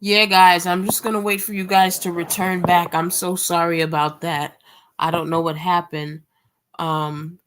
Yeah, guys, I'm just gonna wait for you guys to return back. I'm so sorry about that. I don't know what happened. Um,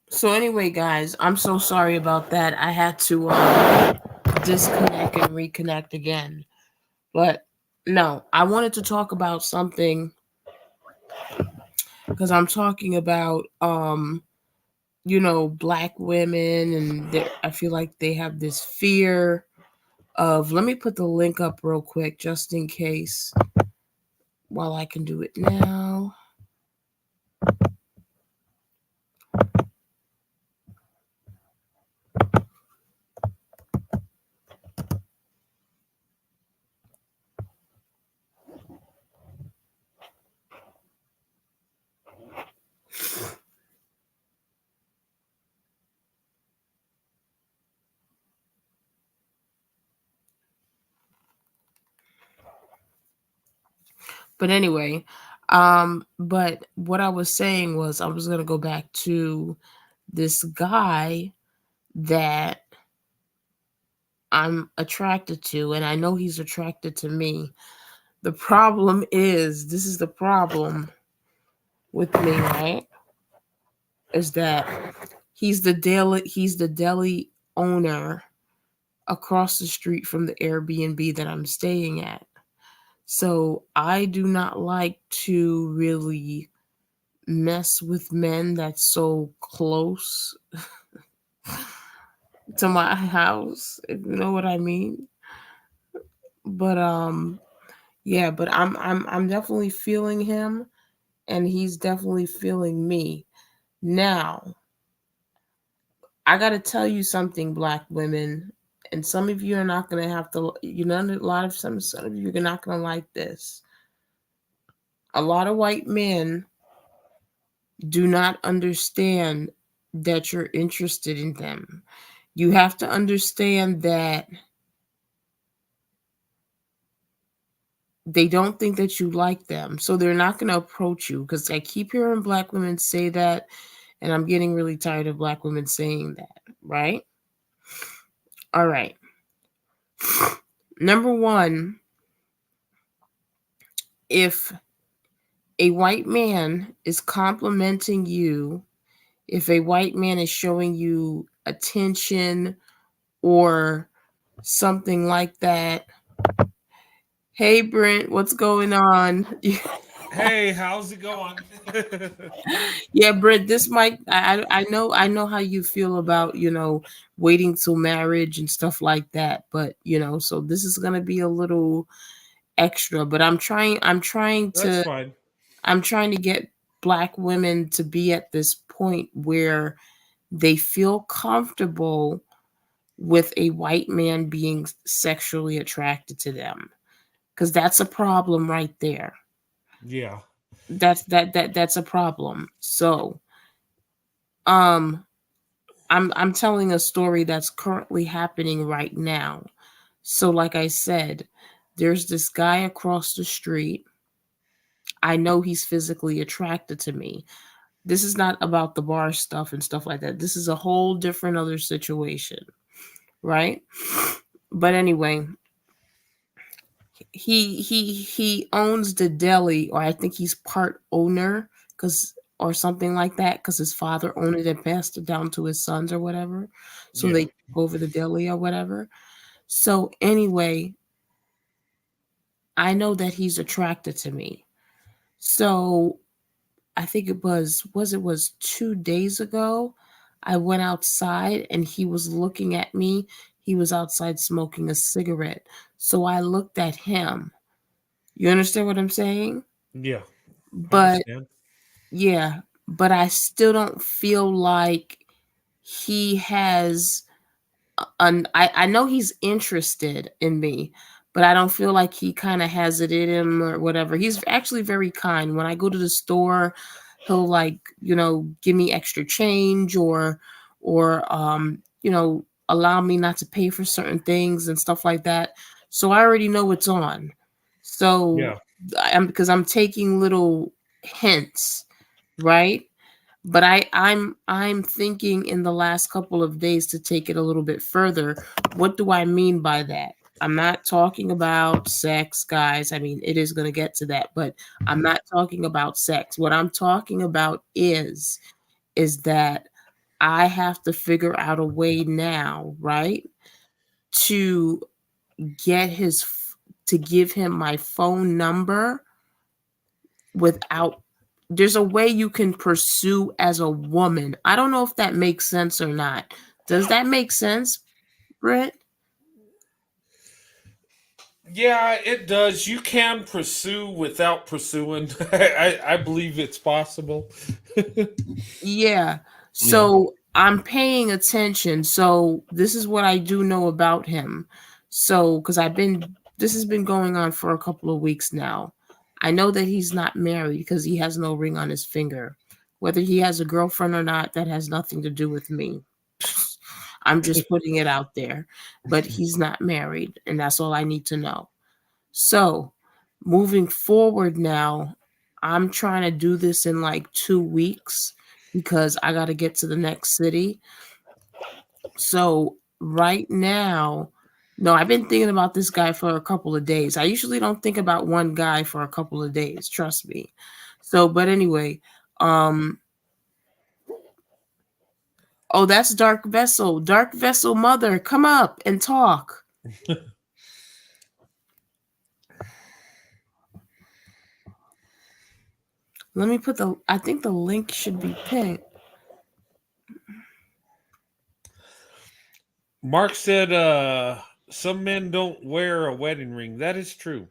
so anyway, guys, I'm so sorry about that. I had to disconnect and reconnect again. But no, I wanted to talk about something because I'm talking about black women, and I feel like they have this fear of. Let me put the link up real quick just in case while I can do it now. But anyway, but what I was saying was I was gonna go back to this guy that I'm attracted to, and I know he's attracted to me. The problem is, this is the problem with me, right? Is that he's the deli owner across the street from the Airbnb that I'm staying at. So I do not like to really mess with men that's so close to my house, if you know what I mean. But yeah, but I'm definitely feeling him, and he's definitely feeling me. Now, I got to tell you something, black women, and some of you are not going to have to, a lot of some of you are not going to like this. A lot of white men do not understand that you're interested in them. You have to understand that they don't think that you like them. So they're not going to approach you, because I keep hearing black women say that, and I'm getting really tired of black women saying that, right? All right. Number one, if a white man is complimenting you, if a white man is showing you attention or something like that, hey Brent, what's going on? Hey, how's it going? Yeah, Brent, this might I know how you feel about, waiting till marriage and stuff like that, but so this is gonna be a little extra, but That's fine. I'm trying to get black women to be at this point where they feel comfortable with a white man being sexually attracted to them, because that's a problem right there. Yeah. That's a problem. So um I'm telling a story that's currently happening right now. So like I said, there's this guy across the street. I know he's physically attracted to me. This is not about the bar stuff and stuff like that. This is a whole different other situation, right? But anyway, he owns the deli, or I think he's part owner, cuz or something like that, cuz his father owned it and passed it down to his sons or whatever. So Yeah. they took over the deli or whatever. So anyway, I know that he's attracted to me. So I think it was 2 days ago. I went outside and he was looking at me. he was outside smoking a cigarette. So I looked at him. You understand what I'm saying? Yeah. I But understand. yeah, but I still don't feel like he has I know he's interested in me, but I don't feel like he kind of has it in him or whatever. He's actually very kind. When I go to the store, he'll like, give me extra change or allow me not to pay for certain things and stuff like that. So I already know what's on. So Yeah. because I'm taking little hints, right? But I'm thinking in the last couple of days to take it a little bit further. What do I mean by that? I'm not talking about sex, guys. I mean, it is going to get to that, but I'm not talking about sex. What I'm talking about is that I have to figure out a way now, right? To get his to give him my phone number without there's a way you can pursue as a woman. I don't know if that makes sense or not. Does that make sense, Britt? Yeah, it does. You can pursue without pursuing. I believe it's possible. Yeah. Yeah. So I'm paying attention. So this is what I do know about him. So, because this has been going on for a couple of weeks now. I know that he's not married because he has no ring on his finger. Whether he has a girlfriend or not, that has nothing to do with me. I'm just putting it out there. But he's not married, and that's all I need to know. So, moving forward now, I'm trying to do this in like 2 weeks because I got to get to the next city. So, right now, no, I've been thinking about this guy for a couple of days. I usually don't think about one guy for a couple of days, trust me. So, but anyway, um, oh, that's Dark Vessel. Dark Vessel Mother, come up and talk. Let me put I think the link should be pinned. Mark said some men don't wear a wedding ring. That is true.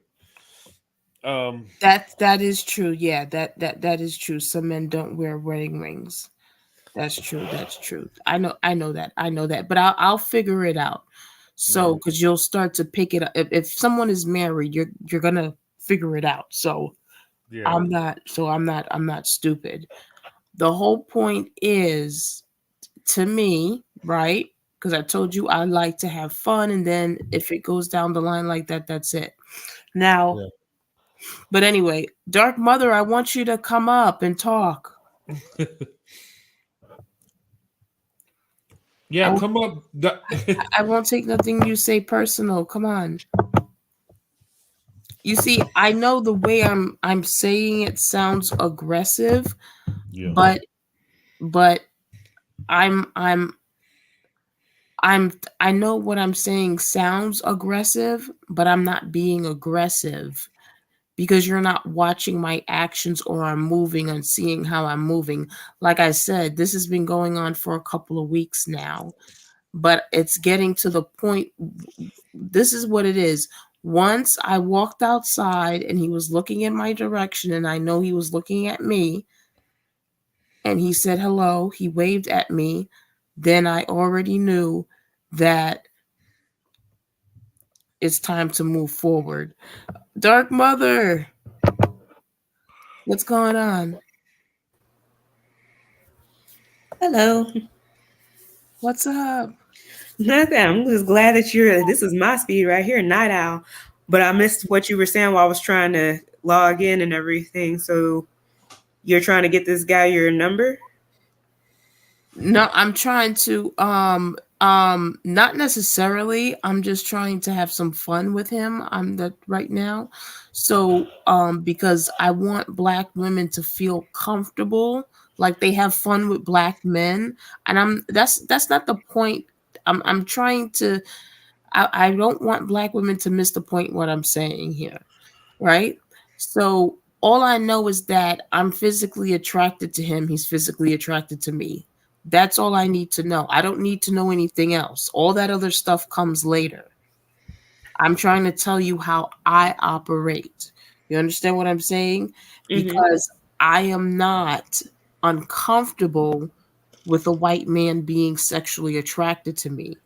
Um That is true. Yeah, that is true. Some men don't wear wedding rings. That's true. That's true. I know that. I know that. But I'll figure it out. yeah. So, because you'll start to pick it up. If someone is married, you're gonna figure it out. So Yeah. I'm not stupid. The whole point is, to me, right? Because I told you I like to have fun, and then if it goes down the line like that, that's it. Now, Yeah. but anyway, Dark Mother, I want you to come up and talk. I Yeah, won't, come up. I won't take nothing you say personal. Come on. You see, I know the way I'm saying it sounds aggressive, Yeah. but but I'm I'm I'm I know what I'm saying sounds aggressive, but I'm not being aggressive because you're not watching my actions or I'm moving and seeing how I'm moving. Like I said, this has been going on for a couple of weeks now, but it's getting to the point. This is what it is. Once I walked outside and he was looking in my direction, and I know he was looking at me, and he said hello, he waved at me, then I already knew that it's time to move forward. Dark Mother, what's going on? Hello. What's up? Nothing. I'm just glad that this is my speed right here, Night Owl. But I missed what you were saying while I was trying to log in and everything. So you're trying to get this guy your number? No, I'm trying to not necessarily. I'm just trying to have some fun with him. I'm that right now. So because I want black women to feel comfortable, like they have fun with black men. And that's not the point. I'm trying to I don't want black women to miss the point what I'm saying here, right? So all I know is that I'm physically attracted to him, he's physically attracted to me. That's all I need to know. I don't need to know anything else. All that other stuff comes later. I'm trying to tell you how I operate. You understand what I'm saying? Mm-hmm. Because I am not uncomfortable with a white man being sexually attracted to me.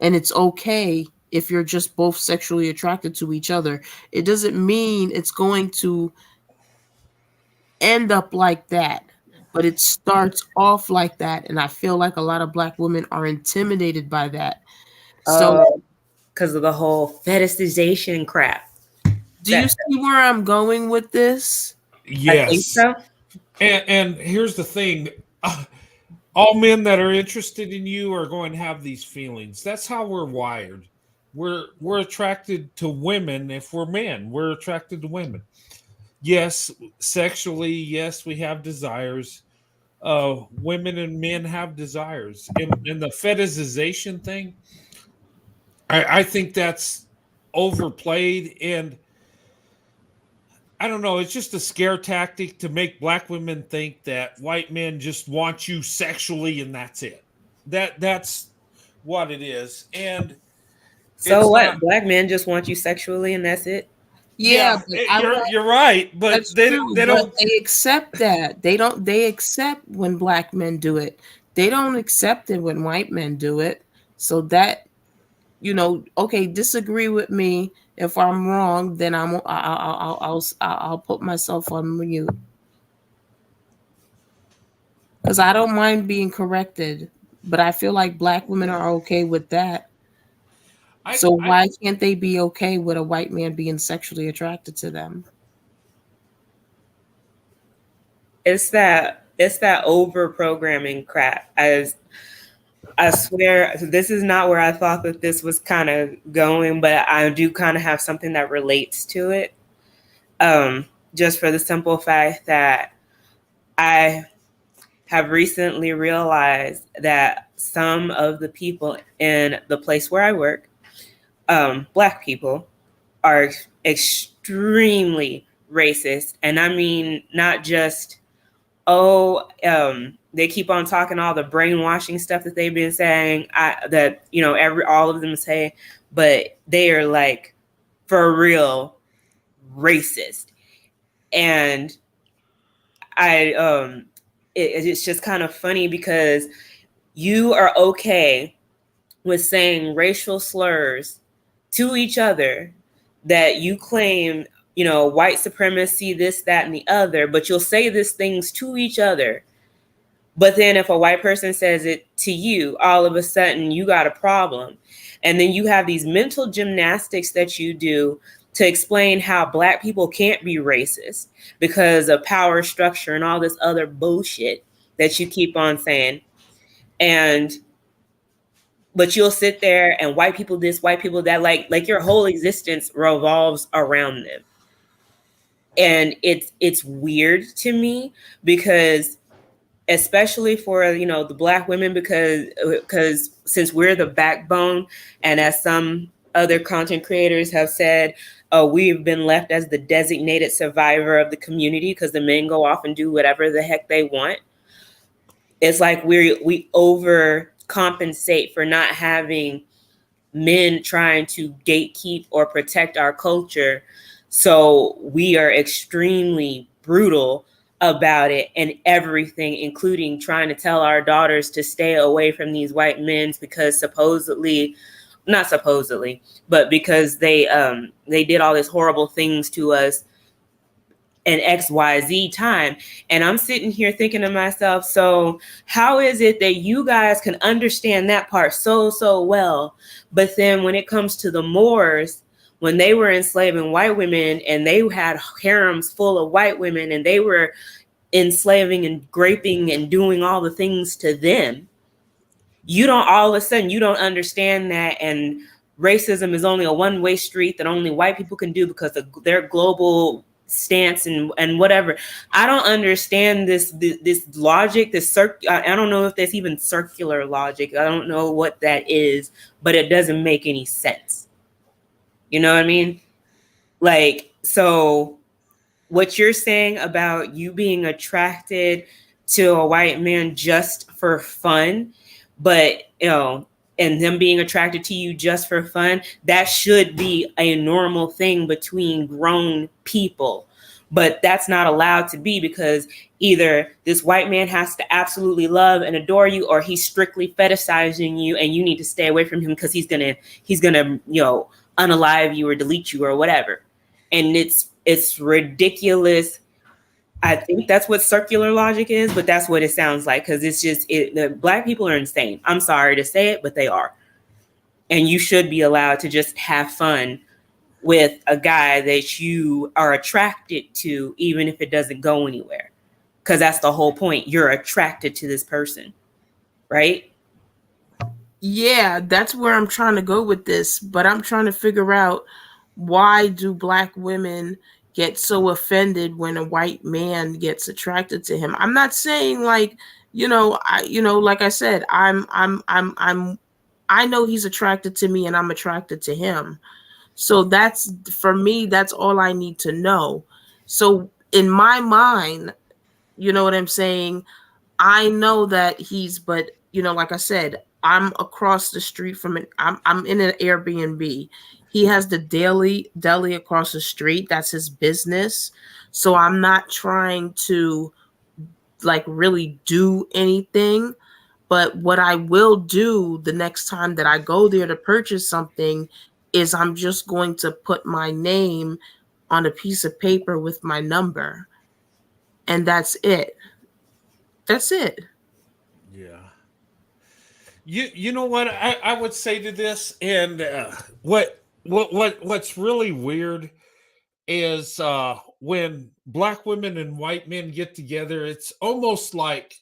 And it's okay if you're just both sexually attracted to each other. It doesn't mean it's going to end up like that, but it starts off like that. And I feel like a lot of black women are intimidated by that. So, Because of the whole fetishization crap. do you see where I'm going with this? I think Yes. so. And here's the thing. All men that are interested in you are going to have these feelings. That's how we're wired. We're attracted to women if we're men. We're attracted to women. Yes, sexually, yes, we have desires. Women and men have desires. And the fetishization thing, I think that's overplayed, and I don't know, it's just a scare tactic to make black women think that white men just want you sexually and that's it. That's what it is. And So it's what? not. Black men just want you sexually and that's it? Yeah, Yeah, but I want you're right, but that's true, they but don't. they accept that. They accept when black men do it. They don't accept it when white men do it. So that, okay, disagree with me. If I'm wrong, then I'll put myself on mute because I don't mind being corrected, but I feel like black women are okay with that. I So I why can't they be okay with a white man being sexually attracted to them? It's that over programming crap. As I swear, this is not where I thought that this was kind of going, but I do kind of have something that relates to it. Just for the simple fact that I have recently realized that some of the people in the place where I work, black people, are extremely racist. And I mean, not just, they keep on talking all the brainwashing stuff that they've been saying, all of them say, but they are like for real racist. And it's just kind of funny because you are okay with saying racial slurs to each other that you claim, white supremacy, this, that, and the other, but you'll say these things to each other. But then if a white person says it to you, all of a sudden you got a problem. And then you have these mental gymnastics that you do to explain how black people can't be racist because of power structure and all this other bullshit that you keep on saying. But you'll sit there and white people this, white people that, like your whole existence revolves around them. And it's weird to me because, especially for the black women, because since we're the backbone, and as some other content creators have said, we've been left as the designated survivor of the community because the men go off and do whatever the heck they want. It's like we overcompensate for not having men trying to gatekeep or protect our culture. So we are extremely brutal about it and everything, including trying to tell our daughters to stay away from these white men because not supposedly, but because they did all these horrible things to us in XYZ time. And I'm sitting here thinking to myself, so how is it that you guys can understand that part so well, but then when it comes to the Moors, when they were enslaving white women and they had harems full of white women and they were enslaving and raping and doing all the things to them, you don't, all of a sudden you don't understand that, and racism is only a one-way street that only white people can do because of their global stance and whatever. I don't understand this logic, I don't know if there's even circular logic. I don't know what that is, but it doesn't make any sense. You know what I mean? Like, so what you're saying about you being attracted to a white man just for fun, but and them being attracted to you just for fun, that should be a normal thing between grown people. But that's not allowed to be, because either this white man has to absolutely love and adore you, or he's strictly fetishizing you and you need to stay away from him because he's gonna unalive you or delete you or whatever. And it's ridiculous. I think that's what circular logic is, but that's what it sounds like, because the black people are insane. I'm sorry to say it, but they are. And you should be allowed to just have fun with a guy that you are attracted to, even if it doesn't go anywhere. Because that's the whole point. You're attracted to this person, right? Yeah, that's where I'm trying to go with this, but I'm trying to figure out, why do black women get so offended when a white man gets attracted to him? I'm not saying like, like I said, I know he's attracted to me and I'm attracted to him. So that's, for me, that's all I need to know. So in my mind, you know what I'm saying? I know that but like I said, I'm across the street from it. I'm in an Airbnb. He has the deli across the street. That's his business. So I'm not trying to like really do anything. But what I will do the next time that I go there to purchase something is I'm just going to put my name on a piece of paper with my number. And that's it. That's it. Yeah. You know what I would say to this, and what's really weird is when black women and white men get together, it's almost like,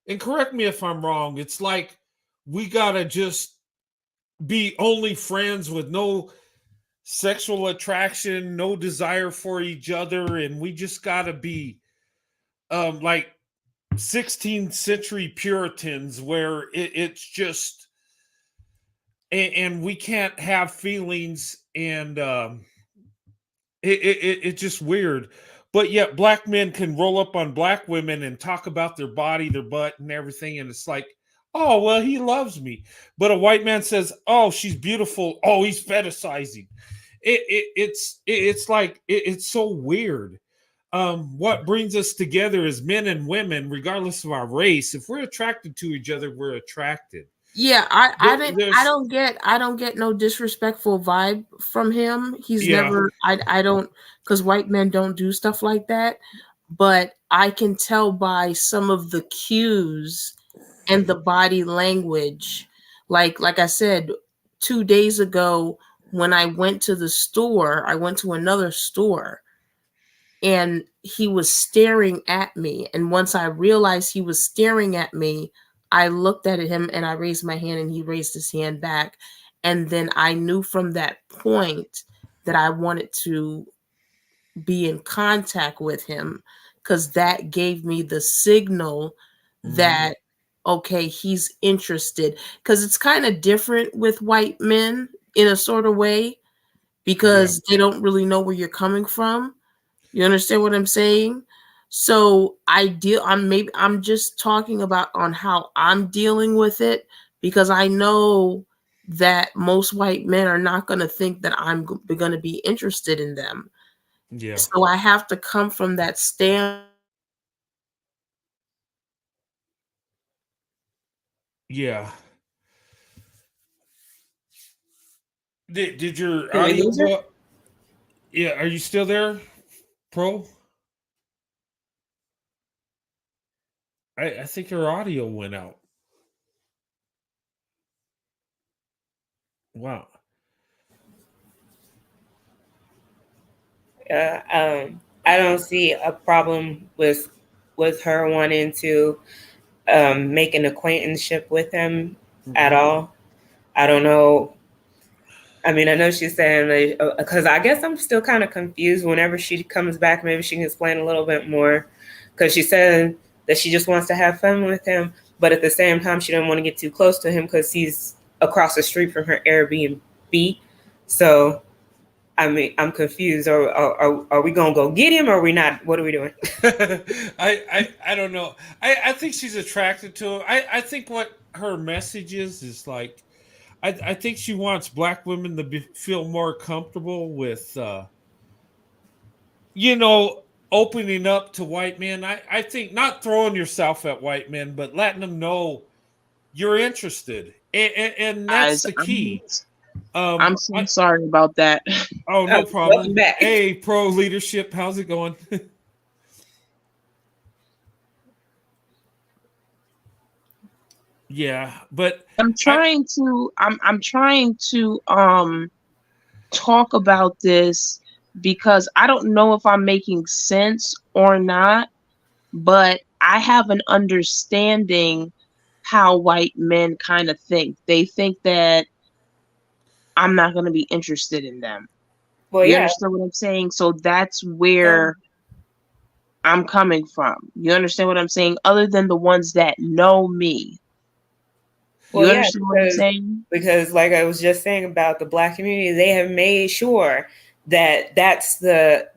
and correct me if I'm wrong, it's like we gotta just be only friends with no sexual attraction, no desire for each other, and we just gotta be like 16th century Puritans, where it's just, and we can't have feelings, and it's just weird. But yet black men can roll up on black women and talk about their body, their butt, and everything, and it's like, oh well, he loves me. But a white man says, oh, she's beautiful, oh, he's fetishizing. It's like it's so weird. What brings us together as men and women, regardless of our race? If we're attracted to each other, we're attracted. Yeah, I don't get no disrespectful vibe from him. He's Yeah. never, I don't, because white men don't do stuff like that. But I can tell by some of the cues and the body language. Like I said, 2 days ago when I went to the store, I went to another store and he was staring at me. And once I realized he was staring at me, I looked at him and I raised my hand and he raised his hand back. And then I knew from that point that I wanted to be in contact with him, because that gave me the signal that, okay, he's interested. Because it's kind of different with white men in a sort of way, because they don't really know where you're coming from. You understand what I'm saying? So I'm just talking about on how I'm dealing with it, because I know that most white men are not going to think that I'm going to be interested in them. Yeah. So I have to come from that stand. Yeah. Did your Did we audio lose her? go up? Yeah, are you still there, Pro? I think your audio went out. Wow. I don't see a problem with her wanting to make an acquaintanceship with him at all. I don't know. I mean, I know she's saying, because I guess I'm still kind of confused. Whenever she comes back, maybe she can explain a little bit more, because she said that she just wants to have fun with him, but at the same time, she doesn't want to get too close to him because he's across the street from her Airbnb. So I mean, I'm confused. Are we gonna go get him, or are we not? What are we doing? I don't know. I think she's attracted to him. I think what her message is like. I think she wants black women to feel more comfortable with, you know, opening up to white men. I think not throwing yourself at white men, but letting them know you're interested, and that's Guys, the key. I'm so sorry about that. Oh, no Welcome problem. back. Hey, pro leadership, how's it going? Yeah, but I I'm trying to talk about this because I don't know if I'm making sense or not, but I have an understanding how white men kind of think. They think that I'm not going to be interested in them. Well, You yeah. understand what I'm saying? So that's where Um, I'm coming from. You understand what I'm saying? Other than the ones that know me. well, You yeah, understand what I'm saying? because like I was just saying about the black community, they have made sure that that's the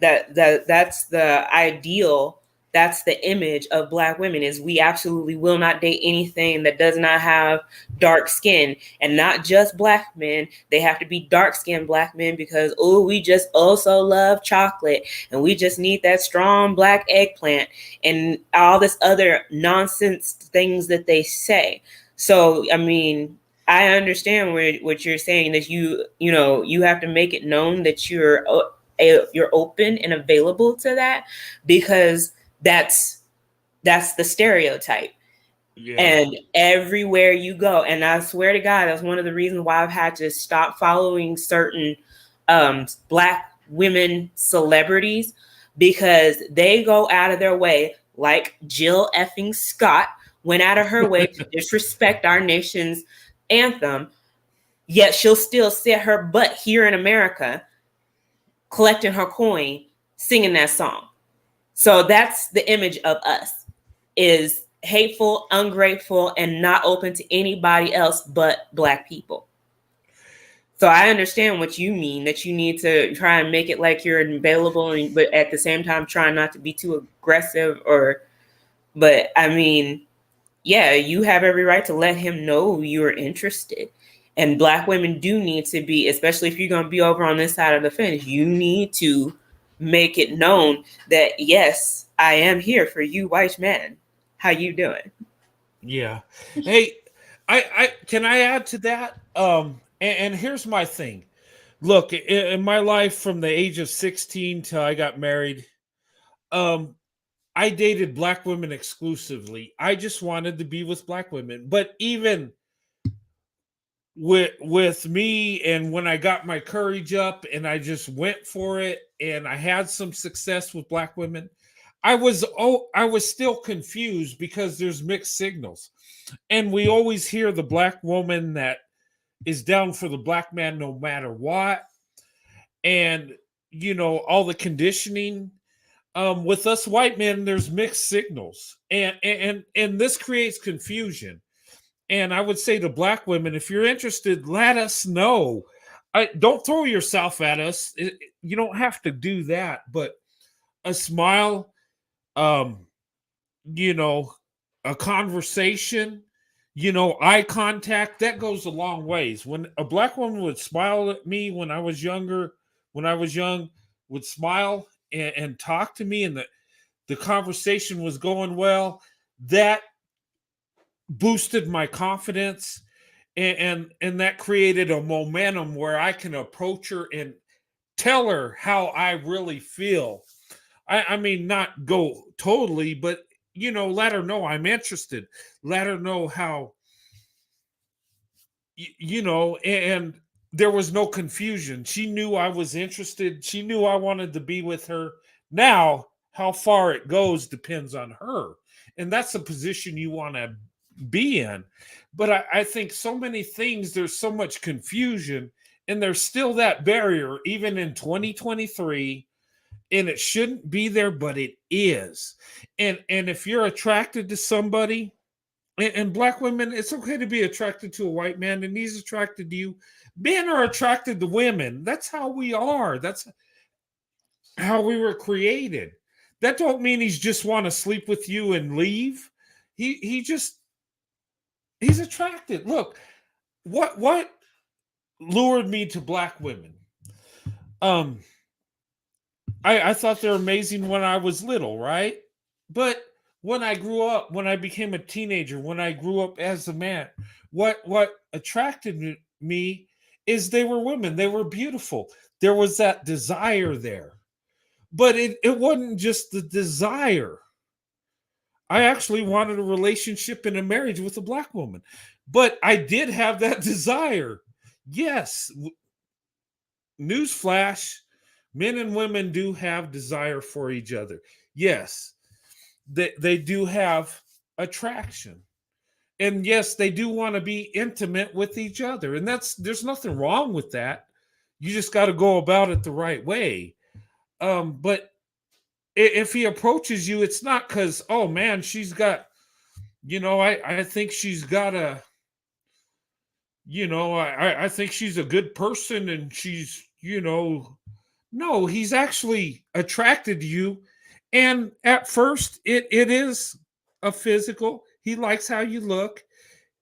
ideal, that's the image of black women, is we absolutely will not date anything that does not have dark skin. And not just black men, they have to be dark skinned black men, because we just also love chocolate, and we just need that strong black eggplant, and all this other nonsense things that they say. So I mean, I understand what you're saying, that you have to make it known that you're open and available to that, because that's the stereotype. yeah, And everywhere you go, and I swear to God, that's one of the reasons why I've had to stop following certain black women celebrities, because they go out of their way, like Jill effing Scott went out of her way to disrespect our nation's anthem, yet she'll still sit her butt here in America collecting her coin, singing that song. So that's the image of us, is hateful, ungrateful, and not open to anybody else but black people. So I understand what you mean, that you need to try and make it like you're available, but at the same time trying not to be too aggressive. But I mean, yeah, you have every right to let him know you're interested. And black women do need to be, especially if you're going to be over on this side of the fence, you need to make it known that, yes, I am here for you, white man. How you doing? yeah. Hey, I can I add to that? And here's my thing. Look, in my life from the age of 16 till I got married, um, I dated black women exclusively. I just wanted to be with black women. But even with me, and when I got my courage up and I just went for it and I had some success with black women, I was still confused because there's mixed signals. And we always hear the black woman that is down for the black man no matter what. And you know, all the conditioning. With us white men, there's mixed signals, and this creates confusion. And I would say to black women, if you're interested, let us know. Don't throw yourself at us. You don't have to do that, but a smile, um, you know, a conversation, you know, eye contact, that goes a long ways. When a black woman would smile at me when I was younger, when I was young, would smile and talk to me, and the conversation was going well, that boosted my confidence, and that created a momentum where I can approach her and tell her how I really feel. I mean, not go totally, but you know, let her know I'm interested. Let her know how, you know, and there was no confusion. She knew I was interested. She knew I wanted to be with her. Now, how far it goes depends on her. And that's a position you want to be in. But I think so many things, there's so much confusion, and there's still that barrier, even in 2023. And it shouldn't be there, but it is. And if you're attracted to somebody, And black women, it's okay to be attracted to a white man, and he's attracted to you. Men are attracted to women. That's how we are. That's how we were created. That don't mean he's just want to sleep with you and leave. He just he's attracted. Look, what lured me to black women? Um, I thought they're amazing when I was little, right? But when I grew up, when I became a teenager, when I grew up as a man, what attracted me is they were women. They were beautiful. There was that desire there. But it wasn't just the desire. I actually wanted a relationship and a marriage with a black woman. But I did have that desire. Yes, newsflash, men and women do have desire for each other. Yes, they do have attraction. And yes, they do want to be intimate with each other. And there's nothing wrong with that. You just got to go about it the right way. But if he approaches you, it's not because, oh man, she's got, I think she's got a, I think she's a good person and she's, no, he's actually attracted to you. And at first it is a physical. He likes how you look.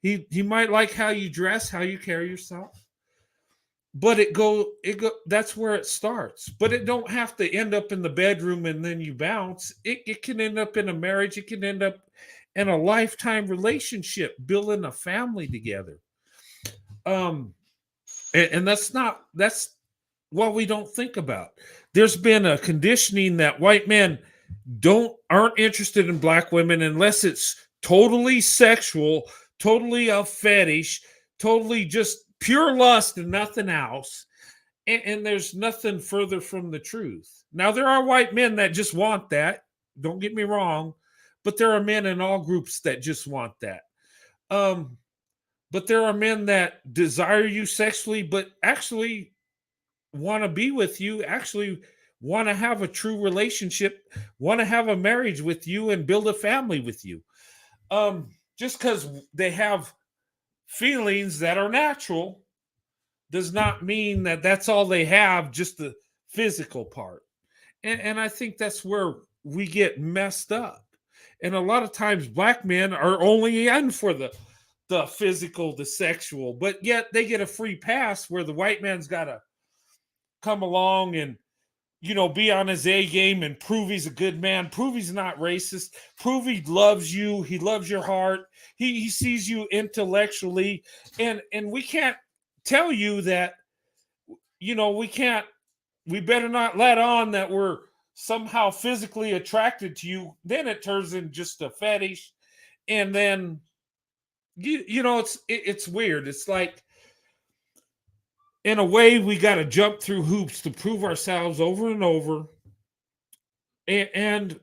He might like how you dress, how you carry yourself. But that's where it starts. But it don't have to end up in the bedroom and then you bounce. It can end up in a marriage. It can end up in a lifetime relationship, building a family together. And that's what we don't think about. There's been a conditioning that white men aren't interested in black women unless it's totally sexual, totally a fetish, totally just pure lust and nothing else. And there's nothing further from the truth. Now, there are white men that just want that. Don't get me wrong. But there are men in all groups that just want that. But there are men that desire you sexually, but actually want to be with you, actually want to have a true relationship, want to have a marriage with you and build a family with you. Just because they have feelings that are natural does not mean that that's all they have, just the physical part. And I think that's where we get messed up. And a lot of times black men are only in for the physical, the sexual, but yet they get a free pass where the white man's got to come along and be on his A game and prove he's a good man, prove he's not racist, prove he loves you, he loves your heart, he sees you intellectually, and we can't tell you that, we better not let on that we're somehow physically attracted to you. Then it turns in just a fetish, and then it's weird. It's like, in a way, we got to jump through hoops to prove ourselves over and over. And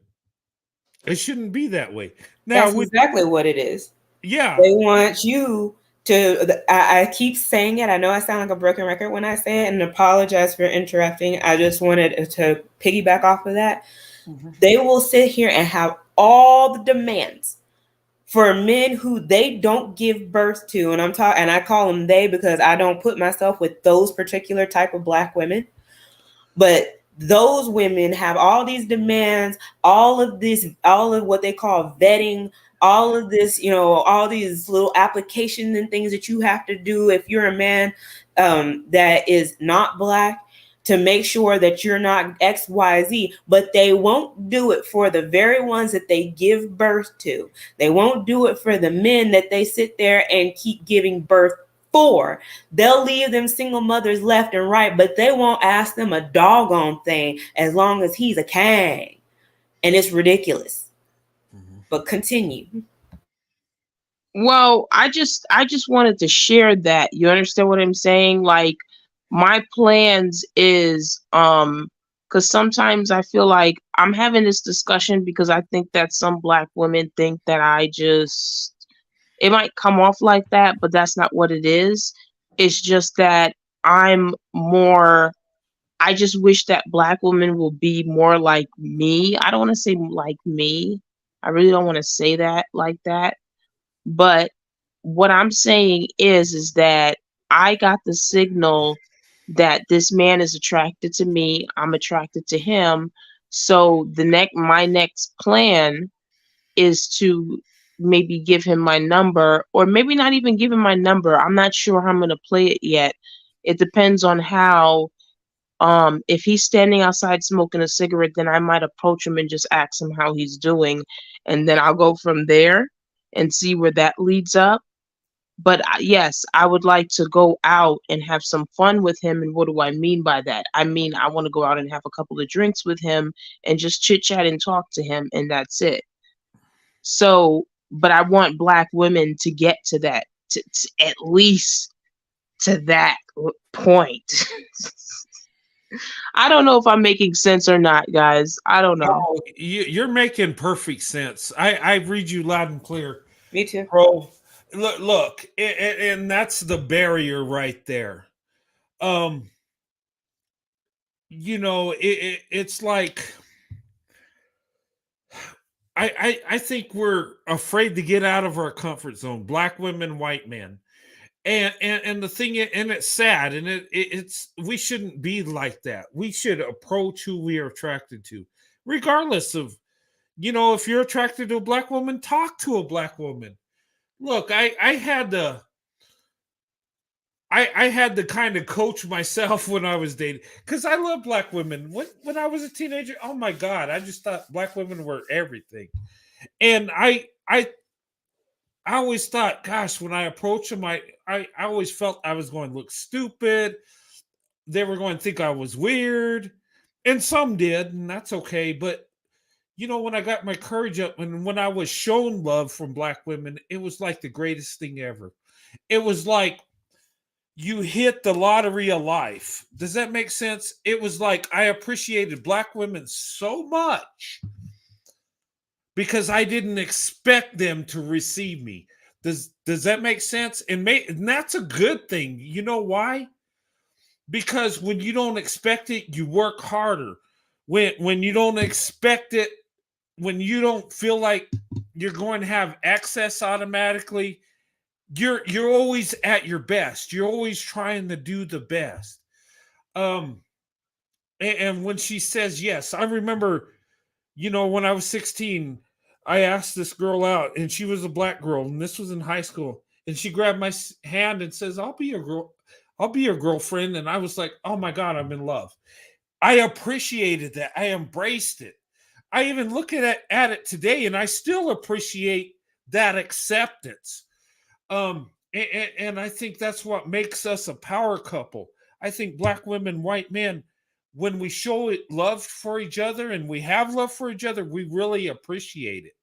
it shouldn't be that way. Now, That's exactly what it is. Yeah. They want you to, I keep saying it. I know I sound like a broken record when I say it, and apologize for interrupting. I just wanted to piggyback off of that. Mm-hmm. They will sit here and have all the demands for men who they don't give birth to. And I call them they because I don't put myself with those particular type of black women. But those women have all these demands, all of what they call vetting, all of this, all these little applications and things that you have to do if you're a man that is not black, to make sure that you're not XYZ, but they won't do it for the very ones that they give birth to. They won't do it for the men that they sit there and keep giving birth for. They'll leave them single mothers left and right, but they won't ask them a doggone thing as long as he's a king. And it's ridiculous. Mm-hmm. But continue. Well, I just wanted to share that. You understand what I'm saying? Like, my plans is because sometimes I feel like I'm having this discussion because I think that some black women think that it might come off like that, but that's not what it is. It's just that I just wish that black women will be more like me. I don't want to say like me. I really don't want to say that like that. But what I'm saying is that I got the signal that this man is attracted to me, I'm attracted to him. So my next plan is to maybe give him my number, or maybe not even give him my number. I'm not sure how I'm going to play it yet. It depends on how, if he's standing outside smoking a cigarette, then I might approach him and just ask him how he's doing, and then I'll go from there and see where that leads up. But yes, I would like to go out and have some fun with him. And what do I mean by that? I mean, I want to go out and have a couple of drinks with him and just chit chat and talk to him, and that's it. So, but I want black women to get to that, to at least to that point. I don't know if I'm making sense or not, guys. I don't know. Oh, you're making perfect sense. I read you loud and clear, Me too. bro. Look, and that's the barrier right there. Um, it's like I think we're afraid to get out of our comfort zone. Black women, white men, and the thing, and it's sad, and it's we shouldn't be like that. We should approach who we are attracted to, regardless of if you're attracted to a black woman, talk to a black woman. Look, I had to. I had to kind of coach myself when I was dating because I love black women. When I was a teenager, oh my God, I just thought black women were everything. And I always thought, gosh, when I approached them, I always felt I was going to look stupid. They were going to think I was weird. And some did, and that's okay. But when I got my courage up and when I was shown love from black women, it was like the greatest thing ever. It was like you hit the lottery of life. Does that make sense? It was like I appreciated black women so much because I didn't expect them to receive me. Does that make sense? And that's a good thing. You know why? Because when you don't expect it, you work harder. When you don't expect it, when you don't feel like you're going to have access automatically, you're always at your best. You're always trying to do the best. And when she says yes, I remember, when I was 16, I asked this girl out, and she was a black girl, and this was in high school, and she grabbed my hand and says, "I'll be your girl. I'll be your girlfriend." And I was like, "Oh my God, I'm in love." I appreciated that. I embraced it. I even look at it today, and I still appreciate that acceptance. And I think that's what makes us a power couple. I think black women, white men, when we show it love for each other and we have love for each other, we really appreciate it.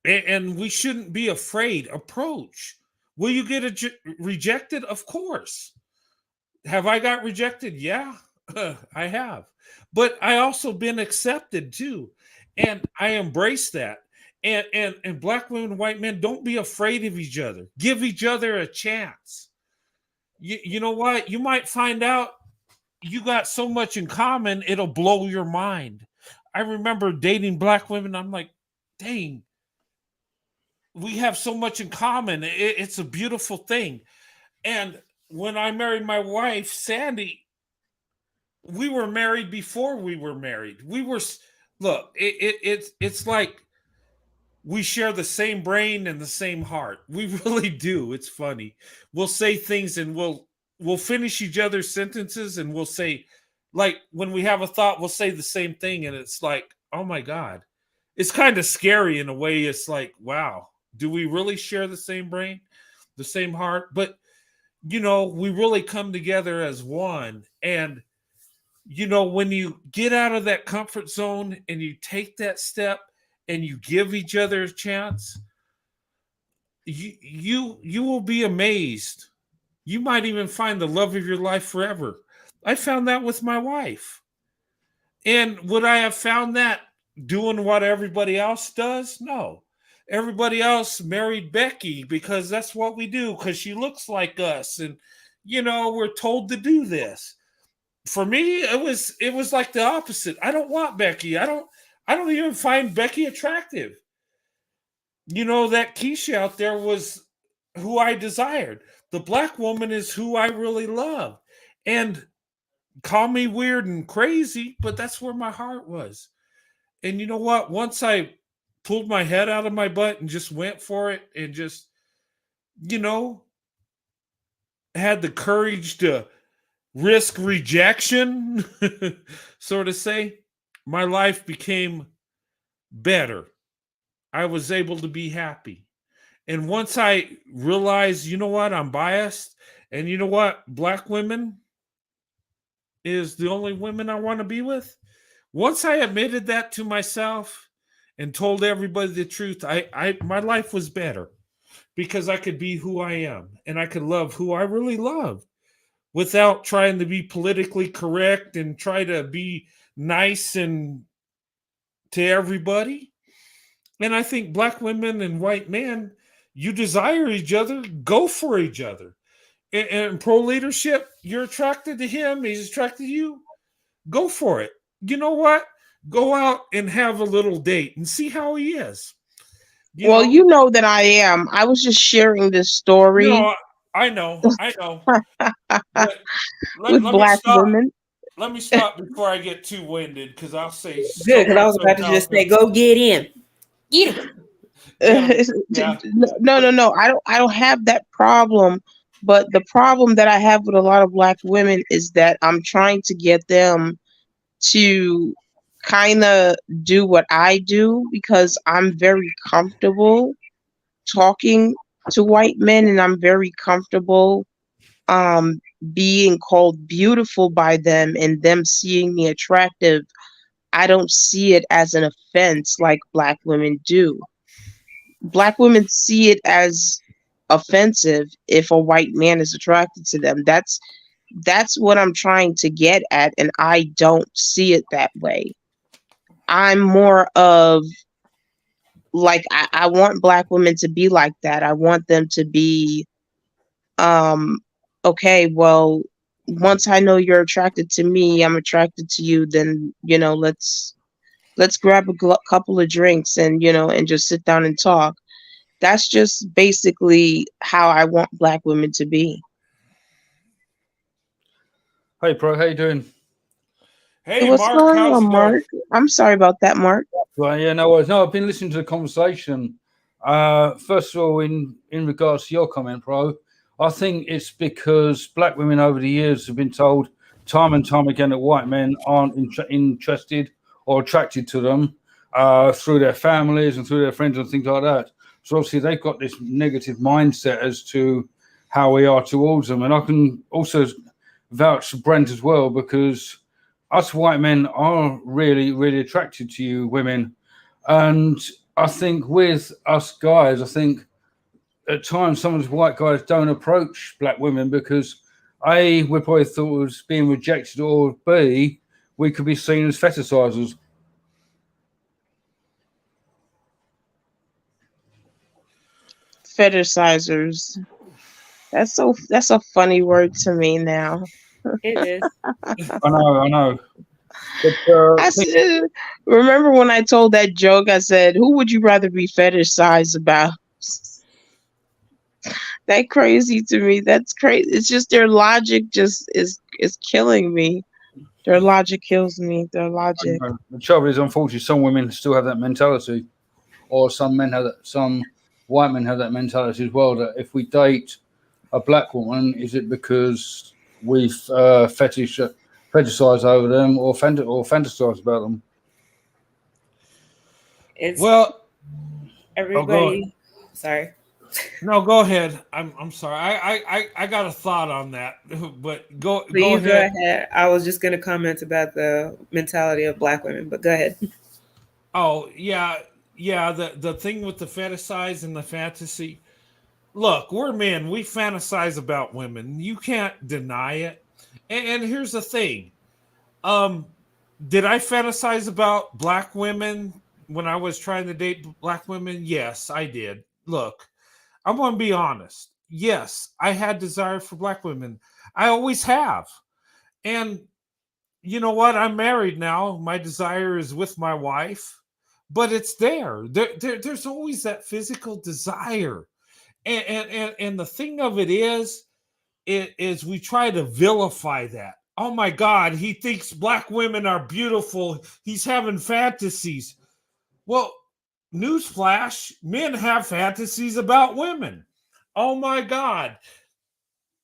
And we shouldn't be afraid. Approach. Will you get rejected? Of course. Have I got rejected? Yeah, I have. But I also been accepted too. And I embrace that. And black women, white men, don't be afraid of each other. Give each other a chance. You know what? You might find out you got so much in common, it'll blow your mind. I remember dating black women. I'm like, dang, we have so much in common. It's a beautiful thing. And when I married my wife, Sandy, we were married before we were married. Look, it's like we share the same brain and the same heart. We really do. It's funny. We'll say things and we'll finish each other's sentences and we'll say, like, when we have a thought, we'll say the same thing, and it's like, oh my God. It's kind of scary in a way. It's like, wow, do we really share the same brain, the same heart? But we really come together as one. And when you get out of that comfort zone and you take that step and you give each other a chance, you will be amazed. You might even find the love of your life forever. I found that with my wife. And would I have found that doing what everybody else does? No. Everybody else married Becky because that's what we do, because she looks like us, and we're told to do this. For me, it was like the opposite. I don't want Becky. I don't even find Becky attractive. that Keisha out there was who I desired. The black woman is who I really love. And call me weird and crazy, but that's where my heart was. And you know what? Once I pulled my head out of my butt and just went for it and just, you know, had the courage to risk rejection, so to say, my life became better. I was able to be happy. And once I realized, you know what, I'm biased, and you know what, black women is the only women I want to be with. Once I admitted that to myself and told everybody the truth, I my life was better because I could be who I am and I could love who I really love without trying to be politically correct and try to be nice and to everybody. And I think black women and white men, you desire each other, go for each other. And pro leadership, you're attracted to him, he's attracted to you, go for it. You know what? Go out and have a little date and see how he is. You Well, know, you know that I am. I was just sharing this story no, I know. But with let me black stop. women. Let me stop before I get too winded because I'll say Good, so because I much was on about to top just of say, go get him. Get him. get him. Yeah, No, but no, no. I don't have that problem. But the problem that I have with a lot of black women is that I'm trying to get them to kind of do what I do because I'm very comfortable talking to white men, and I'm very comfortable um being called beautiful by them and them seeing me attractive. I don't see it as an offense like black women do. Black women see it as offensive if a white man is attracted to them. That's what I'm trying to get at, and I don't see it that way. I'm more of like I want black women to be like that. I want them to be um okay, well, once I know you're attracted to me, I'm attracted to you, then let's grab a couple of drinks and and just sit down and talk. That's just basically how I want black women to be. Hey, Pro, how you doing? Hey, hey, what's Mark, going how's on, it going? Mark? I'm sorry about that, Mark. Well, yeah, no worries. No, I've been listening to the conversation. First of all, in regards to your comment, Pro, I think it's because black women over the years have been told time and time again that white men aren't interested or attracted to them through their families and through their friends and things like that. So obviously they've got this negative mindset as to how we are towards them. And I can also vouch for Brent as well because us white men are really, really attracted to you women. And I think with us guys, I think at times some of the white guys don't approach black women because A, we're probably thought as being rejected, or B, we could be seen as fetishizers. Fetishizers. That's a funny word to me now. It is. I know. But I said, remember when I told that joke? I said, "Who would you rather be fetishized about?" That crazy to me. That's crazy. It's just their logic just is killing me. Their logic kills me. Their logic. the trouble is, unfortunately, some women still have that mentality, or some men have that, some white men have that mentality as well. That if we date a black woman, is it because we've fetishize over them or fantasize about them? It's Well, oh, go. everybody. Sorry. No, go ahead. I'm sorry. I got a thought on that, but go Please go ahead. ahead. I was just going to comment about the mentality of black women, but go ahead. Oh yeah. The thing with the fetishize and the fantasy. Look, we're men. We fantasize about women. You can't deny it. And here's the thing. Um, did I fantasize about black women when I was trying to date black women? Yes, I did. Look, I'm going to be honest. Yes, I had desire for black women. I always have. And you know what? I'm married now. My desire is with my wife. but it's there. There's always that physical desire. And the thing of it is we try to vilify that. Oh my God, he thinks black women are beautiful. He's having fantasies. Well, newsflash, men have fantasies about women. Oh my God.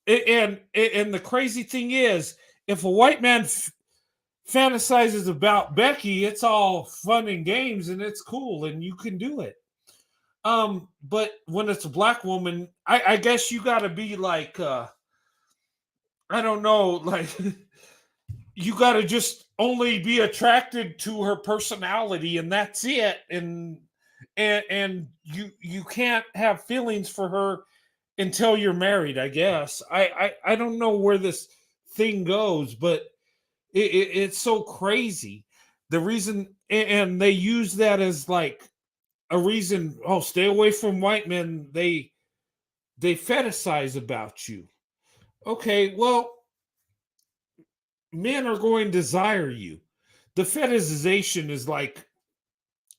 And the crazy thing is, if a white man fantasizes about Becky, it's all fun and games and it's cool and you can do it. But when it's a black woman, I guess you got to be like, I don't know, like you got to just only be attracted to her personality and that's it. And you can't have feelings for her until you're married, I guess. I don't know where this thing goes, but it's so crazy. The reason, and they use that as like a reason, oh, stay away from white men. They fetishize about you. Okay, well, men are going to desire you. The fetishization is like,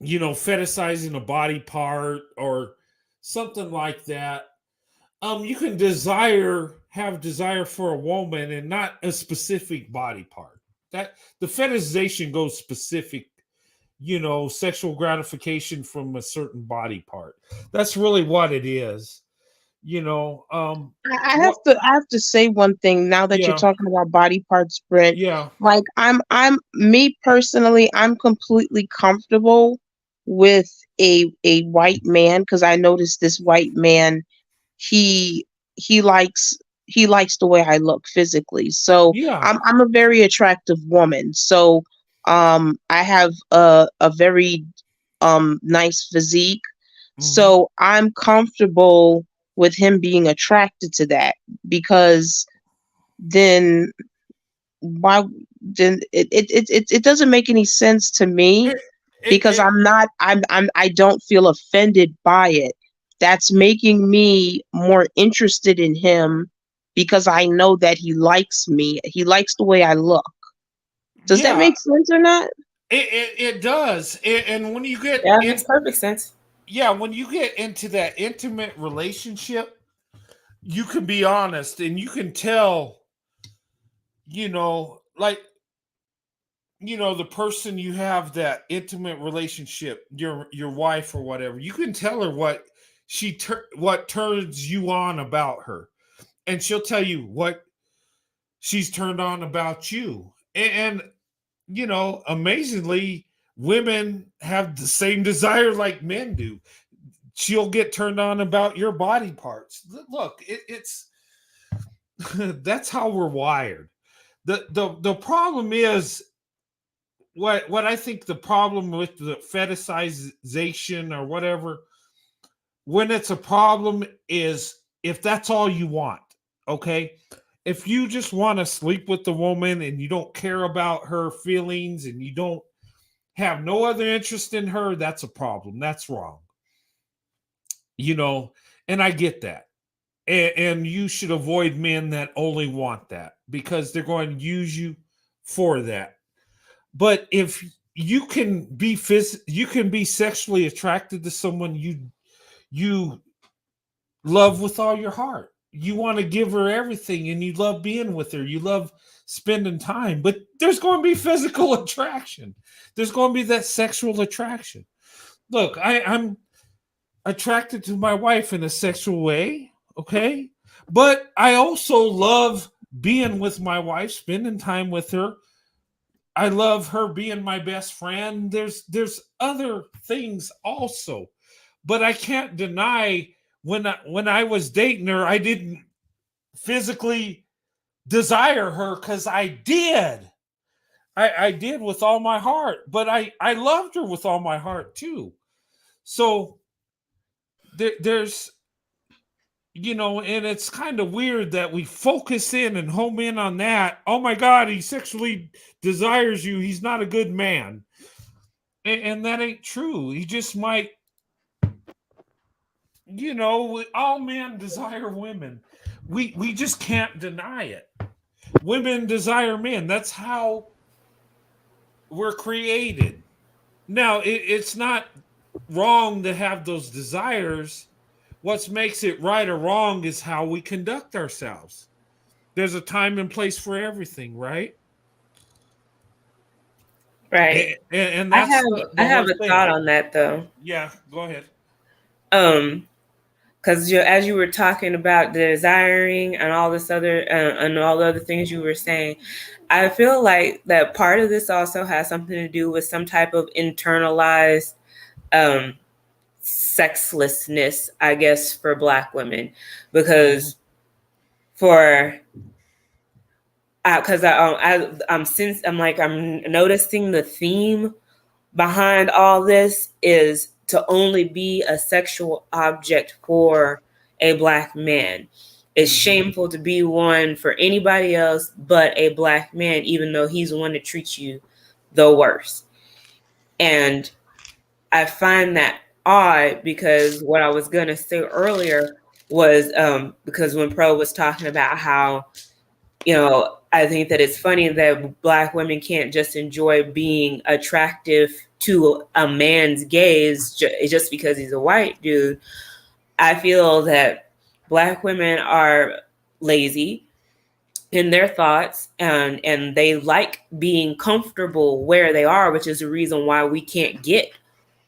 fetishizing a body part or something like that. You can have desire for a woman and not a specific body part. That the fetishization goes specific, sexual gratification from a certain body part. That's really what it is. I have to say one thing now that you're Yeah, talking about body parts, Brent. yeah, Like I'm me personally, I'm completely comfortable with a white man because I noticed this white man, he he likes he likes the way I look physically. So yeah. I'm a very attractive woman. So I have a very nice physique. Hmm. So I'm comfortable with him being attracted to that because then why then it doesn't make any sense to me It, it, because it, I don't feel offended by it. That's making me more interested in him because I know that he likes me. He likes the way I look. Does that yeah, make sense or not? it does. And when you get Yeah, it in, makes perfect sense. yeah, when you get into that intimate relationship, you can be honest and you can tell, like, the person you have that intimate relationship, your wife or whatever, you can tell her what what turns you on about her, and she'll tell you what she's turned on about you. And amazingly, women have the same desire like men do. She'll get turned on about your body parts. Look, it's that's how we're wired. The problem is, what I think the problem with the fetishization or whatever, when it's a problem, is if that's all you want. Okay, if you just want to sleep with the woman and you don't care about her feelings and you don't have no other interest in her, that's a problem. That's wrong. you know and I get that. And you should avoid men that only want that, because they're going to use you for that. But if you can be sexually attracted to someone you love with all your heart. You want to give her everything and you love being with her. You love spending time, but there's going to be physical attraction. There's going to be that sexual attraction. Look, I'm attracted to my wife in a sexual way, okay? But I also love being with my wife, spending time with her. I love her being my best friend. There's other things also. But I can't deny, when I was dating her, I didn't physically desire her, because I did. I did with all my heart, but I loved her with all my heart too. So there's and it's kind of weird that we focus in and home in on that. Oh my God, he sexually desires you. He's not a good man. And that ain't true. He just might, all men desire women. We just can't deny it. Women desire men. That's how we're created. Now, it's not wrong to have those desires. What makes it right or wrong is how we conduct ourselves. There's a time and place for everything, right? Right. And I that's have I the have whole a thing. thought on that though. Yeah, go ahead. Because as you were talking about the desiring and all this other and all the other things you were saying, I feel like that part of this also has something to do with some type of internalized sexlessness, I guess, for Black women, because for because I'm noticing the theme behind all this is to only be a sexual object for a Black man. It's shameful to be one for anybody else but a Black man, even though he's the one that treats you the worst. And I find that odd because what I was going to say earlier was because when Pro was talking about how, I think that it's funny that Black women can't just enjoy being attractive to a man's gaze just because he's a white dude. I feel that Black women are lazy in their thoughts, and they like being comfortable where they are, which is the reason why we can't get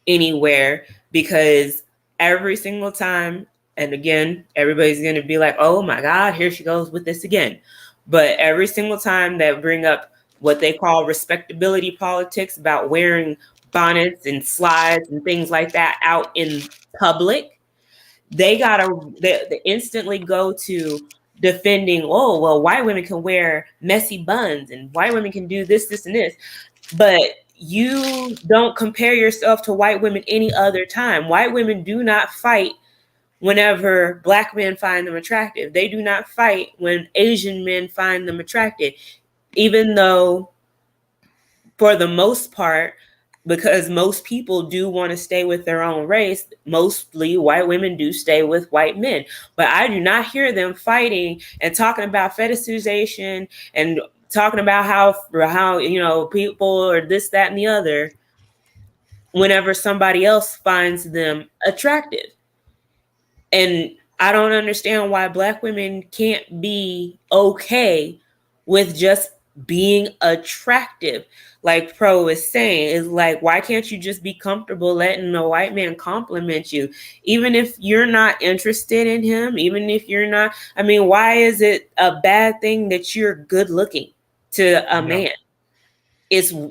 anywhere, because every single time, and again, everybody's going to be like, oh my God, here she goes with this again. But every single time that bring up what they call respectability politics about wearing bonnets and slides and things like that out in public, they instantly go to defending, oh, well, white women can wear messy buns and white women can do this, and this. But you don't compare yourself to white women any other time. White women do not fight whenever Black men find them attractive. They do not fight when Asian men find them attractive, even though for the most part, because most people do want to stay with their own race, mostly white women do stay with white men. But I do not hear them fighting and talking about fetishization and talking about how people are this, that, and the other whenever somebody else finds them attractive. And I don't understand why Black women can't be okay with just being attractive. Like Pro is saying, is like, why can't you just be comfortable letting a white man compliment you? Even if you're not interested in him, even if you're not, why is it a bad thing that you're good looking to a man?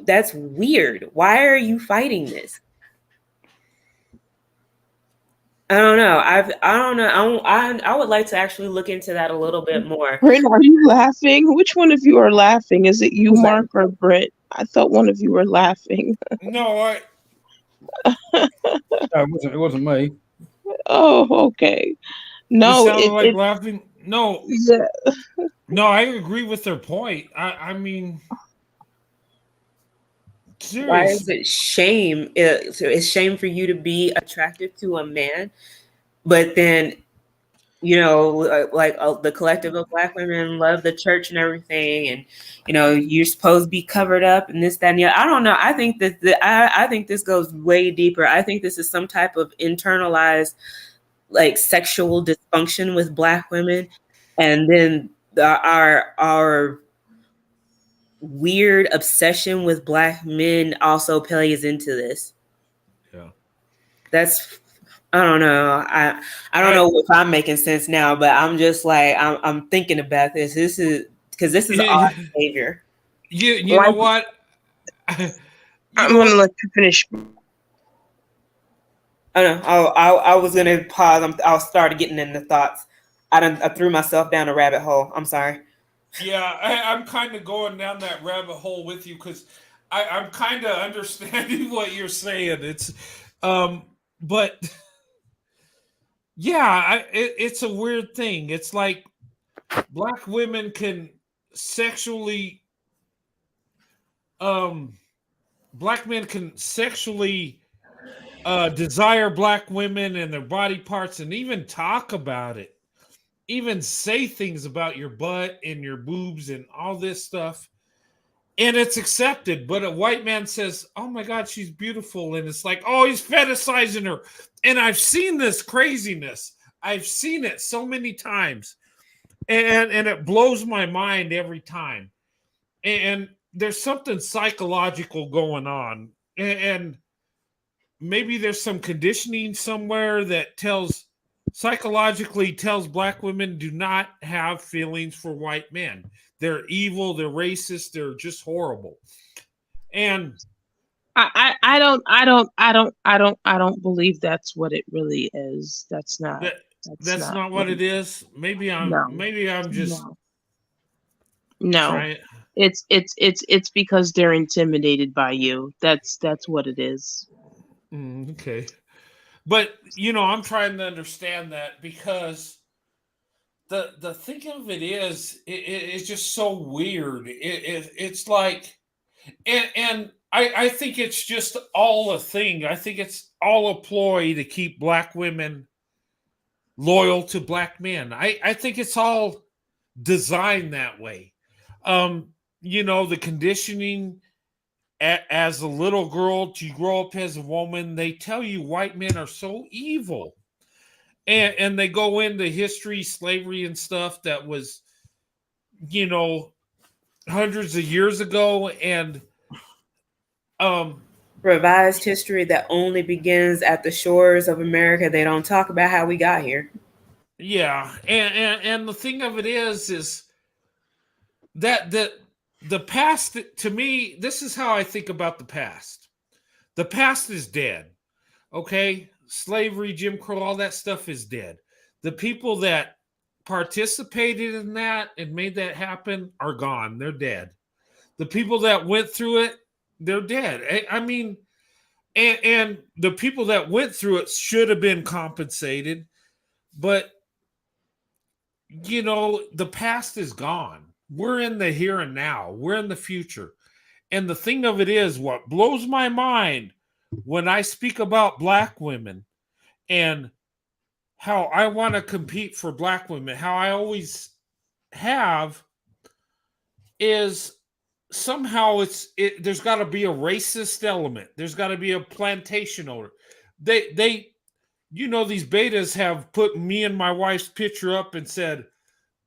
That's weird. Why are you fighting this? I don't know. I don't know. I would like to actually look into that a little bit more. Brent, are you laughing? Which one of you are laughing? Is it you, Who's Mark, or Britt? I thought one of you were laughing. No, it wasn't me. Oh, okay. you No, sounded like it laughing. No, yeah. no, I agree with their point. I mean, Why is seriously. it shame? It's shame for you to be attractive to a man, but then the collective of Black women love the church and everything, and you're supposed to be covered up and this, that, and the other. I don't know. I think that I think this goes way deeper. I think this is some type of internalized sexual dysfunction with Black women, and then our weird obsession with Black men also plays into this. Yeah. That's I don't know. I don't know if I'm making sense now, but I'm just like I'm thinking about this. This is because this is odd behavior. You know what? I'm gonna let you finish. Oh no, I was gonna pause. I'll start getting into thoughts. I threw myself down a rabbit hole. I'm sorry. Yeah, I'm kind of going down that rabbit hole with you because I'm kind of understanding what you're saying. It's, but yeah, it's a weird thing. It's like Black women can sexually, Black men can sexually desire Black women and their body parts and even talk about it, even say things about your butt and your boobs and all this stuff. and it's accepted. But a white man says, "Oh my God, she's beautiful," and it's like, "Oh, he's fetishizing her." And I've seen this craziness. I've seen it so many times, and it blows my mind every time. And there's something psychological going on, and maybe there's some conditioning somewhere that psychologically tells black women do not have feelings for white men. They're evil, they're racist, they're just horrible. And I don't believe that's what it really is. That's not. that's not what it is. Maybe I'm just no. trying. It's because they're intimidated by you. That's what it is. Okay. But I'm trying to understand that, because the thing of it is, it's just so weird. It's like, and I think it's just all a thing. I think it's all a ploy to keep black women loyal to black men. I think it's all designed that way. The conditioning as a little girl to grow up as a woman, they tell you white men are so evil. And they go into history, slavery and stuff that was, hundreds of years ago, and revised history that only begins at the shores of America. They don't talk about how we got here. Yeah, and the thing of it is that the past, to me, this is how I think about the past. The past is dead. Okay? Slavery, Jim Crow, all that stuff is dead. The people that participated in that and made that happen are gone. They're dead. The people that went through it, they're dead. I mean, and the people that went through it should have been compensated, but the past is gone. We're in the here and now. We're in the future. And the thing of it is, what blows my mind when I speak about black women and how I want to compete for black women, how I always have, is somehow there's got to be a racist element. There's got to be a plantation owner. They these betas have put me and my wife's picture up and said,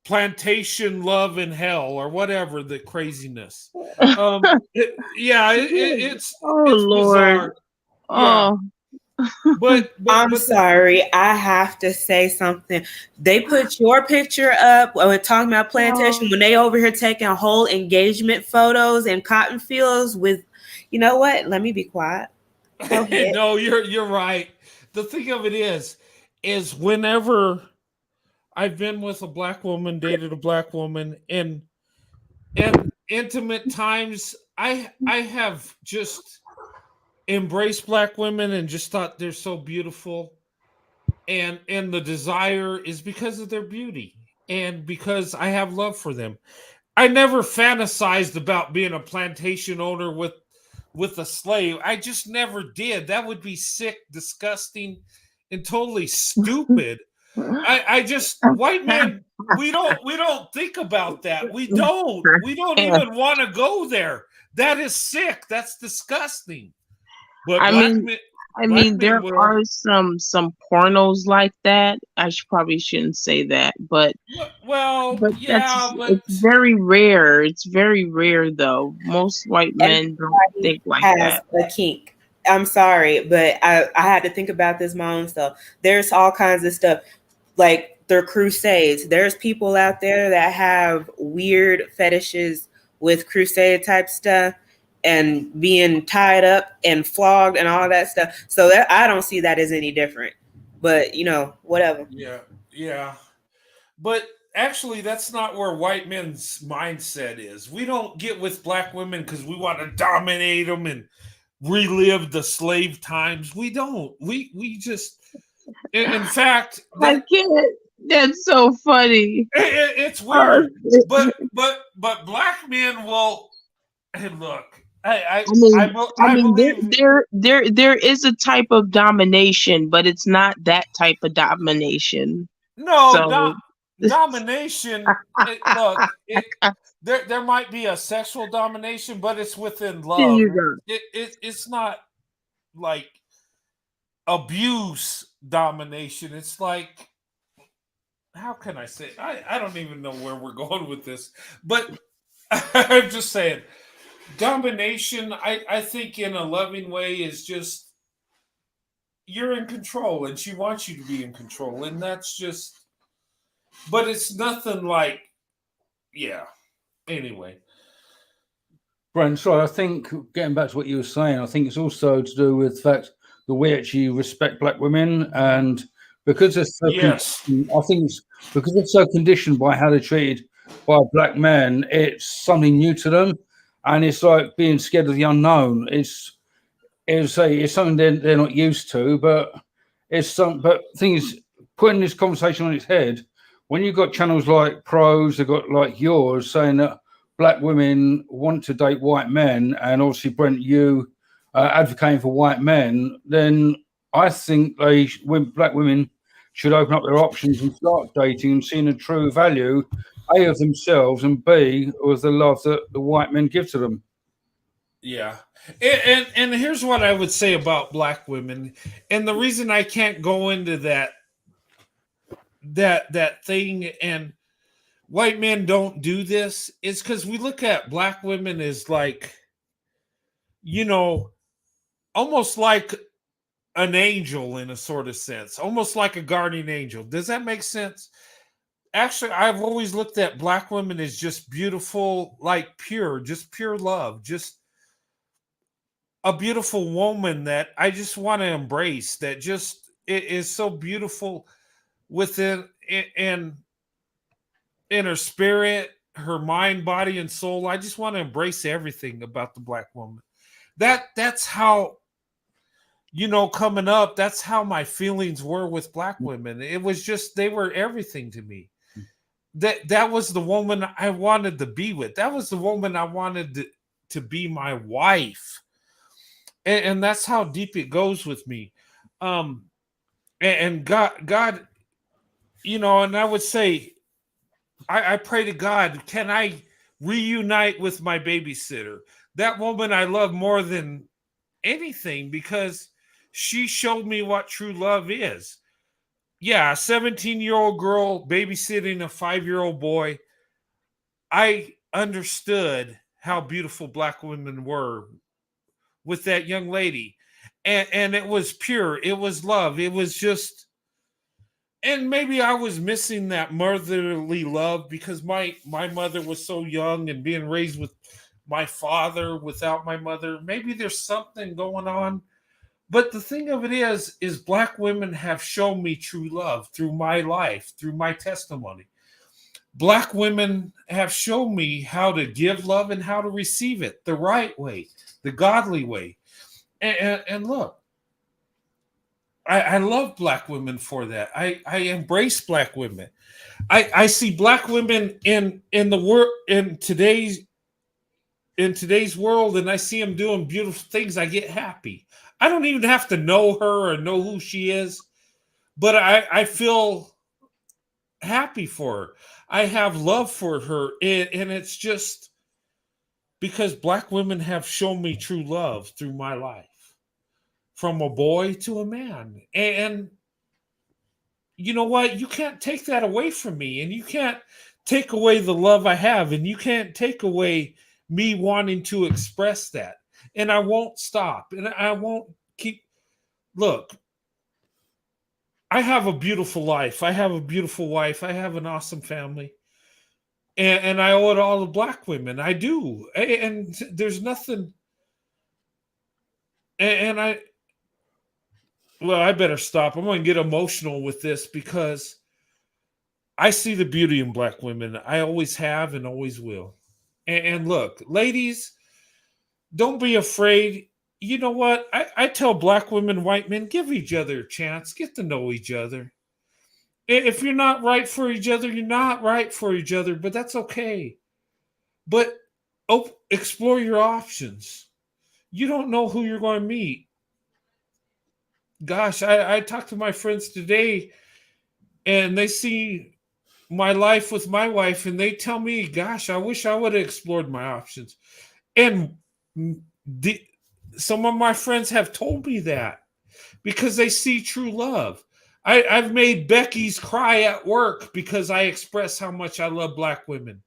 "Plantation love in hell," or whatever the craziness. It's Lord. Bizarre. Yeah. But I'm sorry, I have to say something. They put your picture up when we're talking about plantation when they over here taking whole engagement photos in cotton fields with, you know what? Let me be quiet. No, you're right. The thing of it is whenever I've been with a black woman, dated a black woman, and intimate times, I have just embraced black women and just thought they're so beautiful, and the desire is because of their beauty and because I have love for them. I never fantasized about being a plantation owner with a slave. I just never did. That would be sick, disgusting, and totally stupid. I just, white men, we don't think about that. We don't even want to go there. That is sick. That's disgusting. But I mean, there are some pornos like that. I probably shouldn't say that, but it's very rare. It's very rare, though. Most white men don't think like that. A kink. I'm sorry, but I had to think about this my own stuff. There's all kinds of stuff, like their crusades. There's people out there that have weird fetishes with crusade type stuff and being tied up and flogged and all that stuff. So that I don't see that as any different. But whatever. Yeah. But actually, that's not where white men's mindset is. We don't get with black women because we want to dominate them and relive the slave times. We don't. We just. In fact, I can't. That's so funny. It's weird, but black men will. Hey, look. I believe there is a type of domination, but it's not that type of domination. No, Domination. Look, there might be a sexual domination, but it's within Here love. you go. It's not like abuse domination. It's like, how can I say? I don't even know where we're going with this, but I'm just saying, domination. I think in a loving way is just you're in control, and she wants you to be in control, and that's just. But it's nothing like, yeah. Anyway. Brent, sorry, I think getting back to what you were saying, I think it's also to do with the fact that we actually respect black women, and because they're so Yes. I think it's because they're so conditioned by how they're treated by black men, it's something new to them, and it's like being scared of the unknown. It's something they're not used to, but things putting this conversation on its head. When you've got channels like Pros, they've got like yours saying that black women want to date white men, and obviously Brent, you advocating for white men, then I think when black women should open up their options and start dating and seeing the true value, A, of themselves, and B, of the love that the white men give to them. Yeah. And here's what I would say about black women. And the reason I can't go into that thing and white men don't do this is because we look at black women as like, almost like an angel in a sort of sense, almost like a guardian angel. Does that make sense? Actually, I've always looked at black women as just beautiful, like just pure love, just a beautiful woman that I just want to embrace, that just it is so beautiful within in her spirit, her mind, body, and soul. I just want to embrace everything about the black woman. That's how, coming up, that's how my feelings were with black women. It was just they were everything to me. That was the woman I wanted to be with. That was the woman I wanted to be my wife. And that's how deep it goes with me. And God, and I would say, I pray to God, can I reunite with my babysitter? That woman I love more than anything, because she showed me what true love is. Yeah, a 17-year-old girl babysitting a 5-year-old boy. I understood how beautiful black women were with that young lady. And it was pure. It was love. It was just, and maybe I was missing that motherly love because my mother was so young, and being raised with my father without my mother. Maybe there's something going on. But the thing of it is black women have shown me true love through my life, through my testimony. Black women have shown me how to give love and how to receive it the right way, the godly way. And look, I love black women for that. I embrace black women. I see black women in the world in today's world, and I see them doing beautiful things. I get happy. I don't even have to know her or know who she is, but I feel happy for her. I have love for her, and it's just because black women have shown me true love through my life, from a boy to a man. And you know what? You can't take that away from me, and you can't take away the love I have, and you can't take away me wanting to express that. And I won't stop, and I won't keep. Look, I have a beautiful life. I have a beautiful wife. I have an awesome family. And I owe it all to black women. I do. And there's nothing. And I better stop. I'm going to get emotional with this because I see the beauty in black women. I always have and always will. And look, ladies, don't be afraid. You know what? I tell black women, white men, give each other a chance. Get to know each other. If you're not right for each other, you're not right for each other, but that's okay. But explore your options. You don't know who you're going to meet. Gosh, I talked to my friends today, and they see my life with my wife, and they tell me, gosh, I wish I would have explored my options. And the, some of my friends have told me that because they see true love. I've made Becky's cry at work because I express how much I love black women.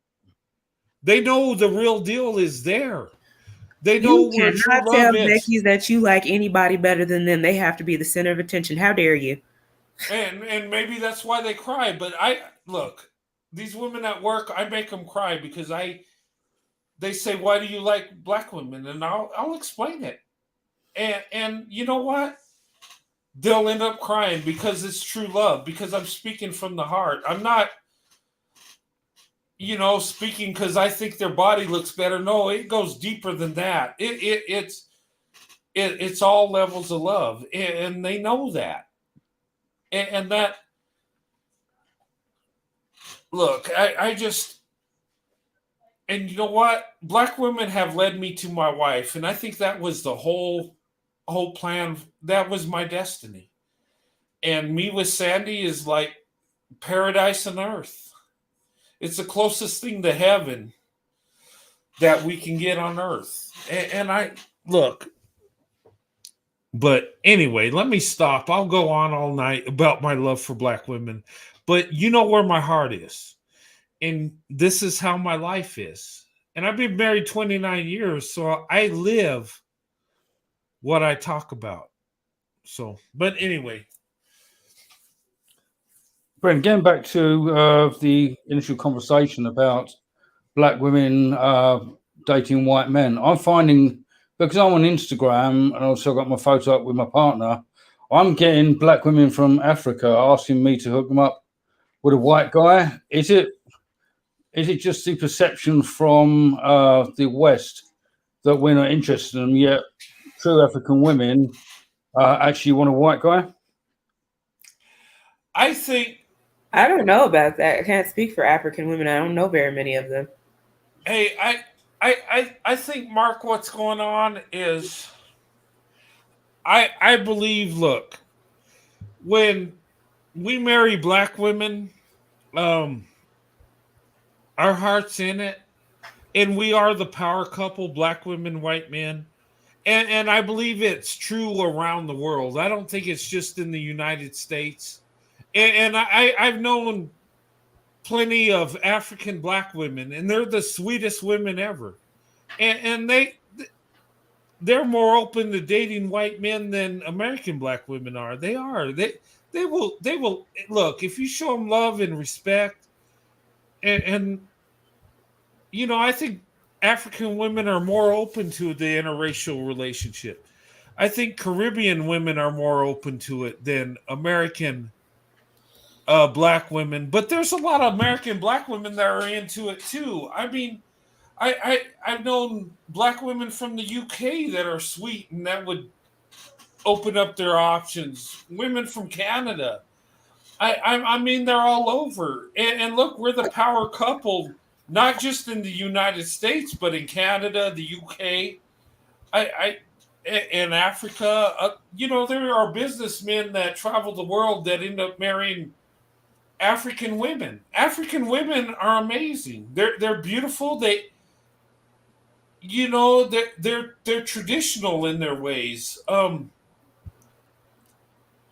They know the real deal is there. They know You where true cannot tell love is. Becky's that you like anybody better than them. They have to be the center of attention. How dare you? And maybe that's why they cry. But I look, these women at work, I make them cry because they say, why do you like black women? And I'll explain it. And you know what? They'll end up crying because it's true love, because I'm speaking from the heart. I'm not, speaking because I think their body looks better. No, it goes deeper than that. It's all levels of love, and they know that. And that, look, I just, and you know what? Black women have led me to my wife, and I think that was the whole plan. That was my destiny. And me with Sandy is like paradise on earth. It's the closest thing to heaven that we can get on earth. And I look, but anyway, let me stop. I'll go on all night about my love for black women, but you know where my heart is. And this is how my life is. And I've been married 29 years, so I live what I talk about. So, but anyway. Brent, getting back to the initial conversation about black women dating white men, I'm finding, because I'm on Instagram and also got my photo up with my partner, I'm getting black women from Africa asking me to hook them up with a white guy. Is it just the perception from the West that we're not interested in them, yet true African women actually want a white guy? I don't know about that. I can't speak for African women. I don't know very many of them. Hey, I think, Mark, what's going on is I believe, look, when we marry black women, our heart's in it, and we are the power couple, black women, white men. And I believe it's true around the world. I don't think it's just in the United States. And I've known plenty of African black women, and they're the sweetest women ever. And they're more open to dating white men than American black women are. They are. They will look, if you show them love and respect, and I think African women are more open to the interracial relationship. I think Caribbean women are more open to it than American black women. But there's a lot of American black women that are into it too. I mean, I've known black women from the UK that are sweet and that would open up their options. Women from Canada. I mean, they're all over. And look, we're the power couple, not just in the United States, but in Canada, the UK, and Africa. There are businessmen that travel the world that end up marrying African women. African women are amazing. They're beautiful. They're traditional in their ways.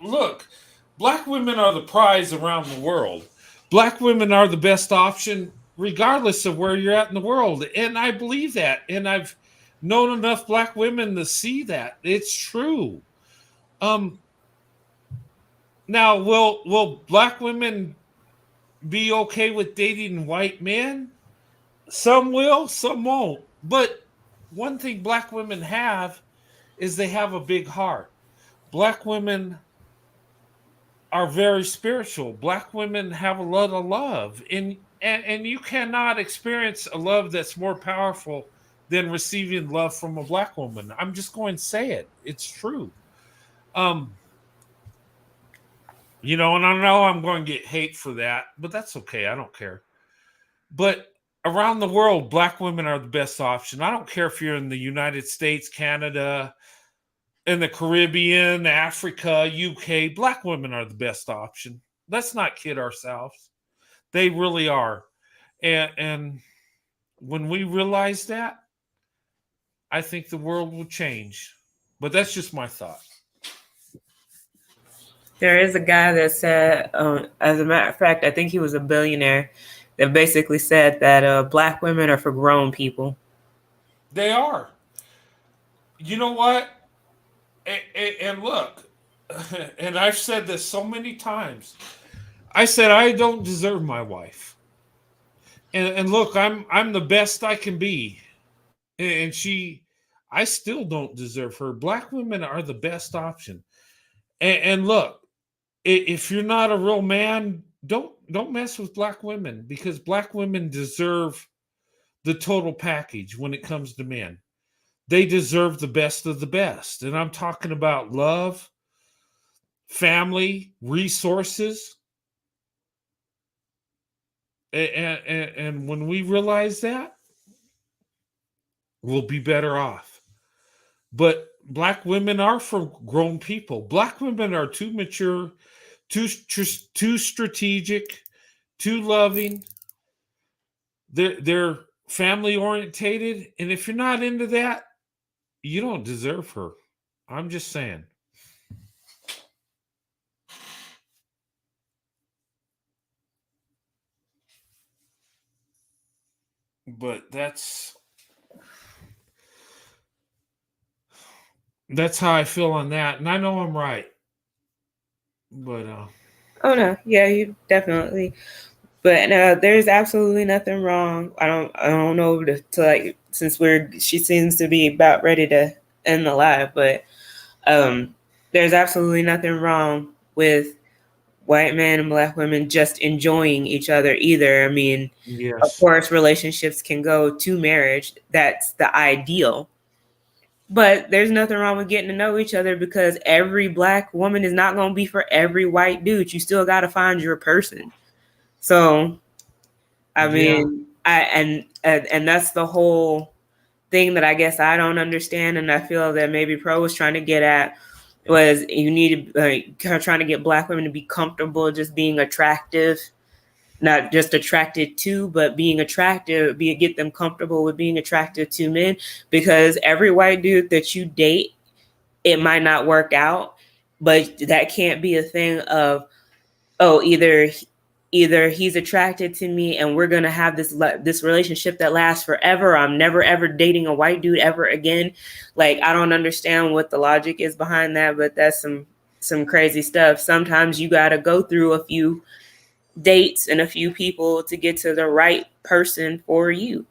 Look, black women are the prize around the world. Black women are the best option regardless of where you're at in the world. And I believe that. And I've known enough black women to see that. It's true. Now, will black women be okay with dating white men? Some will, some won't. But one thing black women have is they have a big heart. Black women are very spiritual. Black women have a lot of love. And you cannot experience a love that's more powerful than receiving love from a black woman. I'm just going to say it. It's true. And I know I'm going to get hate for that, but that's okay. I don't care. But around the world, black women are the best option. I don't care if you're in the United States, Canada, in the Caribbean, Africa, UK. Black women are the best option. Let's not kid ourselves. They really are. And when we realize that, I think the world will change. But that's just my thought. There is a guy that said, as a matter of fact, I think he was a billionaire, that basically said that black women are for grown people. They are. You know what? And look, and I've said this so many times. I said I don't deserve my wife. And look, I'm the best I can be. And I still don't deserve her. Black women are the best option. And look, if you're not a real man, don't mess with black women, because black women deserve the total package when it comes to men. They deserve the best of the best. And I'm talking about love, family, resources. And when we realize that, we'll be better off. But black women are for grown people. Black women are too mature, too strategic, too loving. They're family orientated, and if you're not into that, you don't deserve her. I'm just saying. But that's how I feel on that, and I know I'm right. But oh no, yeah, you definitely. But there's absolutely nothing wrong. I don't know to like, since she seems to be about ready to end the live, but there's absolutely nothing wrong with white men and black women just enjoying each other either. I mean, yes. Of course, relationships can go to marriage. That's the ideal. But there's nothing wrong with getting to know each other, because every black woman is not going to be for every white dude. You still got to find your person. So, I mean, and that's the whole thing that I guess I don't understand, and I feel that maybe Pro was trying to get at, was you need to trying to get black women to be comfortable just being attractive, not just attracted to, but being attractive, get them comfortable with being attractive to men, because every white dude that you date, it might not work out, but that can't be a thing of, oh, either he's attracted to me and we're going to have this relationship that lasts forever. I'm never, ever dating a white dude ever again. Like, I don't understand what the logic is behind that, but that's some crazy stuff. Sometimes you got to go through a few dates and a few people to get to the right person for you.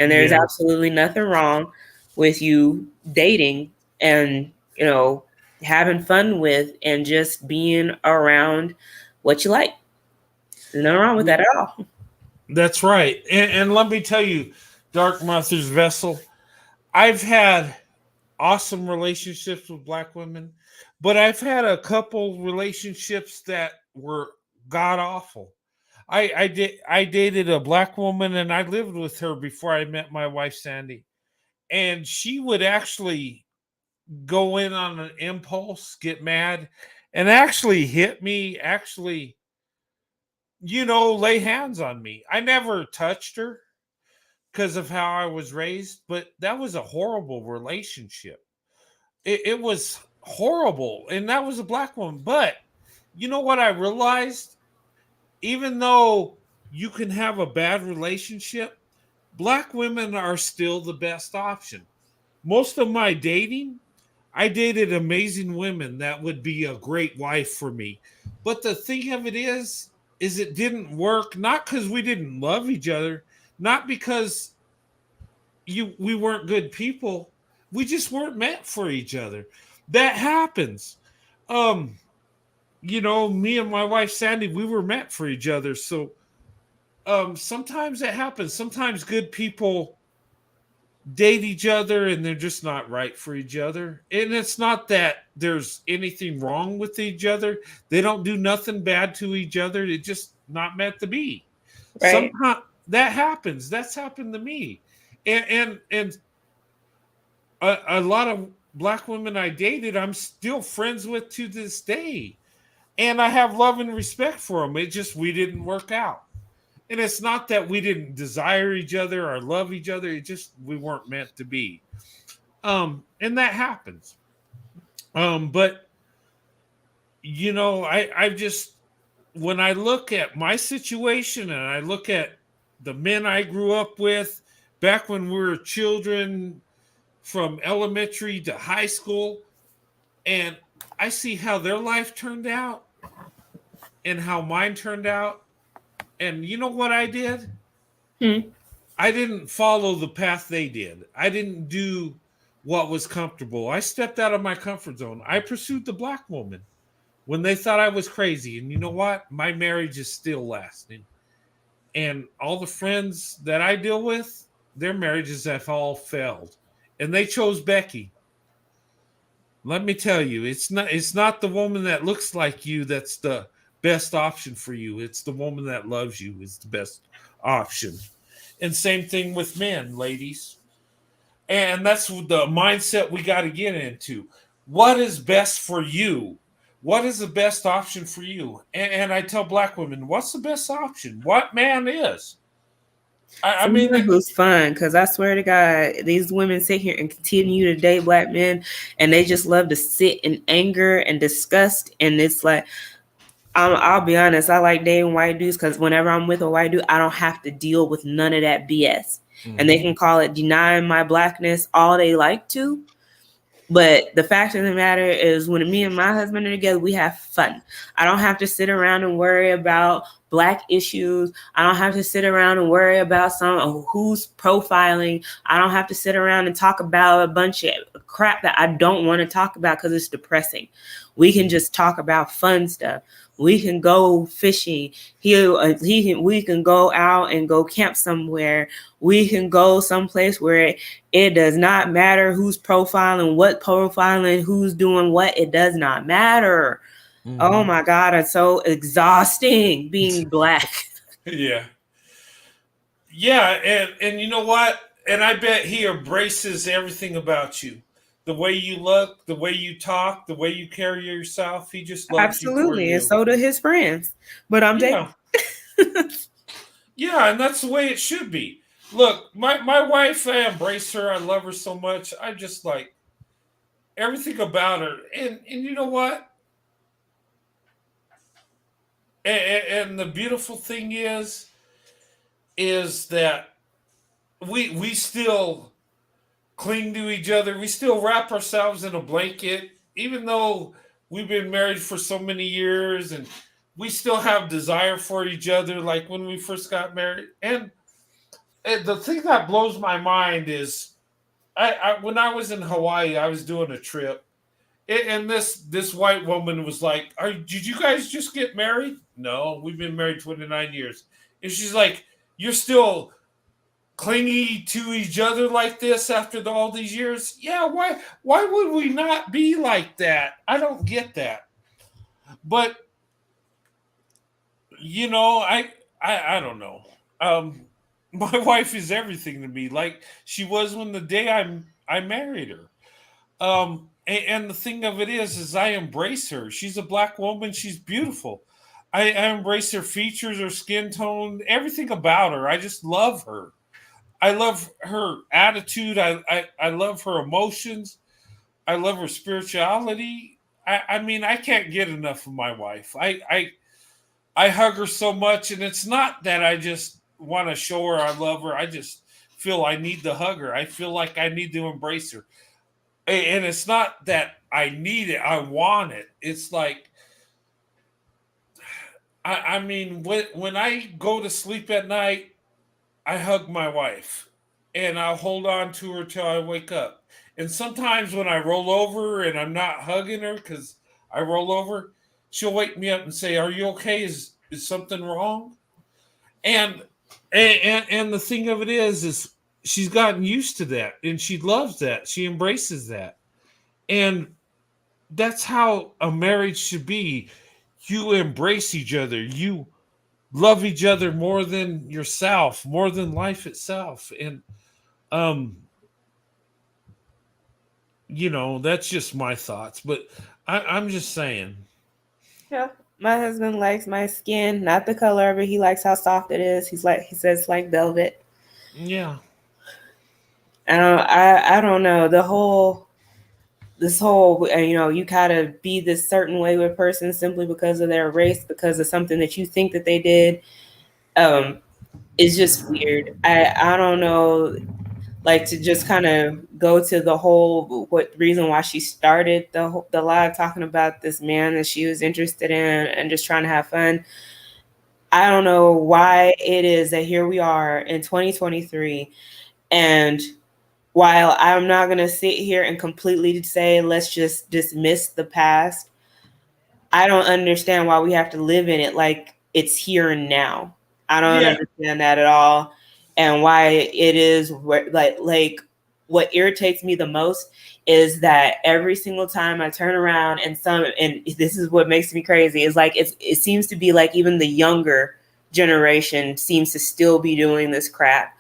And there's absolutely nothing wrong with you dating and, having fun with and just being around what you like. There's nothing wrong with that at all. That's right. And let me tell you, Dark Mother's Vessel, I've had awesome relationships with black women, but I've had a couple relationships that were god awful. I dated a black woman, and I lived with her before I met my wife Sandy, and she would actually go in on an impulse, get mad, and actually hit me, lay hands on me. I never touched her because of how I was raised, but that was a horrible relationship. It was horrible, and that was a black woman. But you know what I realized? Even though you can have a bad relationship, black women are still the best option. Most of my dating, I dated amazing women that would be a great wife for me. But the thing of it is it didn't work, not because we didn't love each other, not because we weren't good people. We just weren't meant for each other. That happens. Me and my wife Sandy, we were meant for each other. So sometimes it happens. Sometimes good people date each other and they're just not right for each other. And it's not that there's anything wrong with each other. They don't do nothing bad to each other. It's just not meant to be. Right. Sometimes that happens. That's happened to me. And a lot of black women I dated, I'm still friends with to this day. And I have love and respect for them. It just, we didn't work out. And it's not that we didn't desire each other or love each other. It just we weren't meant to be. And that happens. But I just when I look at my situation and I look at the men I grew up with back when we were children from elementary to high school, and I see how their life turned out and how mine turned out. And you know what I did? Hmm. I didn't follow the path they did. I didn't do what was comfortable. I stepped out of my comfort zone. I pursued the black woman when they thought I was crazy. And you know what? My marriage is still lasting. And all the friends that I deal with, their marriages have all failed. And they chose Becky. Let me tell you, it's not the woman that looks like you that's the best option for you. It's the woman that loves you is the best option. And same thing with men, ladies. And that's the mindset we got to get into. What is best for you? What is the best option for you? And I tell black women, what's the best option? What man is? I mean, Someone who's fun, because I swear to God, these women sit here and continue to date black men, and they just love to sit in anger and disgust. And it's like, I'll be honest, I like dating white dudes because whenever I'm with a white dude, I don't have to deal with none of that BS. And they can call it denying my blackness all they like to. But the fact of the matter is, when me and my husband are together, we have fun. I don't have to sit around and worry about black issues. I don't have to sit around and worry about who's profiling. I don't have to sit around and talk about a bunch of crap that I don't want to talk about because it's depressing. We can just talk about fun stuff. We can go fishing. We can go out and go camp somewhere. We can go someplace where it does not matter who's profiling, who's doing what. It does not matter. Mm-hmm. Oh my God, it's so exhausting being black. Yeah. And you know what? And I bet he embraces everything about you. The way you look, the way you talk, the way you carry yourself. He just loves Absolutely, you. And so do his friends. But I'm dating. Yeah, and that's the way it should be. Look, my wife, I embrace her. I love her so much. I just like everything about her. And you know what? And the beautiful thing is that we still cling to each other. We still wrap ourselves in a blanket, even though we've been married for so many years, and we still have desire for each other like when we first got married. And the thing that blows my mind is I when I was in Hawaii, I was doing a trip, and this white woman was like, did you guys just get married? No, we've been married 29 years. And she's like, you're still clingy to each other like this after all these years? Yeah, why would we not be like that? I don't get that. But I don't know. My wife is everything to me, like she was when the day I married her. And the thing of it is I embrace her. She's a black woman. She's beautiful. I embrace her features, her skin tone, everything about her. I just love her. I love her attitude. I love her emotions. I love her spirituality. I mean, I can't get enough of my wife. I hug her so much, and it's not that I just want to show her I love her. I just feel I need to hug her. I feel like I need to embrace her. And it's not that I need it. I want it. It's like, I mean, when I go to sleep at night, I hug my wife and I'll hold on to her till I wake up. And sometimes when I roll over and I'm not hugging her because I roll over, she'll wake me up and say, "Are you okay? Is something wrong?" And the thing of it is she's gotten used to that and she loves that. She embraces that. And that's how a marriage should be. You embrace each other. You love each other more than yourself, more than life itself. And that's just my thoughts. But I'm just saying. Yeah, My husband likes my skin, not the color of it. He likes how soft it is. He says it's like velvet. Yeah. I don't know this whole you gotta be this certain way with a person simply because of their race, because of something that you think that they did. It's just weird. I don't know, like, to just kind of go to the whole what reason why she started the live talking about this man that she was interested in and just trying to have fun. I don't know why it is that here we are in 2023, and while I'm not going to sit here and completely say let's just dismiss the past, I don't understand why we have to live in it like it's here and now. I don't Yeah. understand that at all, and why it is like what irritates me the most is that every single time I turn around and this is what makes me crazy, is like it seems to be like even the younger generation seems to still be doing this crap,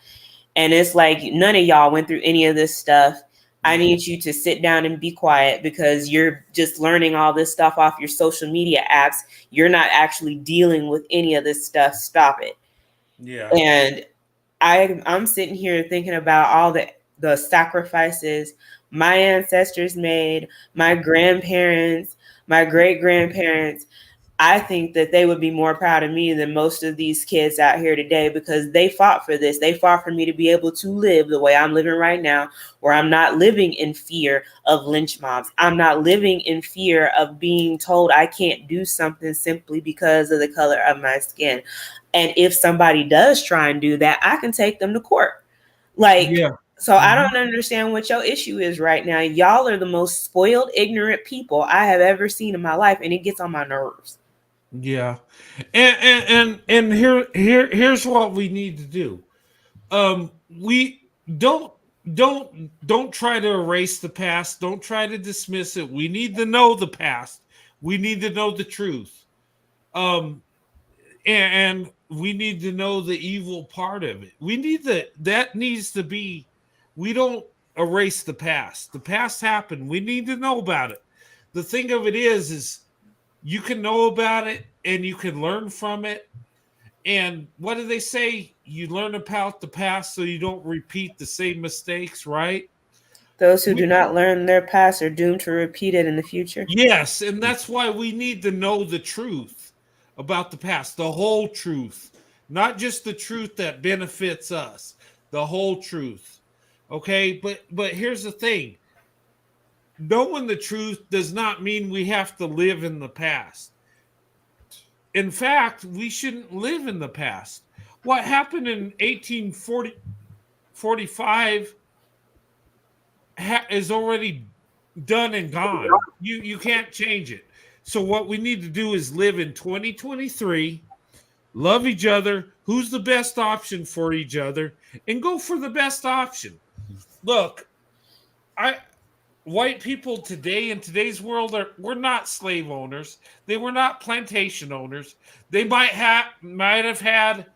and it's like none of y'all went through any of this stuff. I need you to sit down and be quiet because you're just learning all this stuff off your social media apps. You're not actually dealing with any of this stuff. Stop it. Yeah. And I'm sitting here thinking about all the sacrifices my ancestors made, my grandparents, my great grandparents. I think that they would be more proud of me than most of these kids out here today, because they fought for this. They fought for me to be able to live the way I'm living right now, where I'm not living in fear of lynch mobs. I'm not living in fear of being told I can't do something simply because of the color of my skin. And if somebody does try and do that, I can take them to court. Like, Yeah. so I don't understand what your issue is right now. Y'all are the most spoiled, ignorant people I have ever seen in my life, and it gets on my nerves. Yeah. And here's what we need to do. We don't try to erase the past. Don't try to dismiss it. We need to know the past. We need to know the truth. Um, and we need to know the evil part of it. We need that needs to be. We don't erase the past. The past happened. We need to know about it. The thing of it is you can know about it and you can learn from it. And what do they say? You learn about the past so you don't repeat the same mistakes, right? Those who do not learn their past are doomed to repeat it in the future. Yes, and that's why we need to know the truth about the past, the whole truth, not just the truth that benefits us, the whole truth. Okay, but here's the thing. Knowing the truth does not mean we have to live in the past. In fact, we shouldn't live in the past. What happened in 1845 is already done and gone. You can't change it. So what we need to do is live in 2023, love each other, who's the best option for each other, and go for the best option. Look, I white people today in today's world we're not slave owners. They were not plantation owners. They might have had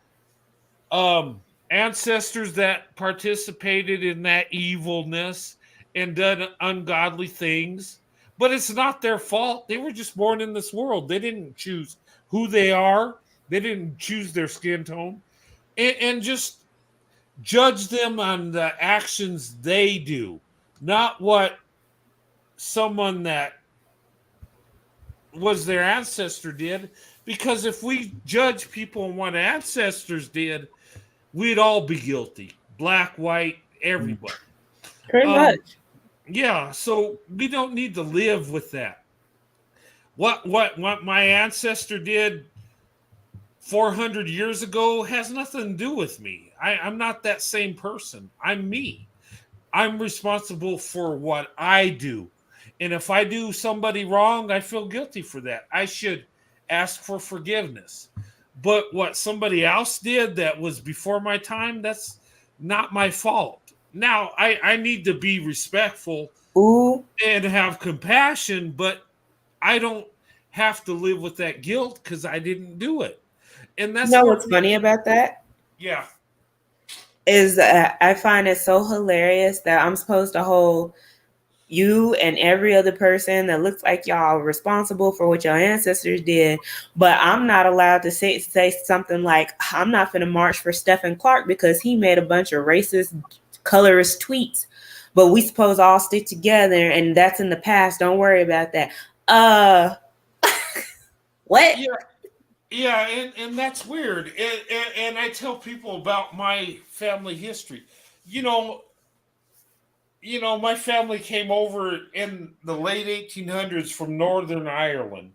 ancestors that participated in that evilness and done ungodly things, but it's not their fault. They were just born in this world. They didn't choose who they are. They didn't choose their skin tone, and just judge them on the actions they do, not what someone that was their ancestor did. Because if we judge people on what ancestors did, we'd all be guilty. Black, white, everybody. Pretty much. Yeah, so we don't need to live with that. What my ancestor did 400 years ago has nothing to do with me. I'm not that same person. I'm me. I'm responsible for what I do. And if I do somebody wrong, I feel guilty for that. I should ask for forgiveness. But what somebody else did that was before my time, that's not my fault. Now, I need to be respectful Ooh. and have compassion, but I don't have to live with that guilt because I didn't do it. And You that's know what, what's funny about that? yeah. Is I find it so hilarious that I'm supposed to hold you and every other person that looks like y'all are responsible for what your ancestors did. But I'm not allowed to say something like, I'm not going to march for Stephen Clark because he made a bunch of racist, colorist tweets. But we suppose all stick together, and that's in the past. Don't worry about that. What? Yeah, and that's weird. And I tell people about my family history. You know, my family came over in the late 1800s from Northern Ireland,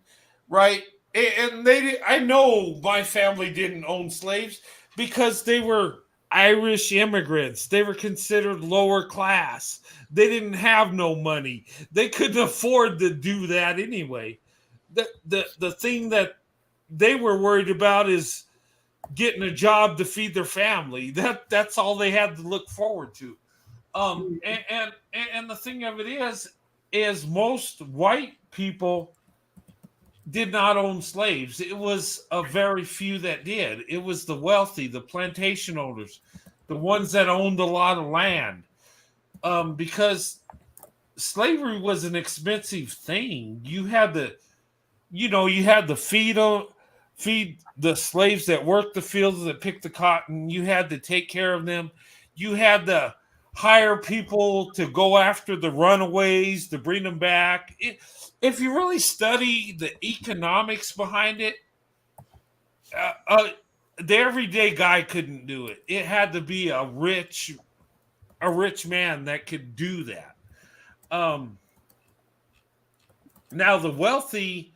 right? And I know my family didn't own slaves because they were Irish immigrants. They were considered lower class. They didn't have no money. They couldn't afford to do that anyway. The thing that they were worried about is getting a job to feed their family. That's all they had to look forward to. And the thing of it is most white people did not own slaves. It was a very few that did. It was the wealthy, the plantation owners, the ones that owned a lot of land. Because slavery was an expensive thing. You had to feed the slaves that worked the fields, that picked the cotton. You had to take care of them. You had to hire people to go after the runaways, to bring them back. If you really study the economics behind it, the everyday guy couldn't do it. It had to be a rich man that could do that. Now the wealthy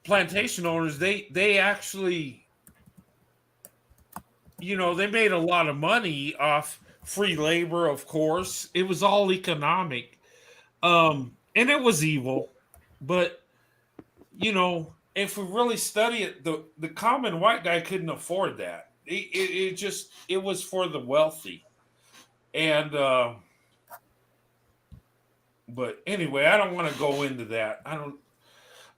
plantation owners, they actually, they made a lot of money off free labor. Of course, it was all economic, and it was evil. But if we really study it, the common white guy couldn't afford that. It was for the wealthy. And but anyway, I don't want to go into that. I don't.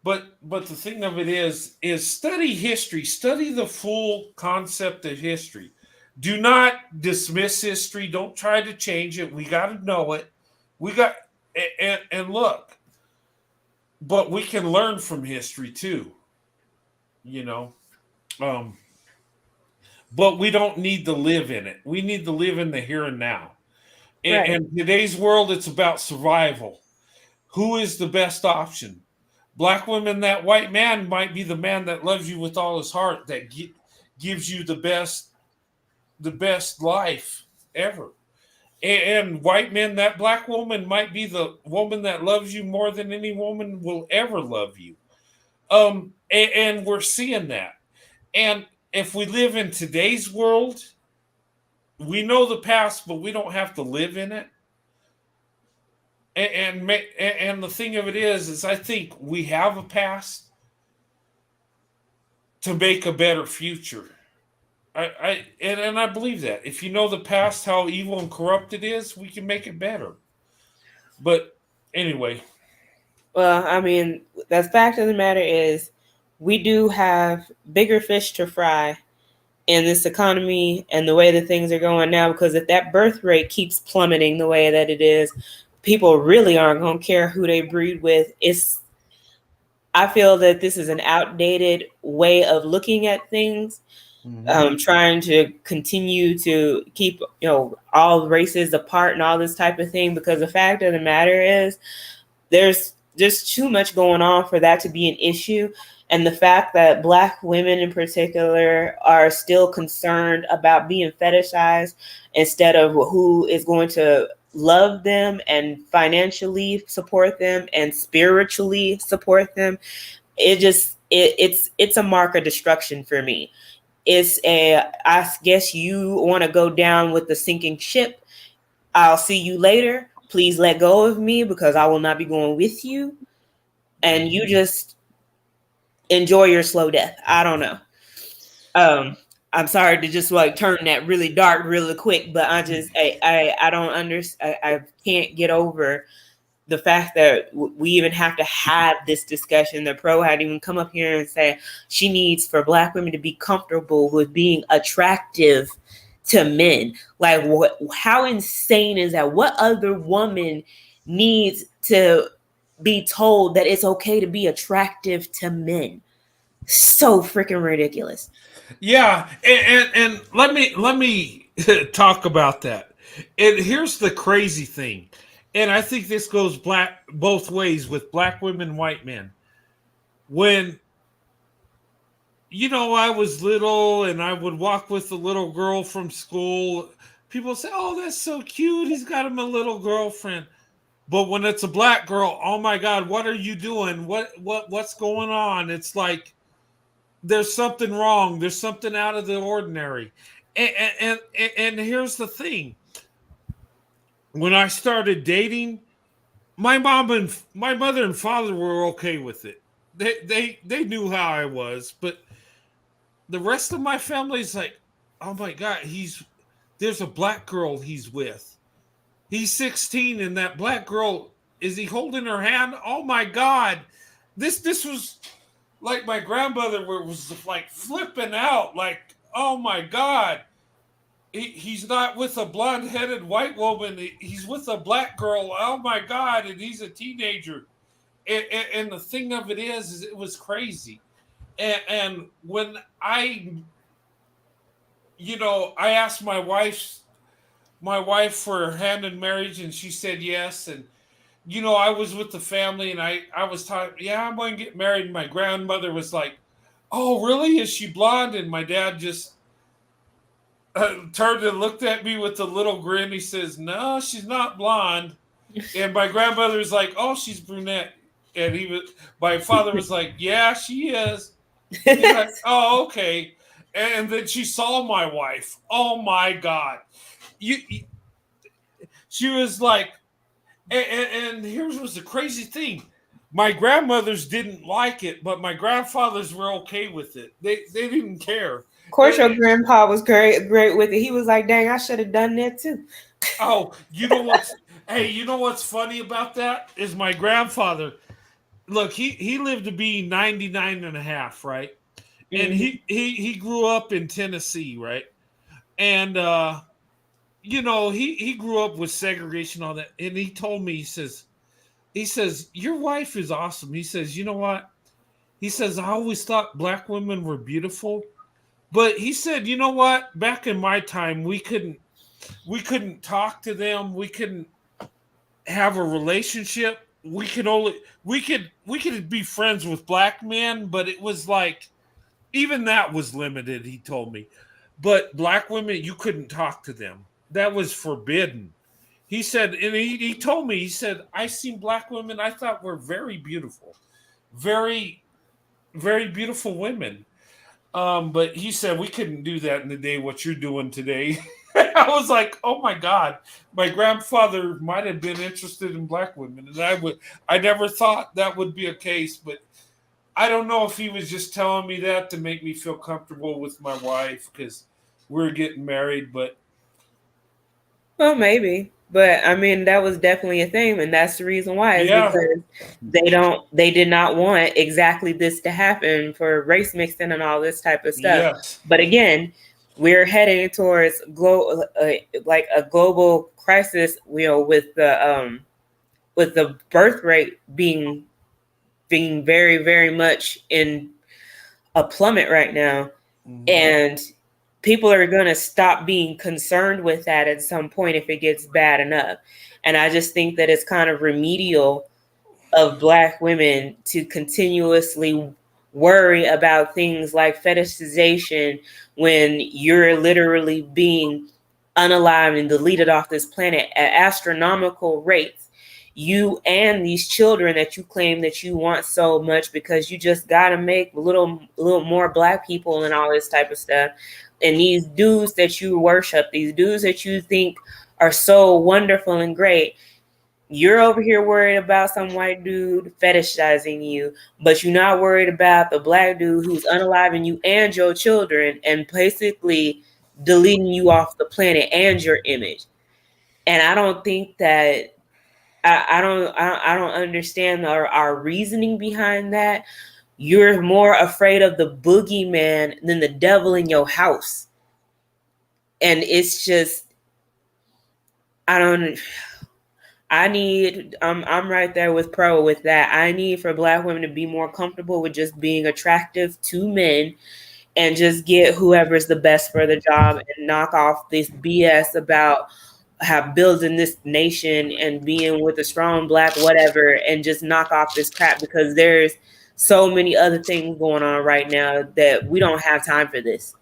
But the thing of it is study history. Study the full concept of history. Do not dismiss history. Don't try to change it. We got to know it. And look, but we can learn from history too. But we don't need to live in it. We need to live in the here and now. Right. In today's world, it's about survival. Who is the best option? Black women, that white man might be the man that loves you with all his heart, that gives you the best life ever. And white men, that black woman might be the woman that loves you more than any woman will ever love you. And we're seeing that. And if we live in today's world, we know the past, but we don't have to live in it. And the thing of it is I think we have a past to make a better future. I believe that if you know the past, how evil and corrupt it is, we can make it better. But anyway. Well, I mean, the fact of the matter is we do have bigger fish to fry in this economy and the way that things are going now, because if that birth rate keeps plummeting the way that it is, people really aren't going to care who they breed with. I feel that this is an outdated way of looking at things. Trying to continue to keep all races apart and all this type of thing, because the fact of the matter is there's just too much going on for that to be an issue. And the fact that Black women in particular are still concerned about being fetishized instead of who is going to love them and financially support them and spiritually support them, it's a mark of destruction for me. I guess you want to go down with the sinking ship. I'll see you later. Please let go of me because I will not be going with you. And you just enjoy your slow death. I don't know. I'm sorry to just turn that really dark really quick, but I don't understand. I can't get over the fact that we even have to have this discussion. The pro had even come up here and say she needs for Black women to be comfortable with being attractive to men. Like, how insane is that? What other woman needs to be told that it's okay to be attractive to men. So freaking ridiculous. Yeah, and let me talk about that. And here's the crazy thing, and I think this goes black both ways with black women, white men. When I was little and I would walk with a little girl from school, people say, "Oh, that's so cute. He's got him a little girlfriend." But when it's a black girl, oh my God, what are you doing? What's going on? It's like there's something wrong. There's something out of the ordinary. And here's the thing. When I started dating, my mother and father were okay with it. They knew how I was, but the rest of my family's like, oh my God, there's a black girl he's with. He's 16, and that black girl, is he holding her hand? Oh my God. This was like my grandmother was like flipping out, like, oh my God. He's not with a blonde-headed white woman. He's with a black girl. Oh my God. And he's a teenager. And the thing of it is it was crazy. And when I asked my wife for her hand in marriage, and she said yes. And I was with the family, and I was talking, yeah, I'm going to get married. And my grandmother was like, oh, really? Is she blonde? And my dad just turned and looked at me with a little grin. He says, no, she's not blonde. And my grandmother was like, oh, she's brunette. And my father was like, yeah, she is. He's like, oh, okay. And then she saw my wife. Oh my God. She was like, and here's was the crazy thing. My grandmothers didn't like it, but my grandfathers were okay with it. They didn't care. Of course, your grandpa was great with it. He was like, dang, I should have done that too. Oh, you know what's funny about that is my grandfather, look, he lived to be 99 and a half, right? And he grew up in Tennessee, right? And he grew up with segregation, all that. And he told me, he says, your wife is awesome. He says, you know what? He says, I always thought black women were beautiful. But he said, you know what? Back in my time, we couldn't talk to them. We couldn't have a relationship. We could be friends with black men, but it was like, even that was limited, he told me. But black women, you couldn't talk to them. That was forbidden. He said, and he told me, he said, I seen black women I thought were very beautiful. Very, very beautiful women. But he said we couldn't do that in the day what you're doing today. I was like, oh my God, my grandfather might have been interested in black women. And I never thought that would be a case, but I don't know if he was just telling me that to make me feel comfortable with my wife because we're getting married, but. Well, maybe. But I mean, that was definitely a thing, and that's the reason why is because they did not want exactly this to happen for race mixing and all this type of stuff. Yes. But again, we're heading towards like a global crisis, with the birth rate being very, very much in a plummet right now, and people are going to stop being concerned with that at some point if it gets bad enough. And I just think that it's kind of remedial of black women to continuously worry about things like fetishization when you're literally being unalived and deleted off this planet at astronomical rates. You and these children that you claim that you want so much because you just got to make a little more black people and all this type of stuff. And these dudes that you worship, these dudes that you think are so wonderful and great, you're over here worried about some white dude fetishizing you, but you're not worried about the black dude who's unaliving you and your children and basically deleting you off the planet and your image. And I don't think that I don't understand our reasoning behind that. You're more afraid of the boogeyman than the devil in your house. And it's just, I'm right there with Pro with that. I need for Black women to be more comfortable with just being attractive to men and just get whoever's the best for the job and knock off this BS about have building this nation and being with a strong Black whatever, and just knock off this crap, because there's so many other things going on right now that we don't have time for this.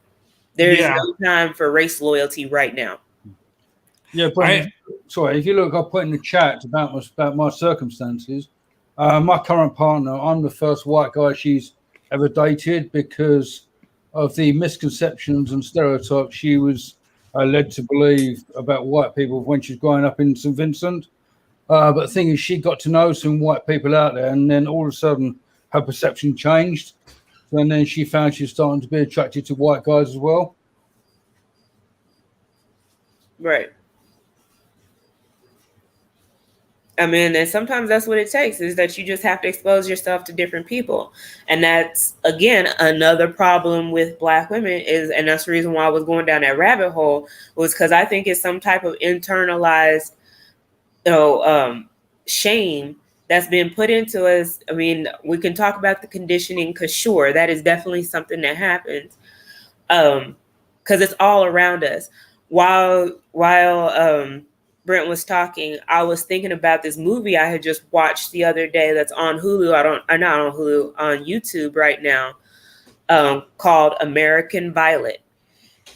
There's no time for race loyalty right now. Yeah, but sorry, if you look, I put in the chat about my circumstances. My current partner, I'm the first white guy she's ever dated because of the misconceptions and stereotypes she was led to believe about white people when she's growing up in St. Vincent. But the thing is, she got to know some white people out there, and then all of a sudden her perception changed. And then she found she's starting to be attracted to white guys as well. Right. I mean, and sometimes that's what it takes, is that you just have to expose yourself to different people. And that's, again, another problem with Black women is, and that's the reason why I was going down that rabbit hole, was because I think it's some type of internalized, shame that's been put into us. I mean, we can talk about the conditioning, because sure, that is definitely something that happens, because it's all around us. While Brent was talking, I was thinking about this movie I had just watched the other day that's on Hulu. I'm not on Hulu, on YouTube right now, called American Violet.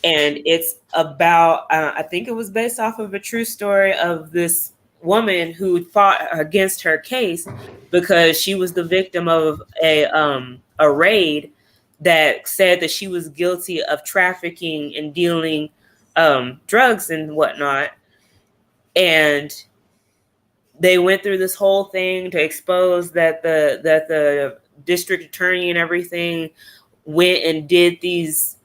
And it's about, I think it was based off of a true story of this woman who fought against her case because she was the victim of a raid that said that she was guilty of trafficking and dealing drugs and whatnot. And they went through this whole thing to expose that the district attorney and everything went and did these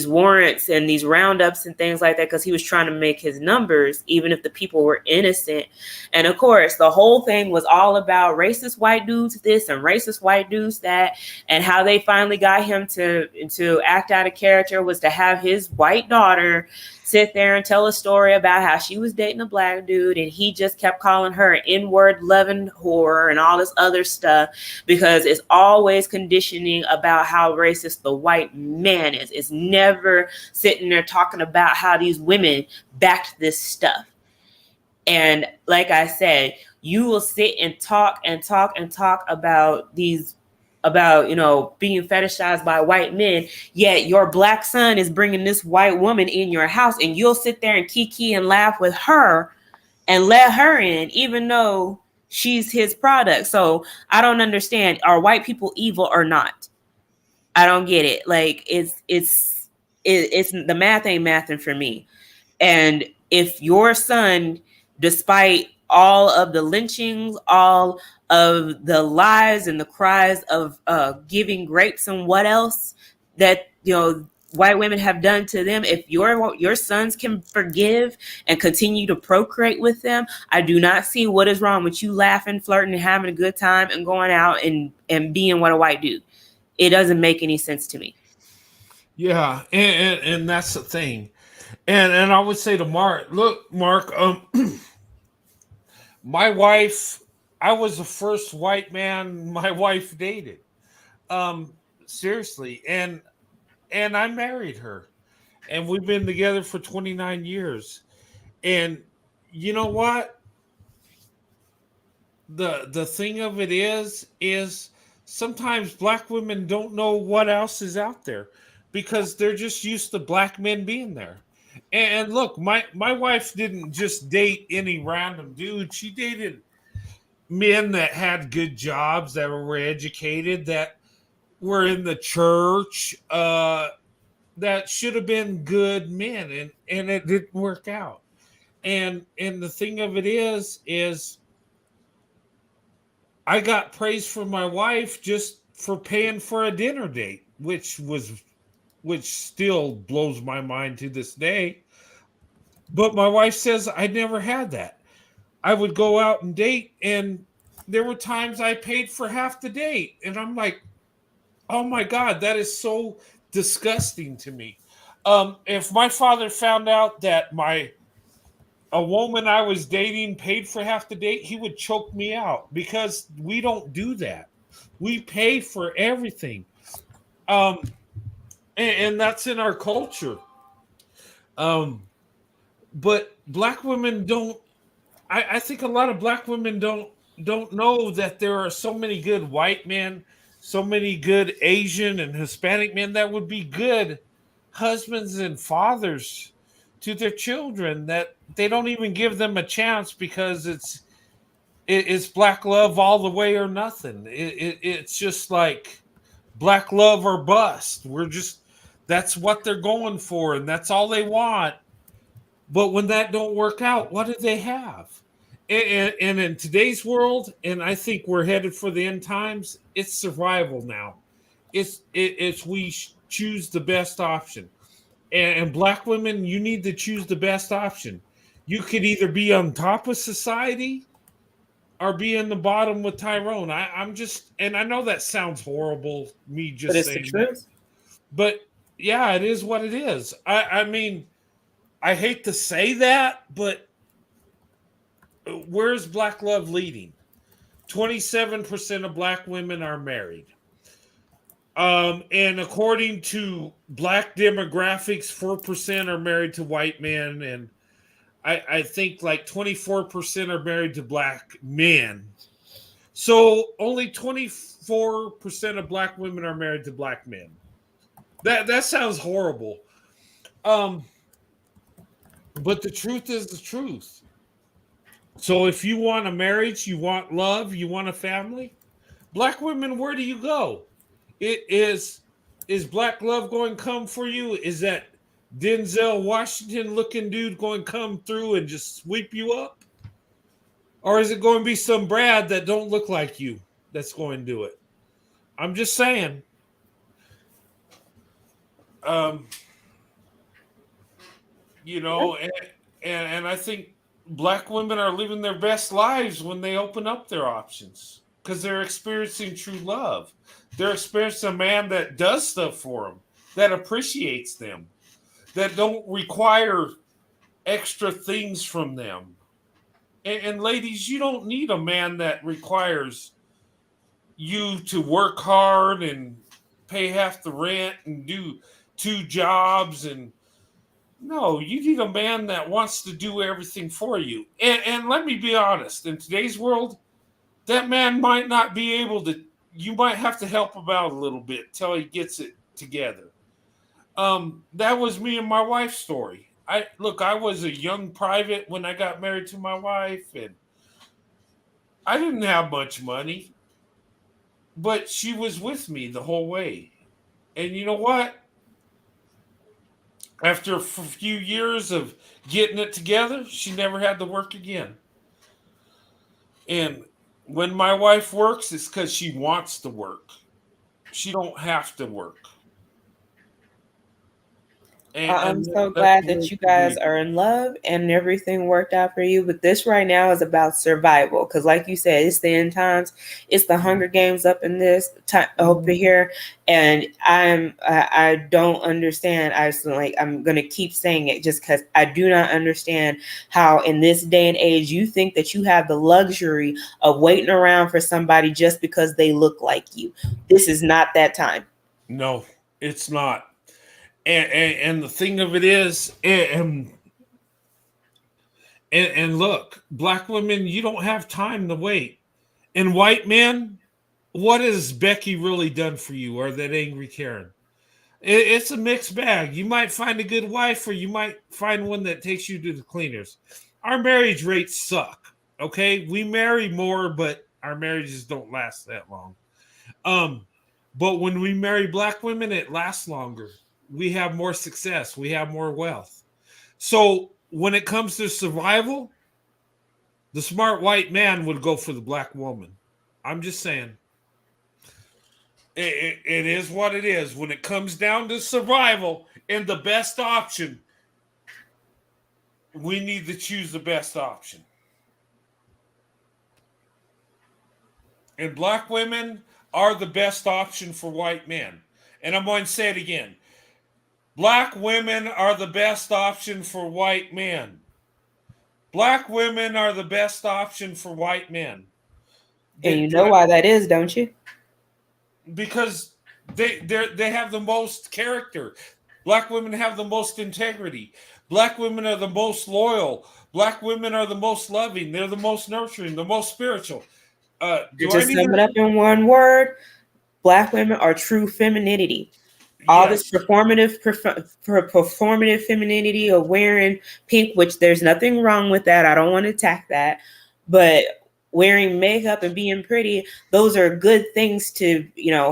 warrants and these roundups and things like that because he was trying to make his numbers, even if the people were innocent. And of course, the whole thing was all about racist white dudes this and racist white dudes that, and how they finally got him to act out of character was to have his white daughter sit there and tell a story about how she was dating a Black dude and he just kept calling her an N-word loving whore and all this other stuff, because it's always conditioning about how racist the white man is. It's never sitting there talking about how these women backed this stuff. And like I said, you will sit and talk about these, about, being fetishized by white men, yet your Black son is bringing this white woman in your house and you'll sit there and kiki and laugh with her and let her in, even though she's his product. So I don't understand. Are white people evil or not? I don't get it. Like it's the math ain't mathing for me. And if your son, despite all of the lynchings, all of the lies and the cries of giving grapes and what else that white women have done to them, if your sons can forgive and continue to procreate with them, I do not see what is wrong with you laughing, flirting, and having a good time and going out and being what a white dude. It doesn't make any sense to me. Yeah, and that's the thing. And I would say to Mark, look, Mark, my wife, I was the first white man my wife dated. Seriously. And I married her. And we've been together for 29 years. And you know what? The thing of it is sometimes Black women don't know what else is out there because they're just used to Black men being there. And look, my wife didn't just date any random dude. She dated men that had good jobs, that were educated, that were in the church, that should have been good men, and it didn't work out. And the thing of it is I got praise from my wife just for paying for a dinner date, which still blows my mind to this day. But my wife says I never had that. I would go out and date, and there were times I paid for half the date. And I'm like, oh my God, that is so disgusting to me. If my father found out that my a woman I was dating paid for half the date, he would choke me out because we don't do that. We pay for everything. Um, and that's in our culture. Um, but black women don't. I think a lot of black women don't know that there are so many good white men, so many good Asian and Hispanic men that would be good husbands and fathers to their children, that they don't even give them a chance because it's black love all the way or nothing. It's just like black love or bust. That's what they're going for, and that's all they want. But when that don't work out, what do they have? And in today's world, and I think we're headed for the end times, it's survival now. It's we choose the best option. And black women, you need to choose the best option. You could either be on top of society or be in the bottom with Tyrone. I'm just, and I know that sounds horrible, me But just it's the saying that, truth. but yeah, it is what it is. I mean, I hate to say that, but where's black love leading? 27% of black women are married. And according to black demographics, 4% are married to white men, and I think like 24% are married to black men. So only 24% of black women are married to black men. That sounds horrible. Um, but the truth is the truth. So if you want a marriage, you want love, you want a family, black women, where do you go? It is black love going to come for you? Is that Denzel Washington looking dude going to come through and just sweep you up? Or is it going to be some Brad that don't look like you that's going to do it? I'm just saying. Um, and I think black women are living their best lives when they open up their options because they're experiencing true love. They're experiencing a man that does stuff for them, that appreciates them, that don't require extra things from them. And ladies, you don't need a man that requires you to work hard and pay half the rent and do two jobs. And no, you need a man that wants to do everything for you. And let me be honest, in today's world, that man might not be able to, you might have to help him out a little bit till he gets it together. That was me and my wife's story. I was a young private when I got married to my wife, and I didn't have much money, but she was with me the whole way. And you know what? After a few years of getting it together, she never had to work again. And when my wife works, it's because she wants to work. She don't have to work. I'm And so that's glad very that you guys sweet. are in love and everything worked out for you. But this right now is about survival. Because, like you said, it's the end times. It's the Hunger Games up in this time over here, and I don't understand. I'm gonna keep saying it just because I do not understand how in this day and age you think that you have the luxury of waiting around for somebody just because they look like you. This is not that time. No, it's not. And the thing of it is, and look, black women, you don't have time to wait. And white men, what has Becky really done for you, or that angry Karen? It's a mixed bag. You might find a good wife, or you might find one that takes you to the cleaners. Our marriage rates suck. Okay, we marry more, but our marriages don't last that long. Um, but when we marry black women, it lasts longer. We have more success. We have more wealth. So when it comes to survival, the smart white man would go for the black woman. I'm just saying. It is what it is. When it comes down to survival and the best option, we need to choose the best option. And black women are the best option for white men. And I'm going to say it again. Black women are the best option for white men. Black women are the best option for white men. And you know why that is, don't you? Because they have the most character. Black women have the most integrity. Black women are the most loyal. Black women are the most loving. They're the most nurturing, the most spiritual. To just sum it up in one word, Black women are true femininity. All this performative femininity of wearing pink, which there's nothing wrong with that. I don't want to attack that. But wearing makeup and being pretty, those are good things to,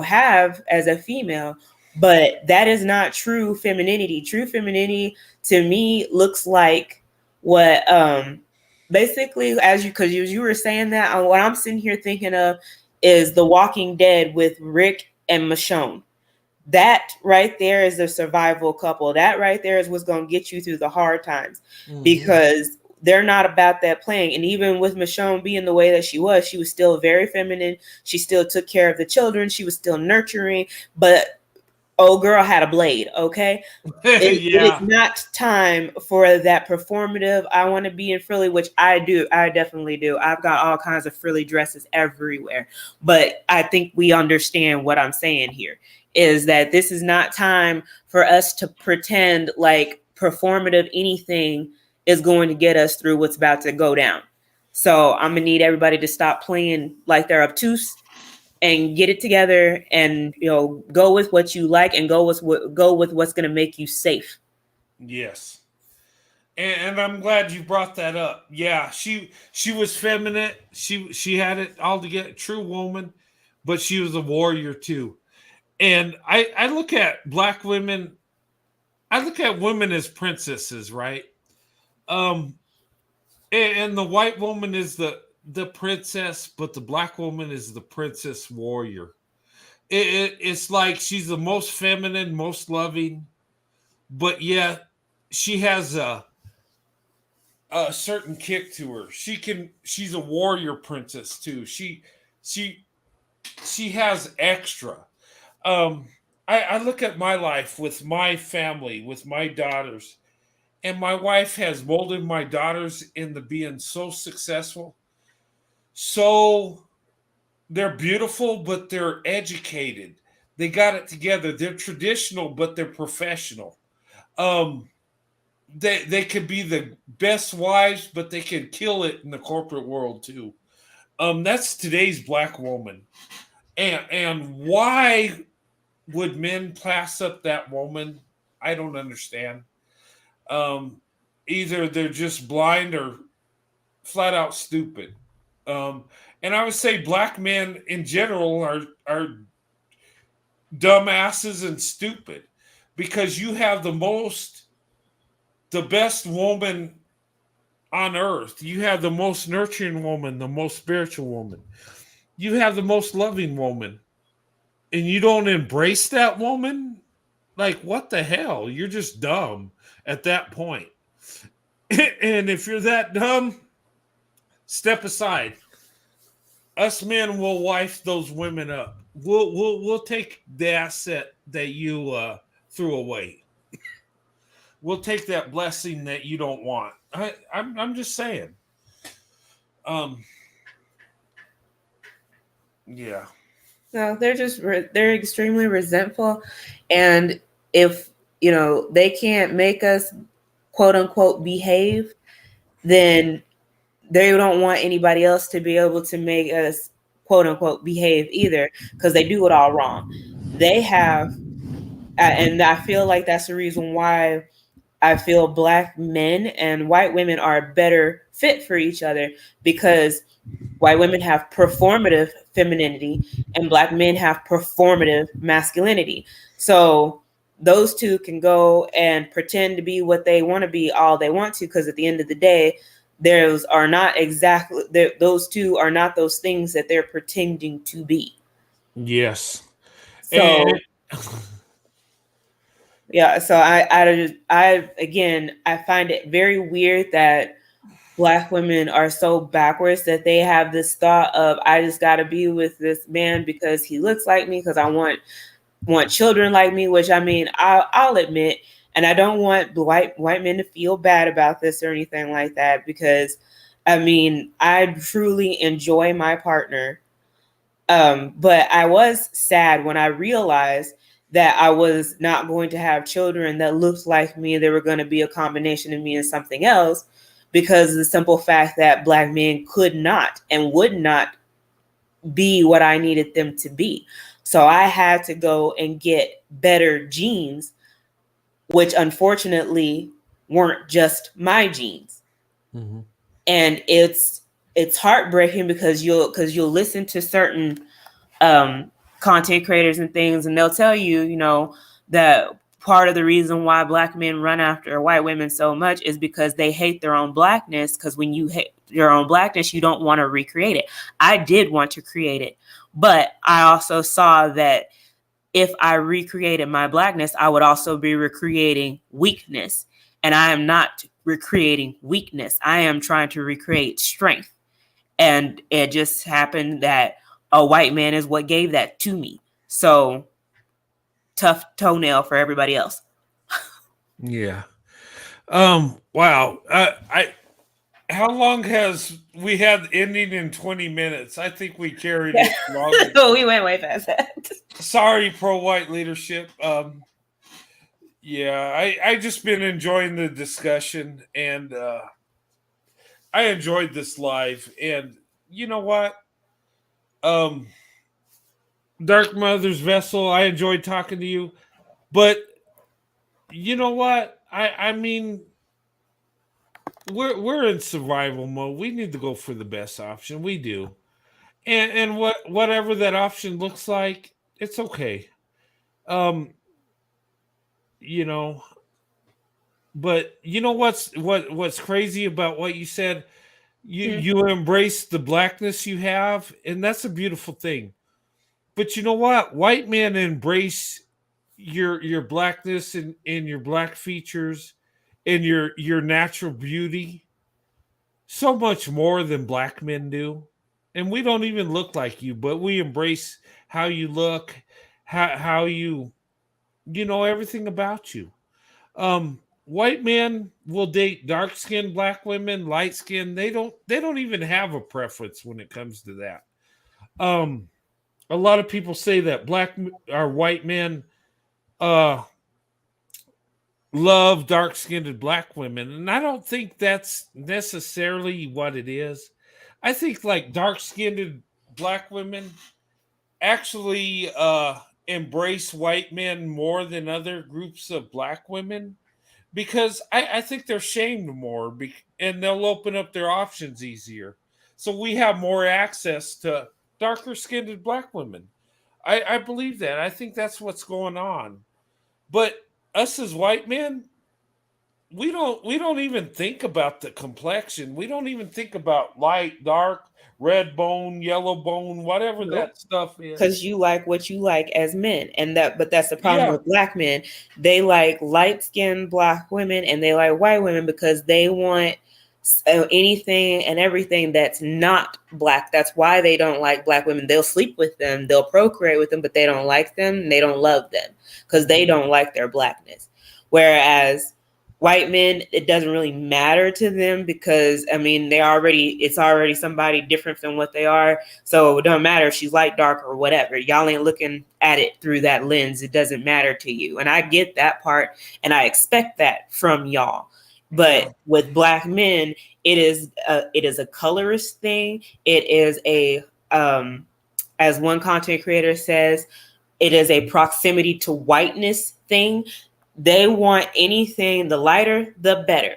have as a female. But that is not true femininity. True femininity to me looks like what basically, because you were saying that, what I'm sitting here thinking of is The Walking Dead with Rick and Michonne. That right there is the survival couple. That right there is what's going to get you through the hard times, because they're not about that playing. And even with Michonne being the way that she was still very feminine. She still took care of the children. She was still nurturing, but old girl had a blade. Okay. It is not time for that performative. I want to be in frilly, which I do. I definitely do. I've got all kinds of frilly dresses everywhere, but I think we understand what I'm saying here. Is that this is not time for us to pretend like performative anything is going to get us through what's about to go down. So I'm gonna need everybody to stop playing like they're obtuse and get it together, and go with what you like, and go with what's gonna make you safe. Yes. And I'm glad you brought that up. Yeah, she was feminine. She had it all together, true woman, but she was a warrior too. And I look at Black women, I look at women as princesses, right? And the white woman is the princess, but the Black woman is the princess warrior. It's like she's the most feminine, most loving, but yet she has a certain kick to her. She's a warrior princess too. She has extra. I look at my life with my family, with my daughters, and my wife has molded my daughters into being so successful. So they're beautiful, but they're educated. They got it together. They're traditional, but they're professional. Um, they could be the best wives, but they can kill it in the corporate world too. That's today's Black woman. And why would men pass up that woman? I don't understand. Um, Either they're just blind or flat out stupid. And I would say Black men in general are dumbasses and stupid, because you have the best woman on earth. You have the most nurturing woman, the most spiritual woman. You have the most loving woman, and you don't embrace that woman. Like, what the hell? You're just dumb at that point. And if you're that dumb, step aside. Us men will wife those women up. We'll take the asset that you threw away. We'll take that blessing that you don't want. I'm just saying. Yeah. No, they're extremely resentful, and if they can't make us quote unquote behave, then they don't want anybody else to be able to make us quote unquote behave either, because they do it all wrong. They have, and I feel like that's the reason why I feel Black men and white women are better fit for each other, because white women have performative femininity and Black men have performative masculinity. So those two can go and pretend to be what they want to be all they want to, because at the end of the day, those two are not those things that they're pretending to be. Yes. So yeah, so I again, I find it very weird that Black women are so backwards that they have this thought of, I just got to be with this man because he looks like me, because I want children like me, which I mean, I'll admit, And I don't want white men to feel bad about this or anything like that, because I mean, I truly enjoy my partner. But I was sad when I realized that I was not going to have children that looked like me. They were going to be a combination of me and something else, because of the simple fact that Black men could not and would not be what I needed them to be. So I had to go and get better genes, which unfortunately weren't just my genes. Mm-hmm. And it's heartbreaking, because you'll listen to certain content creators and things, and they'll tell you, you know, that part of the reason why Black men run after white women so much is because they hate their own Blackness. Because when you hate your own Blackness, you don't want to recreate it. I did want to create it, but I also saw that if I recreated my Blackness, I would also be recreating weakness. And I am not recreating weakness. I am trying to recreate strength. And it just happened that a white man is what gave that to me. So tough toenail for everybody else. Yeah. Wow. How long has we had ending in 20 minutes? I think we carried it longer. Oh, we went way past that. Sorry, pro white leadership. Yeah, I just been enjoying the discussion, and I enjoyed this live. And you know what? Dark Mother's Vessel, I enjoyed talking to you. But you know what? I mean, we're in survival mode. We need to go for the best option. We do. And whatever that option looks like, it's okay. Um, you know, but you know what's crazy about what you said? You embrace the Blackness you have, and that's a beautiful thing. But you know what? White men embrace your Blackness and your Black features and your natural beauty so much more than Black men do. And we don't even look like you, but we embrace how you look, how you know everything about you. White men will date dark skinned Black women, light skinned. They don't even have a preference when it comes to that. Um, a lot of people say that Black or white men uh love dark skinned Black women, and I don't think that's necessarily what it is. I think like dark skinned Black women actually embrace white men more than other groups of Black women, because I think they're shamed more, and they'll open up their options easier. So we have more access to darker skinned Black women. I believe that. I think that's what's going on. But us as white men, we don't even think about the complexion. We don't even think about light, dark, red bone, yellow bone, whatever Nope. that stuff is. Because you like what you like as men, but that's the problem Yeah. with Black men. They like light-skinned Black women and they like white women because they want anything and everything that's not Black. That's why they don't like Black women. They'll sleep with them, they'll procreate with them, but they don't like them and they don't love them because they don't like their Blackness. Whereas white men, it doesn't really matter to them, because I mean it's already somebody different from what they are. So it don't matter if she's light, dark, or whatever. Y'all ain't looking at it through that lens. It doesn't matter to you. And I get that part, and I expect that from y'all. But with Black men, it is a colorist thing. It is a as one content creator says, it is a proximity to whiteness thing. They want anything, the lighter, the better.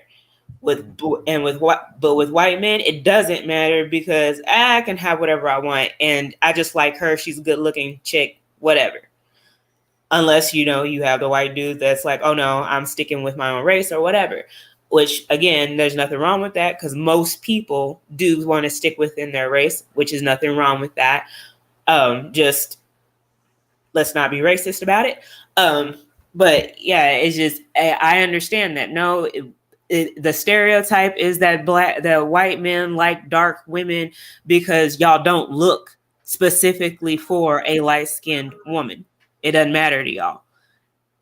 With white men, it doesn't matter, because I can have whatever I want, and I just like her. She's a good looking chick, whatever. Unless you have the white dude that's like, oh no, I'm sticking with my own race or whatever. Which again, there's nothing wrong with that, because most people do want to stick within their race, which is nothing wrong with that. Just let's not be racist about it. But yeah, it's just I understand that. No, the stereotype is that white men like dark women because y'all don't look specifically for a light-skinned woman. It doesn't matter to y'all.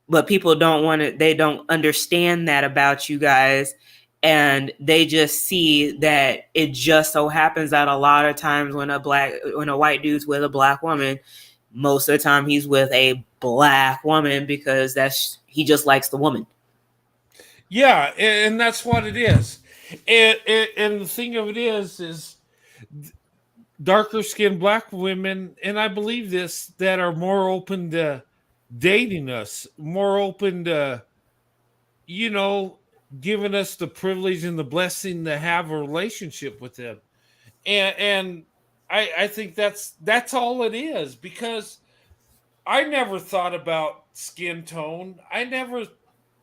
but people don't want to, they don't understand that about you guys. And they just see that it just so happens that a lot of times when a white dude's with a black woman, most of the time he's with a black woman because he just likes the woman. Yeah, and that's what it is. And the thing of it is darker skinned black women, and I believe this, that are more open to dating us, more open to, you know, giving us the privilege and the blessing to have a relationship with them. And I think that's all it is, because I never thought about skin tone. I never,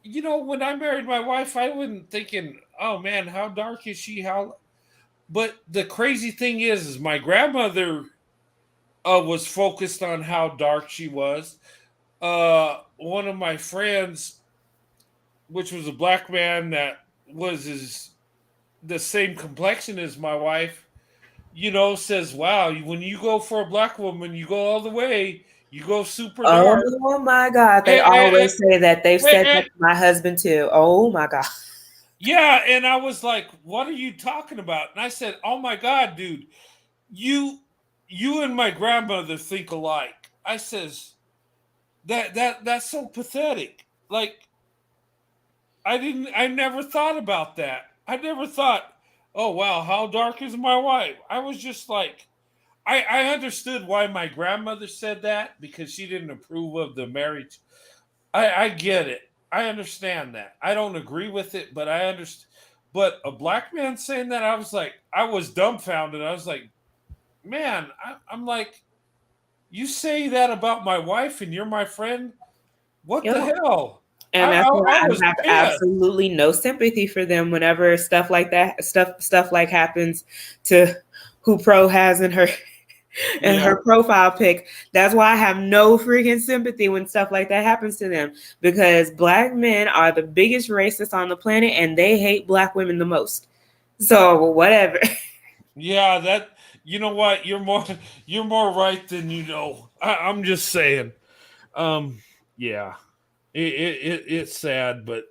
you know, when I married my wife, I wasn't thinking, oh man, how dark is she? How, but the crazy thing is my grandmother was focused on how dark she was. One of my friends, which was a black man that was the same complexion as my wife, you know, says, wow, when you go for a black woman, you go all the way, you go super dark. Oh my God. They And, always say that. They've said that and, to my husband too. Oh my God. yeah, and I was like, what are you talking about? And I said, oh my God, dude, you and my grandmother think alike. I says, that's so pathetic. Like, I never thought about that. I never thought, oh wow, how dark is my wife? I was just like, I understood why my grandmother said that, because she didn't approve of the marriage. I get it. I understand that. I don't agree with it, but I understand. But a black man saying that, I was like, I was dumbfounded. I was like, man, I'm like, you say that about my wife and you're my friend? What the Yep. hell? And that's why I I was have pissed. absolutely no sympathy for them whenever stuff like that, stuff like happens to who Pro has in her her profile pic. That's why I have no freaking sympathy when stuff like that happens to them, because black men are the biggest racists on the planet and they hate black women the most. So whatever. Yeah, that, you know what? You're more right than you know. I'm just saying. Yeah. It's sad, but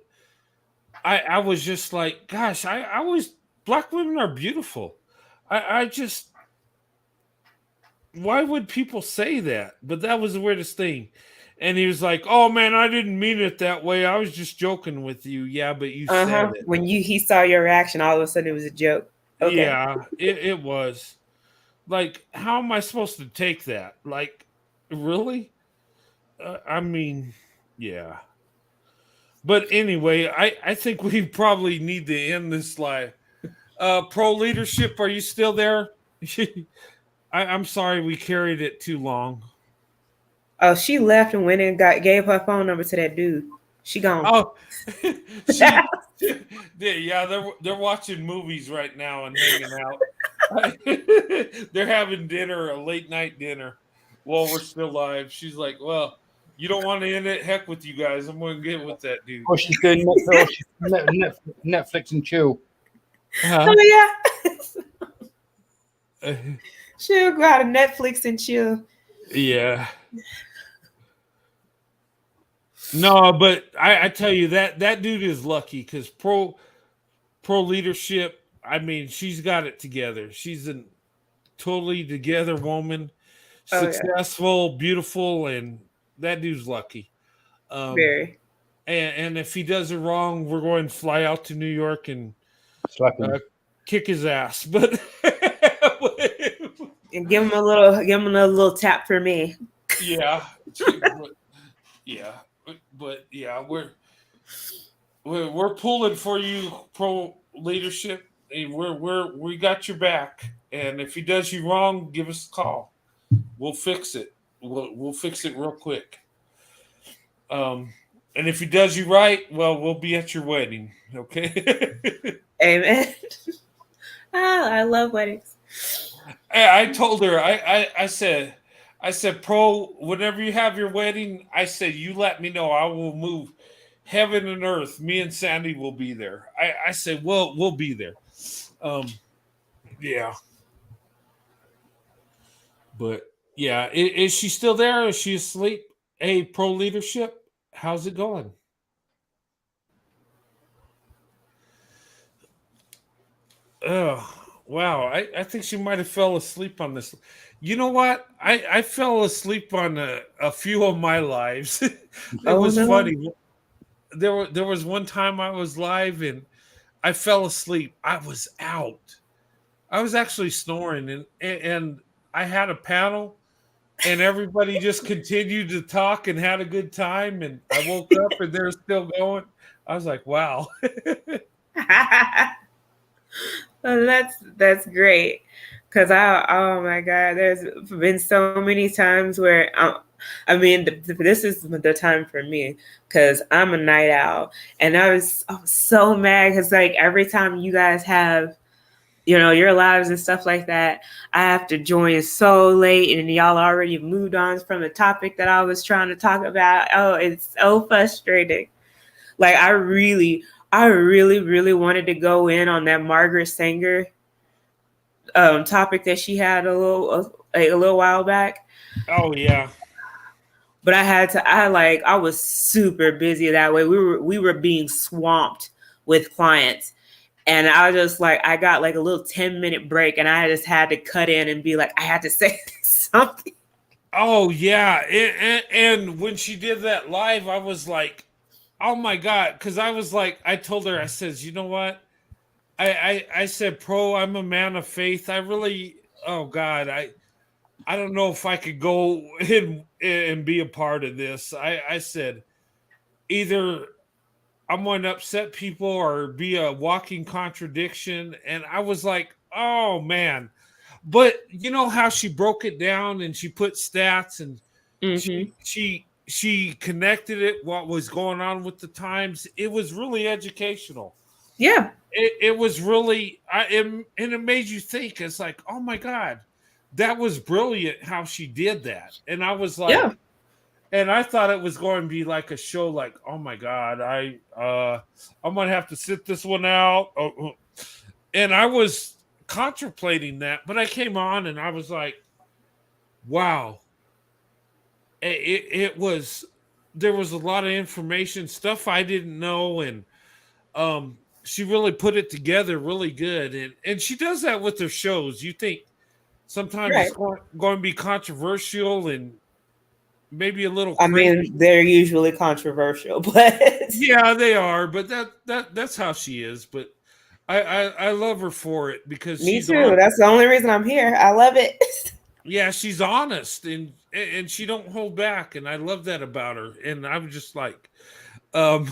I was just like, gosh, I was, black women are beautiful. I just, why would people say that? But that was the weirdest thing. And he was like, oh man, I didn't mean it that way. I was just joking with you. Yeah, but you said it. When he saw your reaction, all of a sudden it was a joke. Okay. Yeah, it was. Like, how am I supposed to take that? Like, really? I mean, yeah. But anyway, I think we probably need to end this live. Pro leadership, are you still there? I'm sorry we carried it too long. Oh, she left and went and gave her phone number to that dude. She gone. Oh, she, yeah, they're watching movies right now and hanging out. They're having dinner, a late night dinner, while we're still live. She's like, well, you don't want to end it? Heck with you guys. I'm going to get with that dude. Or she's doing Netflix and chill. Huh? Oh yeah. She'll go out of Netflix and chill. Yeah. No, but I tell you, that dude is lucky, because pro leadership, I mean, she's got it together. She's a totally together woman, successful, beautiful, and that dude's lucky. Very. And if he does it wrong, we're going to fly out to New York and kick his ass. But and give him a little tap for me. Yeah. Yeah. But yeah, we're pulling for you, pro leadership. We got your back. And if he does you wrong, give us a call. We'll fix it. We'll fix it real quick. And if he does you right, well, we'll be at your wedding. Okay. Amen. I love weddings. I told her, I said, Pro, whenever you have your wedding, I said, you let me know. I will move heaven and earth. Me and Sandy will be there. I said, well, we'll be there. Yeah. But yeah, is she still there? Is she asleep? Hey, pro leadership, How's it going? Oh, wow. I think she might have fell asleep on this. You know what? I fell asleep on a few of my lives. It Oh was no. funny. There was one time I was live and I fell asleep. I was out. I was actually snoring and I had a panel and everybody just continued to talk and had a good time and I woke up and they're still going. I was like, wow. Oh, that's great. Cause oh my God, there's been so many times where I mean, this is the time for me because I'm a night owl, and I was so mad because like every time you guys have your lives and stuff like that, I have to join so late, and y'all already moved on from the topic that I was trying to talk about. Oh, it's so frustrating. Like I really wanted to go in on that Margaret Sanger topic that she had a little while back, Oh yeah. but I was super busy that way. We were being swamped with clients, and I was just like I got like a little 10-minute break, and I just had to cut in and be like I had to say something. Oh yeah, and when she did that live, I was like, "Oh my god!" Because I was like, I told her, I says, "You know what? I said, Pro, I'm a man of faith. I really, oh god, I don't know if I could go and be a part of this. I said either I'm going to upset people or be a walking contradiction, and I was like, oh man." But you know how she broke it down and she put stats and Mm-hmm. she connected it what was going on with the times. It was really educational. Yeah. It was really and it made you think. It's like, oh my god, that was brilliant how she did that. And I was Yeah. like, and I thought it was going to be like a show like, oh my god, I'm gonna have to sit this one out. And I was contemplating that, but I came on and I was like, wow, it was, there was a lot of information, stuff I didn't know, and she really put it together really good, and she does that with her shows. You think sometimes Right. it's going to be controversial and maybe a little I cringy. mean, they're usually controversial, but Yeah, they are, but that's how she is. But I love her for it because me she's too. on. That's the only reason I'm here. I love it. Yeah, she's honest and she don't hold back, and I love that about her. And I'm just like, um,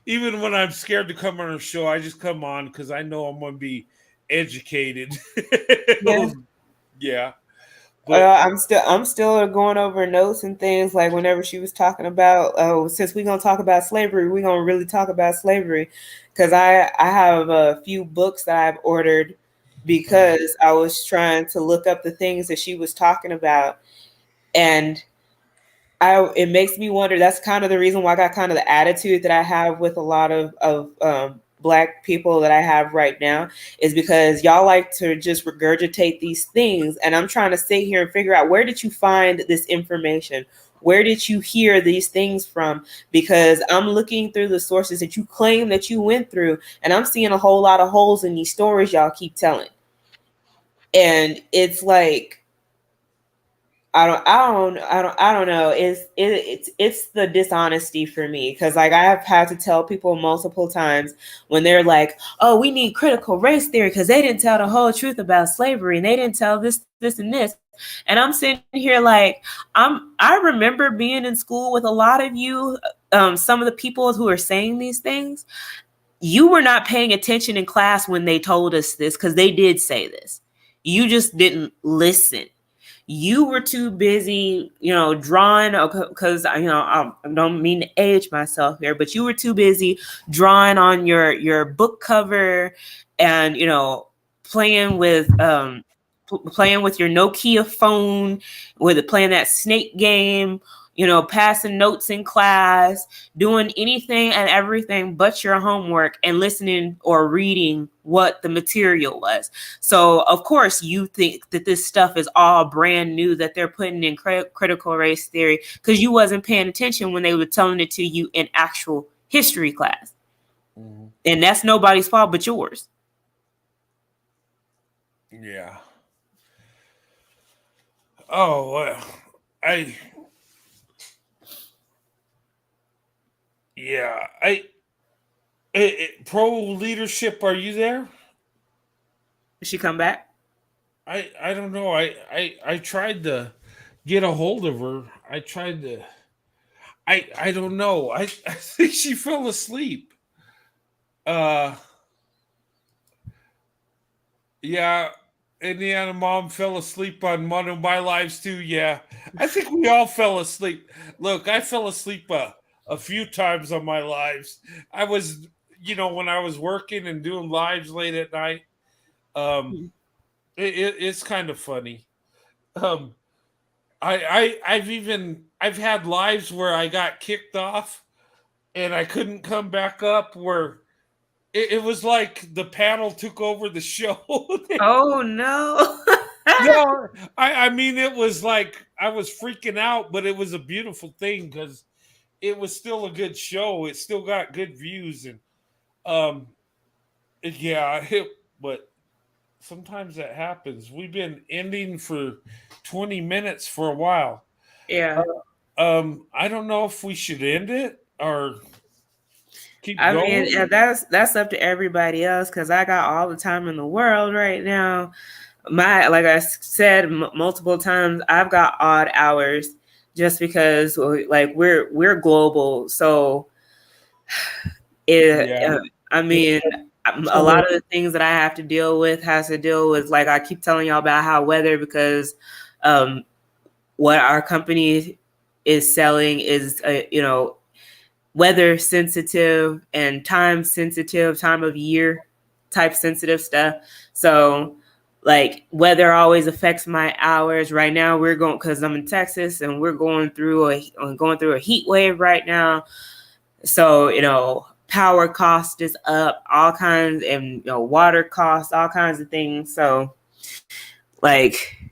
even when I'm scared to come on her show, I just come on because I know I'm going to be educated. Yeah. Yeah, but I'm still going over notes and things like whenever she was talking about since we're gonna talk about slavery, we're gonna really talk about slavery because I have a few books that I've ordered because I was trying to look up the things that she was talking about, and it makes me wonder. That's kind of the reason why I got kind of the attitude that I have with a lot of black people that I have right now is because y'all like to just regurgitate these things, and I'm trying to sit here and figure out where did you find this information? Where did you hear these things from? Because I'm looking through the sources that you claim that you went through, and I'm seeing a whole lot of holes in these stories y'all keep telling. And it's like I don't know. It's the dishonesty for me because like I have had to tell people multiple times when they're like, "Oh, we need critical race theory because they didn't tell the whole truth about slavery and they didn't tell this, and this." And I'm sitting here like I remember being in school with a lot of you, some of the people who are saying these things. You were not paying attention in class when they told us this because they did say this. You just didn't listen. You were too busy, drawing because I don't mean to age myself here, but you were too busy drawing on your book cover and playing with playing with your Nokia phone, with playing that snake game, passing notes in class, doing anything and everything but your homework and listening or reading what the material was. So, of course, you think that this stuff is all brand new that they're putting in critical race theory because you wasn't paying attention when they were telling it to you in actual history class. Mm-hmm. And that's nobody's fault but yours. Yeah. Oh, pro leadership, are you there? Did she come back? I don't know. I tried to get a hold of her. I tried to. I don't know. I think she fell asleep. Yeah. Indiana mom fell asleep on one of my lives too. Yeah, I think we all fell asleep. Look, I fell asleep a few times on my lives. I was, when I was working and doing lives late at night. It's kind of funny. I've had lives where I got kicked off and I couldn't come back up, where it was like the panel took over the show. Oh no. No, I mean, it was like I was freaking out, but it was a beautiful thing because it was still a good show. It still got good views, and but sometimes that happens. We've been ending for 20 minutes for a while. Yeah. I don't know if we should end it or keep going. I mean, that's up to everybody else because I got all the time in the world right now. Like I said multiple times, I've got odd hours just because like we're global. So I mean, a lot of the things that I have to deal with has to deal with, like I keep telling y'all about how weather, because what our company is selling is weather sensitive and time sensitive, time of year type sensitive stuff. So like weather always affects my hours. Right now we're going, because I'm in Texas and we're going through a heat wave right now. So, power cost is up, all kinds, and water costs, all kinds of things. So like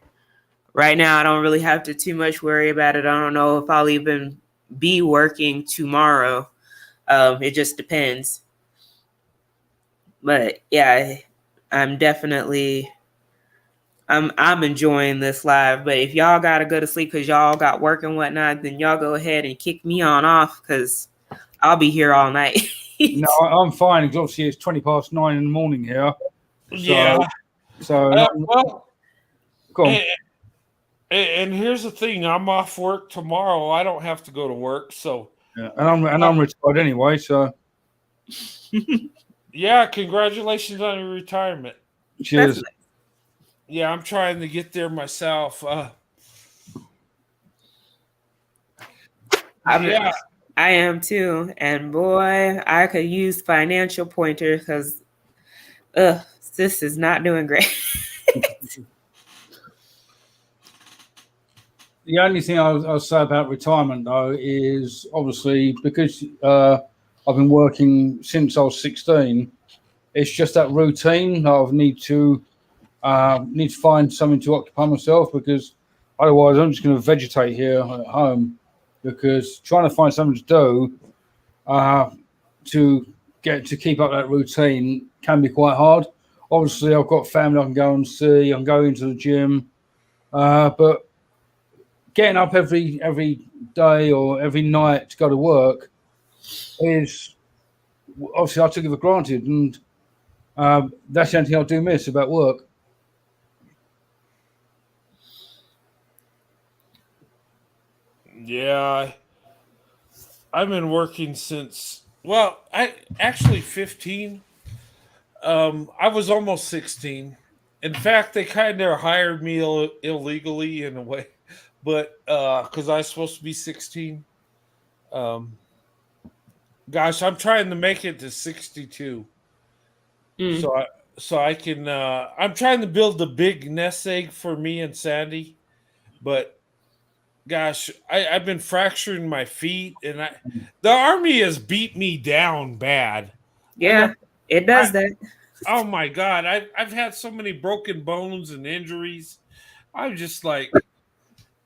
right now I don't really have to too much worry about it. I don't know if I'll even be working tomorrow. It just depends. But yeah, I'm definitely I'm enjoying this live. But if y'all gotta go to sleep because y'all got work and whatnot, then y'all go ahead and kick me on off because I'll be here all night. No, I'm fine because obviously it's 9:20 in the morning here. So well, go on. And here's the thing: I'm off work tomorrow. I don't have to go to work, so yeah, and I'm retired anyway. So yeah, congratulations on your retirement. Cheers. Yeah, I'm trying to get there myself. I am too, and boy, I could use financial pointers because, this is not doing great. The only thing I'll say about retirement, though, is obviously because I've been working since I was 16. It's just that routine that I need to find something to occupy myself, because otherwise I'm just going to vegetate here at home. Because trying to find something to do to keep up that routine can be quite hard. Obviously, I've got family I can go and see. I'm going to the gym, but getting up every day or every night to go to work is obviously I took it for granted, and that's the only thing I do miss about work. Yeah, I've been working since, well, I actually 15. I was almost 16. In fact, they kind of hired me illegally in a way, but because I was supposed to be 16. Gosh, I'm trying to make it to 62. So I can. I'm trying to build a big nest egg for me and Sandy, but gosh, I've been fracturing my feet, and the army has beat me down bad. Yeah, it I does that. oh my god, I've had so many broken bones and injuries. I'm just like,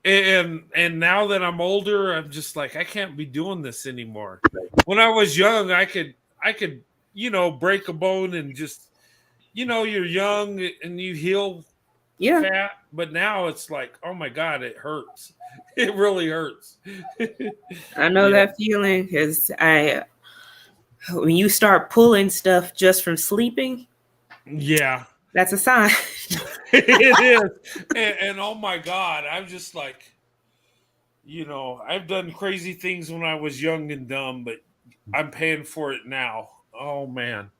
and now that I'm older, I'm just like, I can't be doing this anymore. When I was young, I could break a bone and just you're young and you heal Yeah, fat, but now it's like, oh my god, it hurts. It really hurts. I know Yeah, that feeling because when you start pulling stuff just from sleeping, yeah. that's a sign. It is. And oh my god, I'm just like, I've done crazy things when I was young and dumb, but I'm paying for it now. Oh man.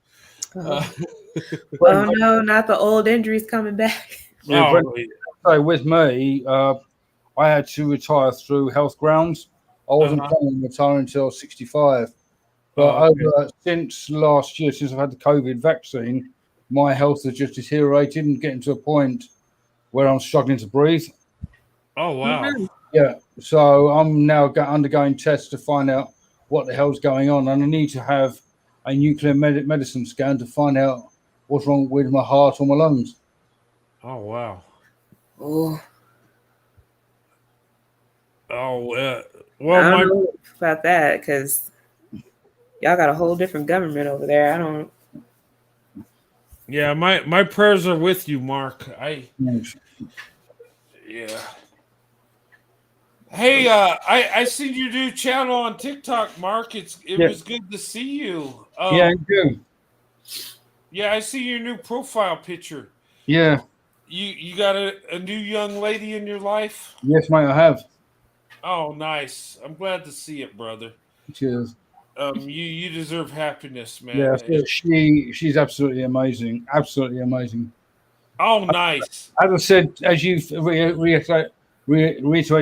Oh, uh, oh Brent, no, not the old injuries coming back. yeah, Brent, oh so with me, I had to retire through health grounds. I wasn't uh-huh. planning on retiring until 65. But Oh, okay. since last year, since I've had the COVID vaccine, my health has just deteriorated and getting to a point where I'm struggling to breathe. Oh Oh wow. no. Yeah, so I'm now undergoing tests to find out what the hell's going on, and I need to have a nuclear medicine scan to find out what's wrong with my heart or my lungs. Oh wow. Oh, Oh I well, don't my know about that because y'all got a whole different government over there. I don't. yeah, my prayers are with you, Mark. Thanks. Yeah. Hey, I seen your new channel on TikTok, Mark. It Yeah, was good to see you. yeah, good. Yeah, I see your new profile picture. Yeah, You got a new young lady in your life? yes, mate, I have. Oh, nice. I'm glad to see it, brother. Cheers. You deserve happiness, Yeah, man. so she's absolutely amazing, absolutely amazing. Oh, nice. As I said, as you've reiterated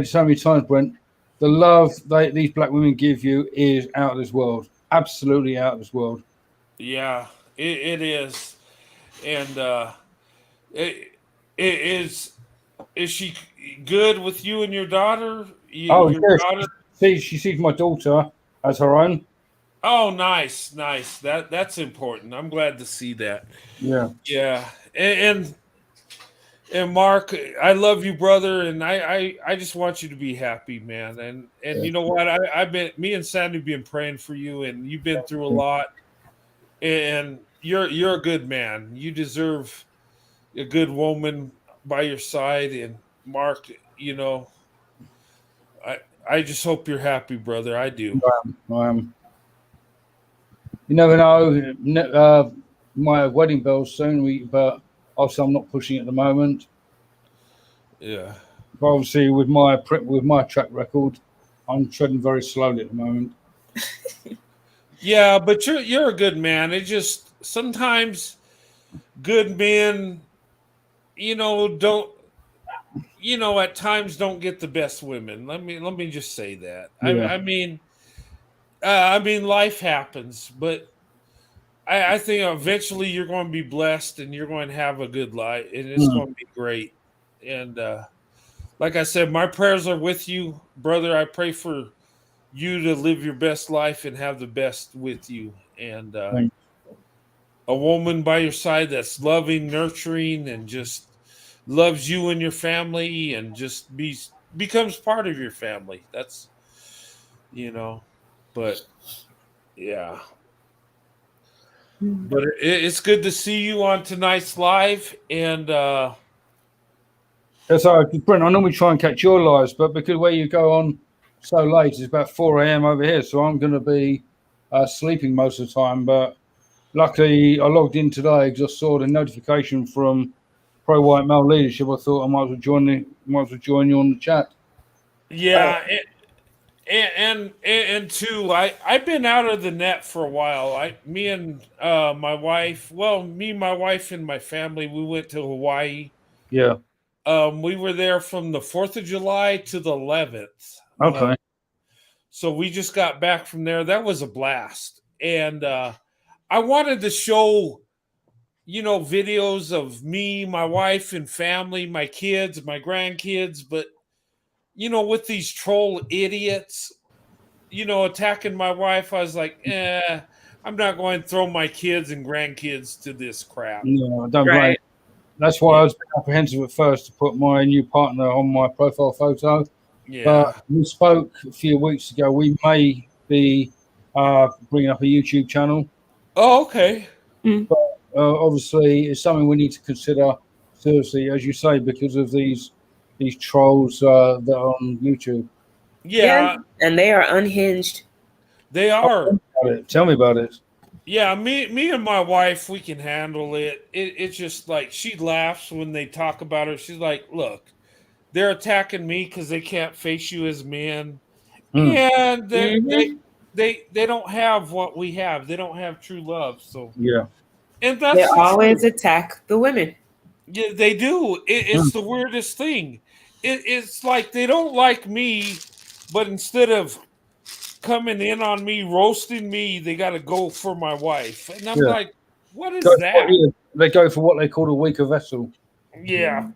so many times, Brent, the love these black women give you is out of this world. Absolutely out of this world. Yeah, it is. And it, it is she good with you and your daughter? Oh, Your yes. daughter? She sees my daughter as her own. Oh, nice, nice. That's important. I'm glad to see that. Yeah. Yeah, and Mark, I love you, brother, and I just want you to be happy, man. And Yeah. you know what? I've been me and Sandy been praying for you, and you've been through a lot, and you're a good man. You deserve a good woman by your side, and Mark, I I just hope you're happy, brother. I do. Um, you never know. My wedding bell's soon, but obviously I'm not pushing at the moment. Yeah. But obviously, with my track record, I'm treading very slowly at the moment. Yeah, but you're a good man. It just sometimes good men, don't at times don't get the best women. Let me just say that. I, Yeah. I mean, I mean, life happens, but I think eventually you're going to be blessed and you're going to have a good life, and it's Mm. going to be great. And like I said, my prayers are with you, brother. I pray for you to live your best life and have the best with you, and Thanks. a woman by your side that's loving, nurturing, and just loves you and your family, and just becomes part of your family. That's you know, but yeah. But it's good to see you on tonight's live, and So, Brent, I normally try and catch your lives, but because where you go on so late, it's about 4 a.m. over here, so I'm going to be sleeping most of the time. But luckily, I logged in today because I saw the notification from Pro White Male Leadership. I thought I might as well join you on the chat. yeah, and two, I've been out of the net for a while. Me and my wife, well, me, my wife, and my family, we went to Hawaii. Yeah. We were there from the 4th of July to the 11th. Okay. So we just got back from there. That was a blast. And I wanted to show, videos of me, my wife, and family, my kids, my grandkids. But, with these troll idiots, attacking my wife, I was like, I'm not going to throw my kids and grandkids to this crap. No, I don't blame. Right. That's why I was apprehensive at first to put my new partner on my profile photo. Yeah. But we spoke a few weeks ago. We may be bringing up a YouTube channel. Oh, okay. Obviously, it's something we need to consider seriously, as you say, because of these trolls that are on YouTube. Yeah, and they are unhinged. they are. Tell me about it. Yeah, me and my wife, we can handle it. It's just like she laughs when they talk about her. She's like, "Look, they're attacking me because they can't face you as men, and they don't have what we have. They don't have true love." So Yeah, and that's They the always truth. attack the women. Yeah, they do. It's the weirdest thing. It's like they don't like me, but instead of coming in on me, roasting me, they got to go for my wife. And I'm like, what is that? They go for what they call a weaker vessel. Yeah.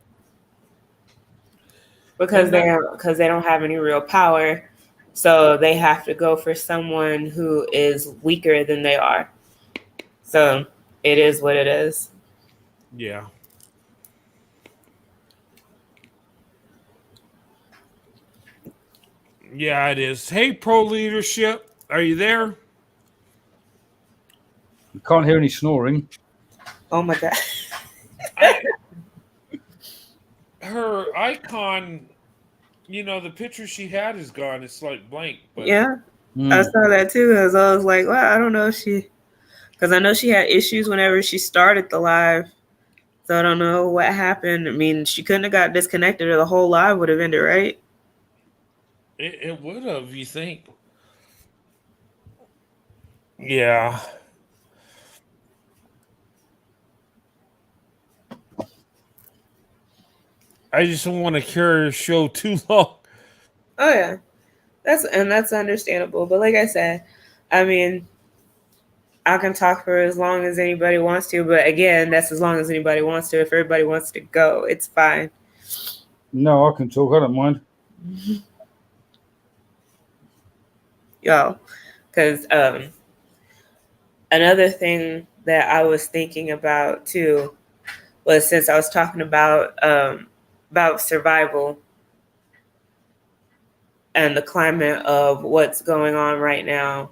Because they don't have any real power, so they have to go for someone who is weaker than they are. So it is what it is. Yeah. Yeah, it is. Hey, Pro Leadership, are you there? You can't hear any snoring. Oh my God. Her icon, the picture she had is gone. It's like blank. But Yeah, I saw that too. Because I was like, well, I don't know if because I know she had issues whenever she started the live. So I don't know what happened. I mean, she couldn't have got disconnected or the whole live would have ended, right? it would have, you think? Yeah. I just don't want to carry a show too long. Oh yeah, that's understandable. But like I said, I mean, I can talk for as long as anybody wants to. But again, that's as long as anybody wants to. If everybody wants to go, it's fine. No, I can talk. I don't mind. Y'all, because another thing that I was thinking about too was, since I was talking about survival and the climate of what's going on right now.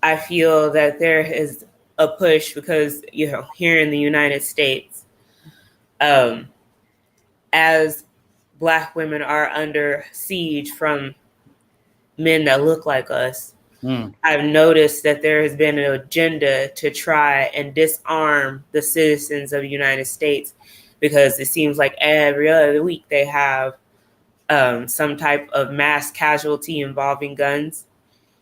I feel that there is a push because, here in the United States, as Black women are under siege from men that look like us, I've noticed that there has been an agenda to try and disarm the citizens of the United States, because it seems like every other week they have some type of mass casualty involving guns.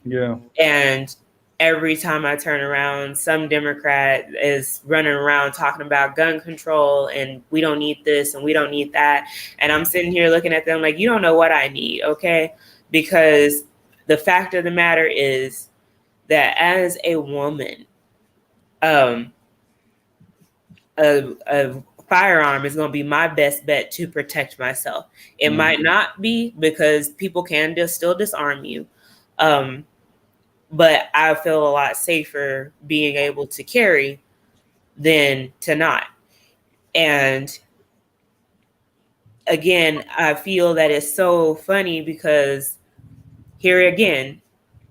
Yeah. And every time I turn around, some Democrat is running around talking about gun control and we don't need this and we don't need that. And I'm sitting here looking at them like, you don't know what I need, okay? Because the fact of the matter is that as a woman, a firearm is going to be my best bet to protect myself. It might not be, because people can just still disarm you. But I feel a lot safer being able to carry than to not. And again, I feel that it's so funny because here again,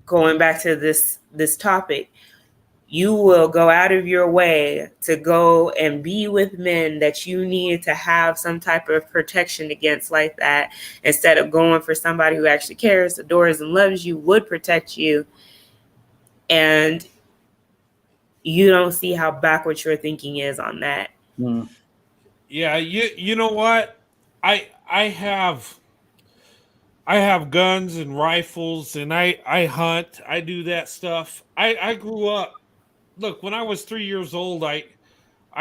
going back to this topic, you will go out of your way to go and be with men that you need to have some type of protection against like that, instead of going for somebody who actually cares, adores, and loves you, would protect you. And you don't see how backwards your thinking is on that. Yeah, you know what? I have guns and rifles, and I hunt. I do that stuff. I grew up. Look, when I was 3 years old, I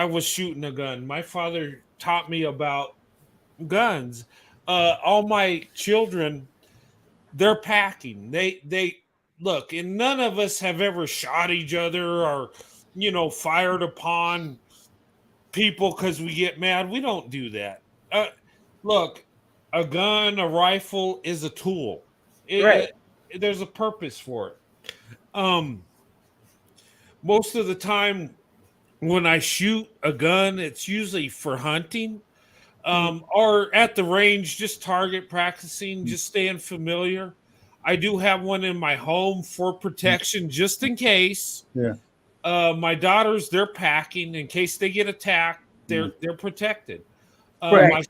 was shooting a gun. My father taught me about guns. All my children, they're packing. They look, and none of us have ever shot each other or fired upon people because we get mad. We don't do that. Look, a gun, a rifle is a tool. Right. There's a purpose for it. Um, Most of the time when I shoot a gun, it's usually for hunting, or at the range, just target practicing, just staying familiar. I do have one in my home for protection, just in case. Yeah. My daughters, they're packing in case they get attacked. They're protected. Right. My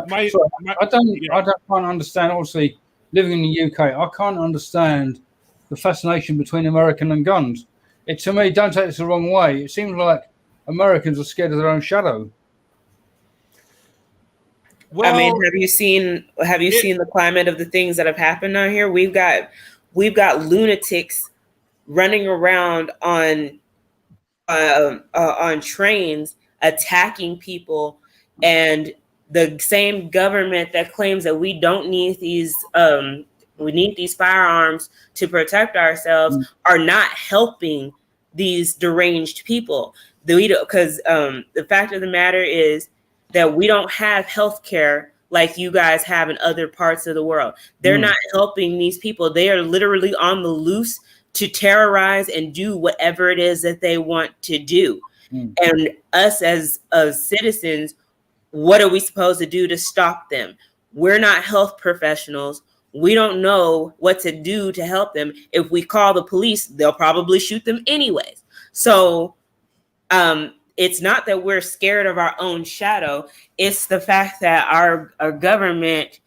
my, So my I yeah. can't understand. Obviously, living in the UK, I can't understand the fascination between American and guns. It to me, don't take this the wrong way. It seems like Americans are scared of their own shadow. I mean, Well, have you seen it, the climate of the things that have happened out here? We've got lunatics running around on trains attacking people, and the same government that claims that we need these firearms to protect ourselves are not helping these deranged people. Because the fact of the matter is that we don't have health care like you guys have in other parts of the world. They're not helping these people. They are literally on the loose to terrorize and do whatever it is that they want to do. And us as citizens, what are we supposed to do to stop them? We're not health professionals. We don't know what to do to help them. If we call the police, they'll probably shoot them anyways. So it's not that we're scared of our own shadow. It's the fact that our government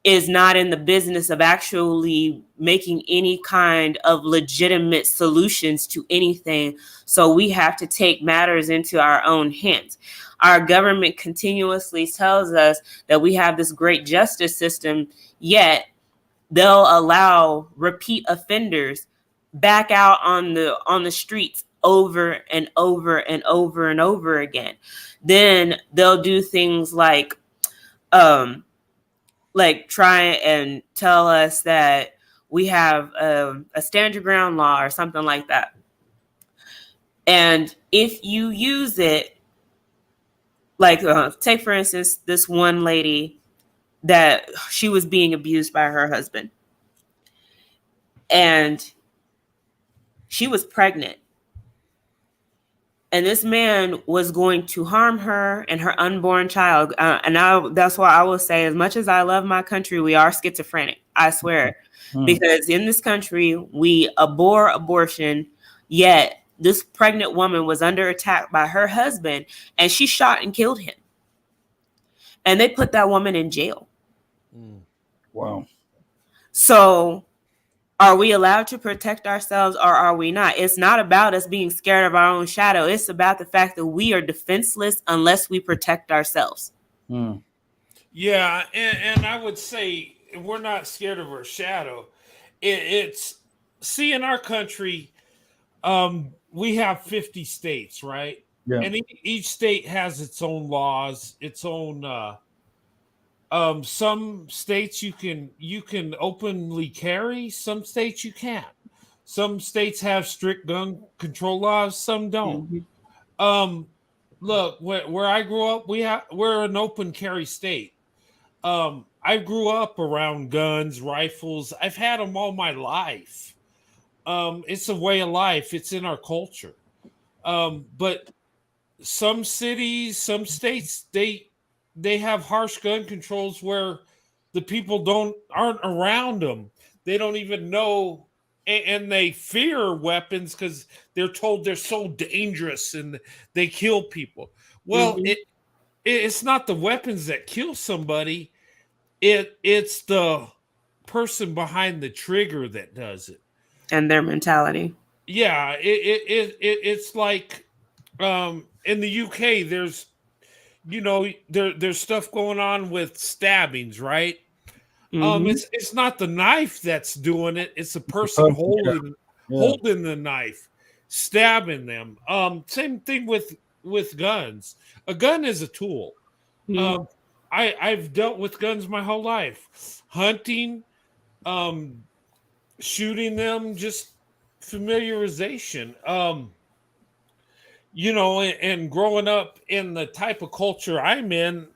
is not in the business of actually making any kind of legitimate solutions to anything. So we have to take matters into our own hands. Our government continuously tells us that we have this great justice system, yet they'll allow repeat offenders back out on the streets over and over and over and over again. Then they'll do things like try and tell us that we have a stand your ground law or something like that. And if you use it, like take for instance, this one lady that she was being abused by her husband, and she was pregnant. And this man was going to harm her and her unborn child. That's why I will say, as much as I love my country, we are schizophrenic. I swear. Because in this country, we abhor abortion, yet this pregnant woman was under attack by her husband, and she shot and killed him. And they put that woman in jail. Wow. So are we allowed to protect ourselves, or are we not? It's not about us being scared of our own shadow. It's about the fact that we are defenseless unless we protect ourselves. Yeah, and I would say we're not scared of our shadow. It's see, in our country, we have 50 states, right? Yeah. And each state has its own laws, its own. Some states you can openly carry. Some states you can't. Some states have strict gun control laws. Some don't. Look, where I grew up, we're an open carry state. I grew up around guns, rifles. I've had them all my life. It's a way of life. It's in our culture. But some cities, some states, they have harsh gun controls where the people aren't around them. They don't even know, and they fear weapons because they're told they're so dangerous and they kill people. Well, it's not the weapons that kill somebody. It's the person behind the trigger that does it, And their mentality. yeah. It's like in the UK, there's there's stuff going on with stabbings, right? It's not the knife that's doing it; it's the person holding the knife, stabbing them. Same thing with guns. A gun is a tool. I've dealt with guns my whole life, hunting, shooting them, just familiarization. And growing up in the type of culture I'm in,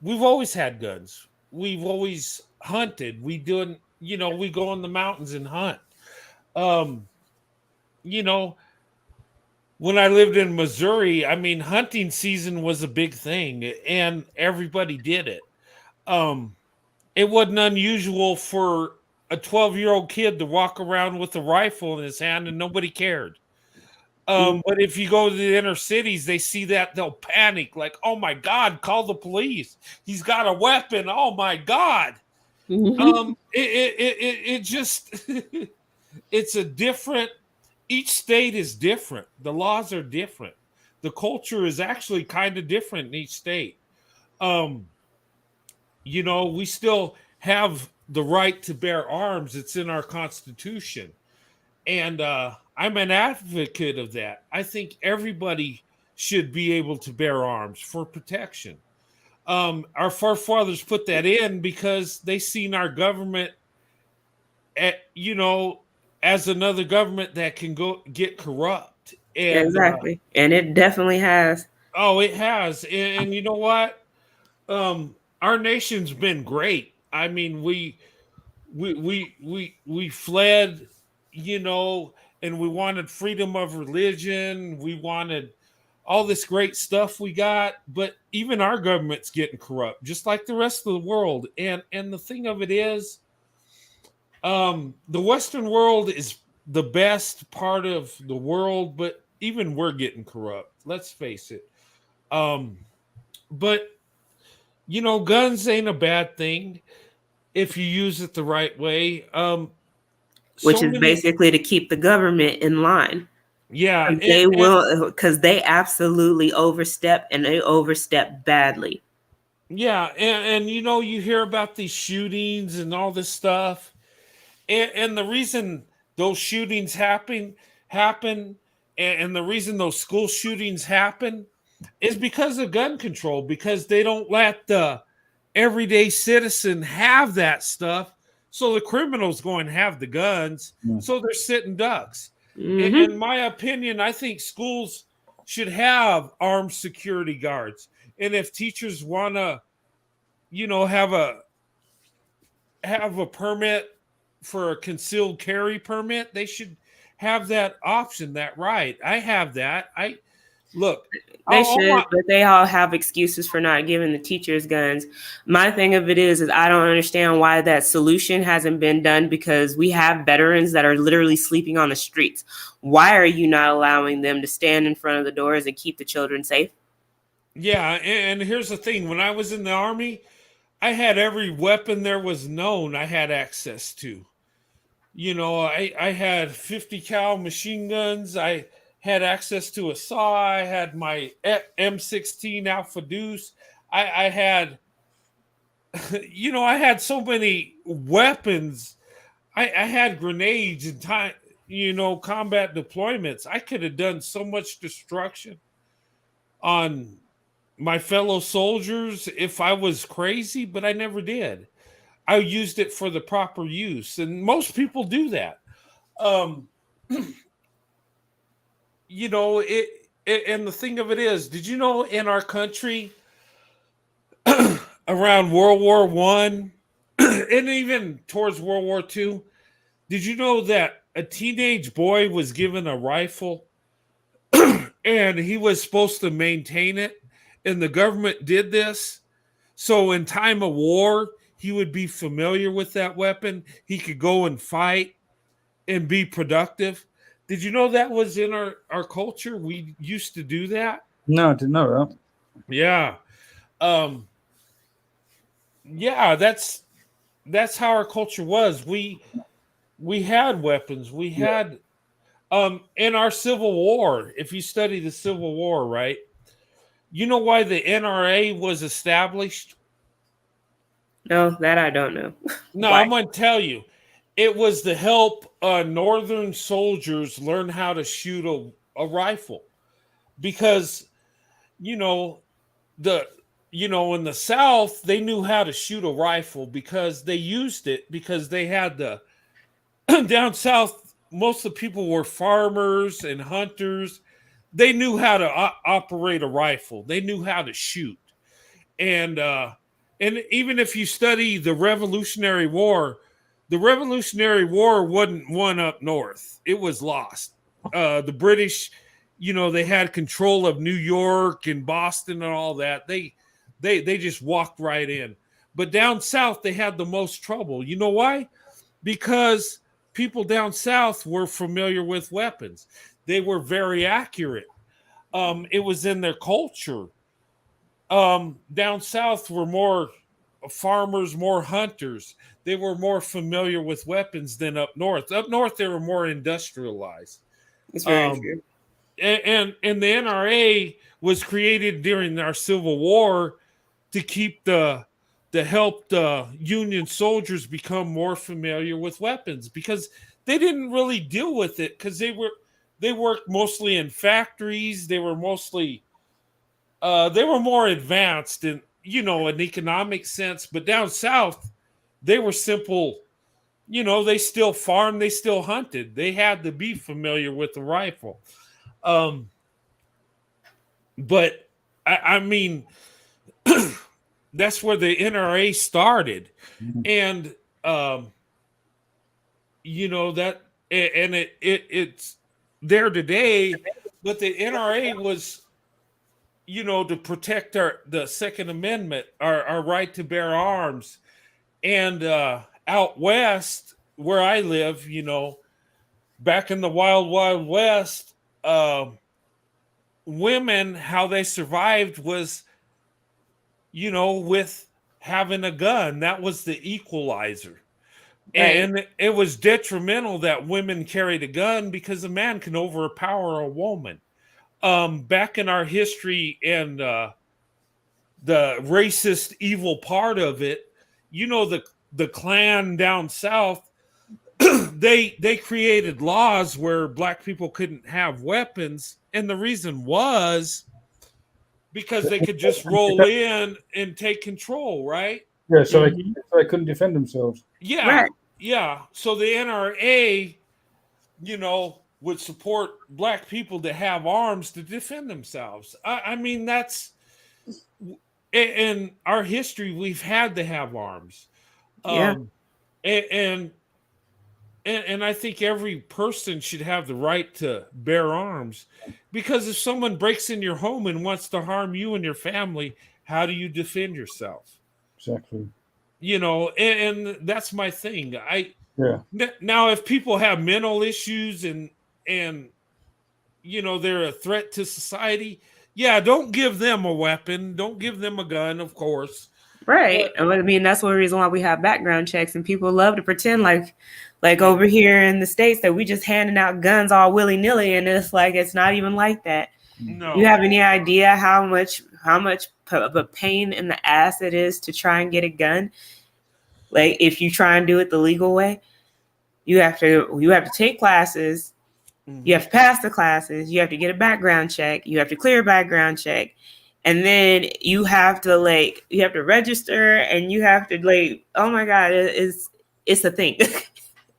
we've always had guns. We've always hunted. We doing, we go in the mountains and hunt. Um, you know, when I lived in Missouri, I mean, hunting season was a big thing, and everybody did it. Um, it wasn't unusual for a 12-year-old kid to walk around with a rifle in his hand and nobody cared. But if you go to the inner cities, they see that, they'll panic, like, oh my God, call the police. He's got a weapon. Oh my God. It just it's a different, each state is different. The laws are different. The culture is actually kind of different in each state. Um, we still have the right to bear arms. It's in our Constitution. And I'm an advocate of that. I think everybody should be able to bear arms for protection. Our forefathers put that in because they seen our government, as another government that can go get corrupt. And Exactly. And it definitely has. oh, it has. And you know what? Our nation's been great. I mean, we fled, and we wanted freedom of religion. We wanted all this great stuff we got, but even our government's getting corrupt, just like the rest of the world. And the thing of it is, the Western world is the best part of the world, but even we're getting corrupt. Let's face it. But guns ain't a bad thing if you use it the right way. Which is basically to keep the government in line. Yeah. They will, because they absolutely overstep, and they overstep badly. Yeah. And you hear about these shootings and all this stuff. And the reason those shootings happen, and the reason those school shootings happen is because of gun control, because they don't let the everyday citizen have that stuff. So the criminals go and have the guns. So they're sitting ducks. In my opinion, I think schools should have armed security guards. And if teachers want to, have a permit for a concealed carry permit, they should have that option, that right. I have that. They should, but they all have excuses for not giving the teachers guns. My thing of it is I don't understand why that solution hasn't been done, because we have veterans that are literally sleeping on the streets. Why are you not allowing them to stand in front of the doors and keep the children safe? Yeah, and here's the thing. When I was in the Army, I had every weapon there was known I had access to. I had 50 cal machine guns. I had access to a saw. I had my M16 Alpha Deuce. I had, I had so many weapons. I had grenades and time, combat deployments. I could have done so much destruction on my fellow soldiers if I was crazy, but I never did. I used it for the proper use, and most people do that. And the thing of it is, did you know in our country around World War I and even towards World War II, did you know that a teenage boy was given a rifle and he was supposed to maintain it, and the government did this so in time of war he would be familiar with that weapon, he could go and fight and be productive? Did you know that was in our culture? We used to do that. No, I didn't know that. Yeah. Yeah, that's how our culture was. We had weapons. We had in our Civil War, if you study the Civil War, right? You know why the NRA was established? No, that I don't know. No, I'm going to tell you. It was to help Northern soldiers learn how to shoot a rifle, because in the South they knew how to shoot a rifle because they used it, because they had the down South most of the people were farmers and hunters. They knew how to operate a rifle. They knew how to shoot, and And even if you study the Revolutionary War wasn't won up north. It was lost. The British, they had control of New York and Boston and all that. They just walked right in. But down south, they had the most trouble. You know why? Because people down south were familiar with weapons. They were very accurate. It was in their culture. Down south were more farmers, more hunters. They were more familiar with weapons than up north. Up north, they were more industrialized. It's very true. And the NRA was created during our Civil War to help the Union soldiers become more familiar with weapons, because they didn't really deal with it because they worked mostly in factories. They were more advanced in an economic sense. But down south, they were simple. They still farmed, they still hunted. They had to be familiar with the rifle. But I mean, that's where the NRA started, and it's there today. But the NRA was, to protect the Second Amendment, our right to bear arms, and out west where I live, back in the wild, wild west, women, how they survived was, with having a gun. That was the equalizer. Right. And it was detrimental that women carried a gun because a man can overpower a woman. Back in our history and the racist, evil part of it, the Klan down south, they created laws where black people couldn't have weapons, and the reason was because they could just roll in and take control, right? Yeah, so they couldn't defend themselves. Yeah, right. Yeah. So the NRA, would support black people to have arms to defend themselves. I mean, that's in our history. We've had to have arms. Yeah. And I think every person should have the right to bear arms, because if someone breaks in your home and wants to harm you and your family, how do you defend yourself? Exactly. And that's my thing. Yeah. Now, if people have mental issues and they're a threat to society, yeah, don't give them a weapon. Don't give them a gun, of course. Right. But, I mean, that's one reason why we have background checks, and people love to pretend like over here in the States that we just handing out guns all willy-nilly, and it's like it's not even like that. No. You have any idea how much of a pain in the ass it is to try and get a gun? Like, if you try and do it the legal way, you have to take classes. You have to pass the classes. You have to get a background check. You have to clear a background check. And then you have to register, and you have to oh my God, it's a thing.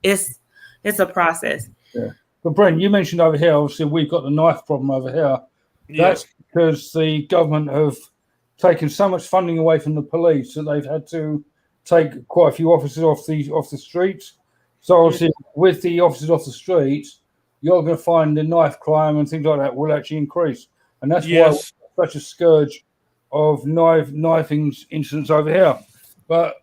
it's a process. Yeah. But Brent, you mentioned over here, obviously we've got the knife problem over here. That's because the government have taken so much funding away from the police that they've had to take quite a few officers off the streets. So obviously with the officers off the streets, you're going to find the knife crime and things like that will actually increase. And that's why such a scourge of knifing incidents over here.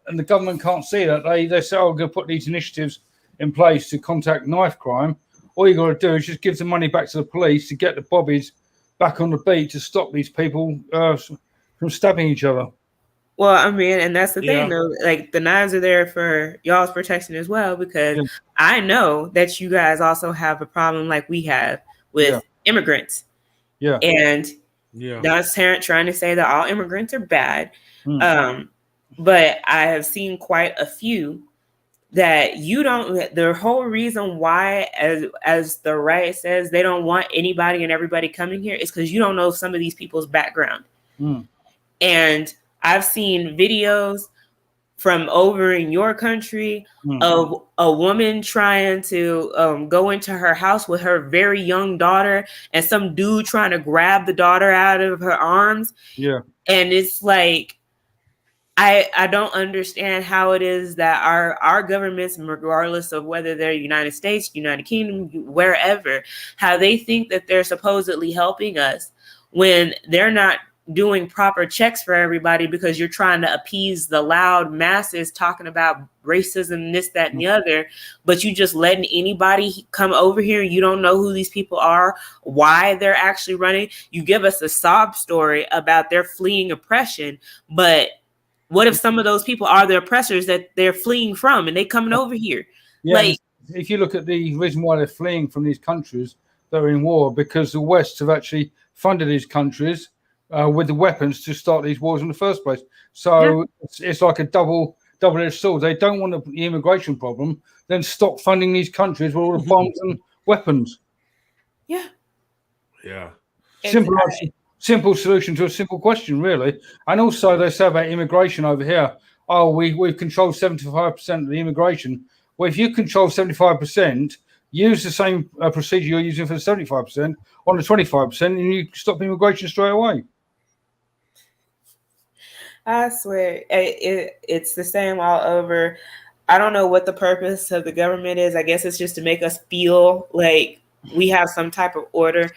And the government can't see that. They say, we're going to put these initiatives in place to contact knife crime. All you got to do is just give the money back to the police to get the bobbies back on the beat to stop these people from stabbing each other. Well, I mean, and that's the thing, though. Like, the knives are there for y'all's protection as well, because I know that you guys also have a problem like we have with immigrants. Yeah. And not trying to say that all immigrants are bad. But I have seen quite a few that the whole reason why, as the right says, they don't want anybody and everybody coming here is because you don't know some of these people's background. And I've seen videos from over in your country of a woman trying to go into her house with her very young daughter, and some dude trying to grab the daughter out of her arms. Yeah. And it's like, I don't understand how it is that our governments, regardless of whether they're United States, United Kingdom, wherever, how they think that they're supposedly helping us when they're not doing proper checks for everybody, because you're trying to appease the loud masses talking about racism, this, that, and the other, but you just letting anybody come over here. You don't know who these people are, why they're actually running. You give us a sob story about their fleeing oppression, but what if some of those people are the oppressors that they're fleeing from and they coming over here? Yeah, Like, if you look at the reason why they're fleeing from these countries that are in war, because the West have actually funded these countries with the weapons to start these wars in the first place. So it's like a double-edged sword. They don't want the immigration problem, then stop funding these countries with all the bombs and weapons. yeah. Simple solution to a simple question, really. And also they say about immigration over here, oh, we've controlled 75% of the immigration. Well, if you control 75%, use the same procedure you're using for the 75% on the 25%, and you stop immigration straight away. I swear, it's the same all over. I don't know what the purpose of the government is. I guess it's just to make us feel like we have some type of order,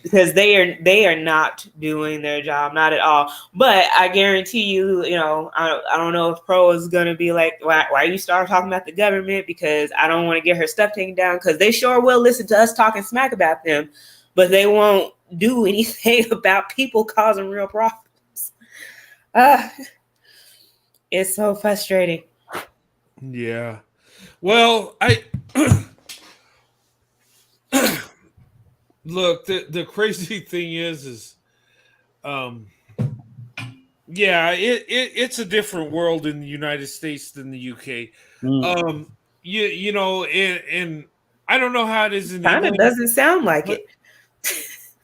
because they are not doing their job, not at all. But I guarantee you, I don't know if Pro is going to be like, why you start talking about the government, because I don't want to get her stuff taken down, because they sure will listen to us talking smack about them, but they won't do anything about people causing real problems. It's so frustrating. Yeah. Well, look, the crazy thing is it's a different world in the United States than the UK. You know, and I don't know how it is in England. Kind of doesn't sound like it.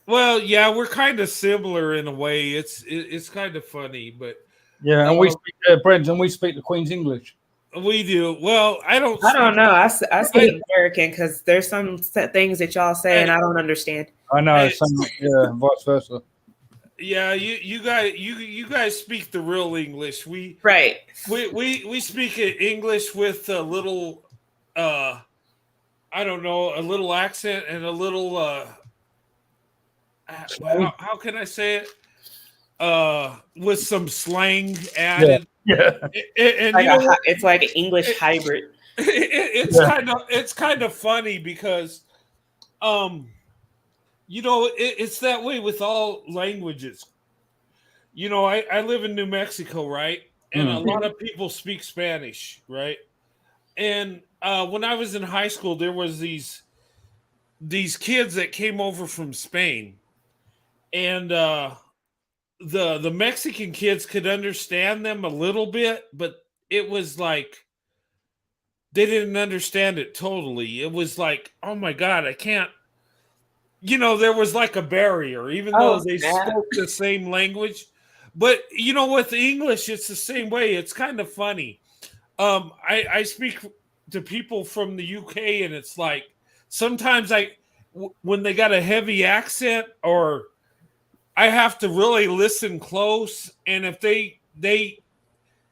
Well, yeah, we're kind of similar in a way. It's kind of funny, but yeah, and we speak Brendan, we speak the Queen's English. We do. Well, I don't know. I speak American, because there's some things that y'all say and I don't understand. I know. Vice versa. Yeah, you guys speak the real English. We speak English with a little I don't know, a little accent and a little how can I say it? With some slang added. Yeah. And it's like an English hybrid. It's kind of funny because it's that way with all languages. I live in New Mexico, right? And a lot of people speak Spanish, right? And when I was in high school, there was these kids that came over from Spain, and the Mexican kids could understand them a little bit, but it was like they didn't understand it totally. It was like, oh my God, I can't. There was like a barrier, even though they spoke the same language. But with English, it's the same way. It's kind of funny. I speak to people from the UK, and it's like sometimes when they got a heavy accent, or I have to really listen close, and if they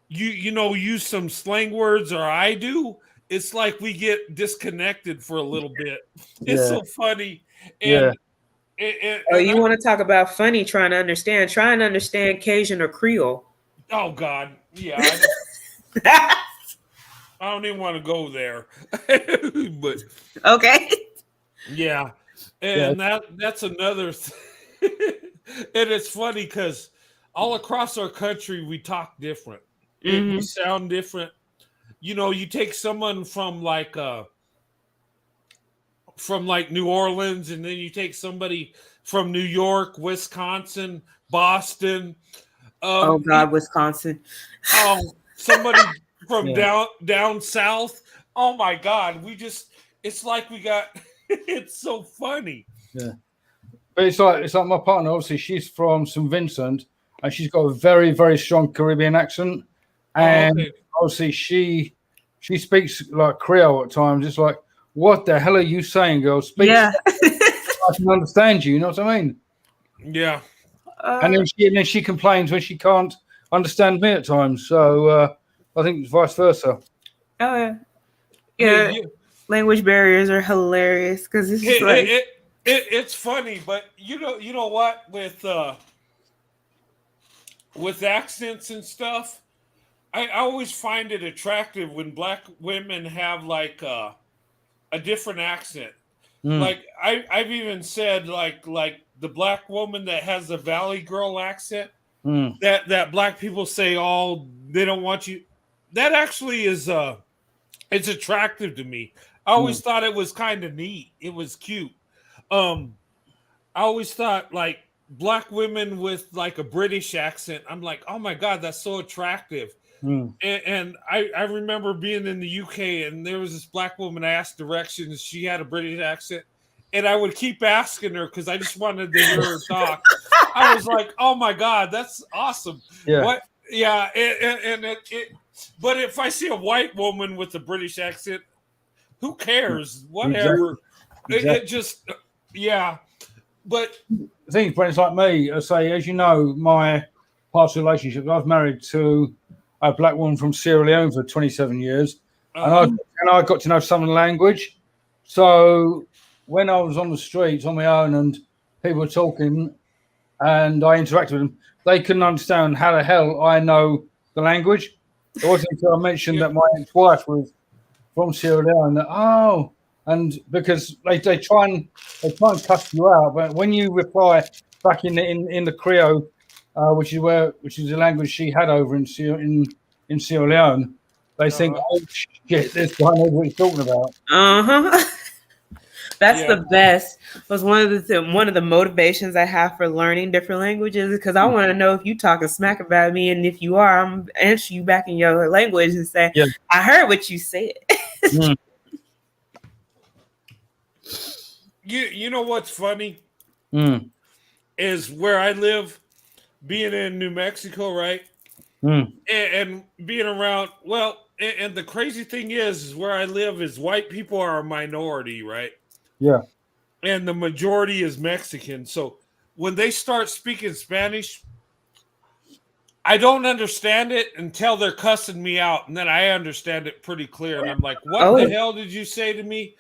use some slang words, or I do, it's like we get disconnected for a little bit. It's so funny. And you want to talk about funny? Trying to understand Cajun or Creole. Oh God, yeah. I don't even want to go there. But okay. Yeah, and that's another thing. And it's funny because all across our country we talk different. Mm-hmm. We sound different. You take someone from like New Orleans, and then you take somebody from New York, Wisconsin, Boston. Oh God, Wisconsin. Somebody from down south. Oh my God, it's like we got. It's so funny. Yeah, but it's like my partner. Obviously, she's from St. Vincent, and she's got a very, very strong Caribbean accent, and obviously she speaks like Creole at times. It's like, what the hell are you saying, girl? Speak. Yeah. I can understand you. You know what I mean? Yeah. And then she complains when she can't understand me at times. So I think it's vice versa. Oh yeah. Yeah, Yeah. Language barriers are hilarious because it's just like it's funny, but you know what, with accents and stuff, I always find it attractive when black women have like a different accent. Mm. Like I've even said like the black woman that has the Valley Girl accent Mm. that black people say, oh, they don't want you. That actually is it's attractive to me. I always thought it was kind of neat. It was cute. Um, I always thought like black women with like a British accent. I'm like, oh my god, that's so attractive. Mm. And I remember being in the UK and there was this black woman. I asked directions. She had a British accent, and I would keep asking her because I just wanted to hear her talk. I was like, oh my god, that's awesome. Yeah. What? Yeah, and but if I see a white woman with a British accent, who cares? Whatever. Exactly. It just, yeah. But The thing is, Brent, it's like me. I say, as you know, my past relationship, I've married to a black woman from Sierra Leone for 27 years, and I got to know some of the language. So when I was on the streets on my own and people were talking and I interacted with them, they couldn't understand how the hell I know the language. It wasn't until I mentioned that my ex-wife was from Sierra Leone that, and because they try and cuss you out, but when you reply back in the Creole, which is the language she had over in Sierra Leone, they think, oh shit, this guy knows what he's talking about. That's the best. Was one of the motivations I have for learning different languages because I want to know if you talking smack about me, and if you are, I'm answer you back in your language and say, I heard what you said. You know what's funny is where I live, being in New Mexico, right? And being around, well, and the crazy thing is where I live is white people are a minority, right? Yeah. And the majority is Mexican. So when they start speaking Spanish, I don't understand it until they're cussing me out, and then I understand it pretty clear. And I'm like, "What the hell did you say to me?"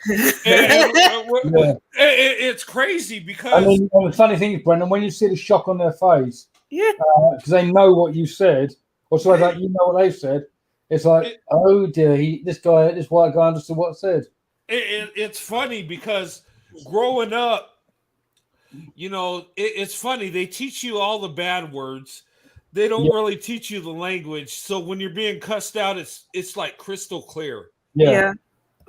It's crazy because. I mean, the funny thing is, Brendan, when you see the shock on their face, because they know what you said, or sorry, like you know what they've said, it's like, oh dear, this white guy understood what I said. It's funny because growing up, you know, it's funny. They teach you all the bad words. They don't really teach you the language. So when you're being cussed out, it's like crystal clear. Yeah.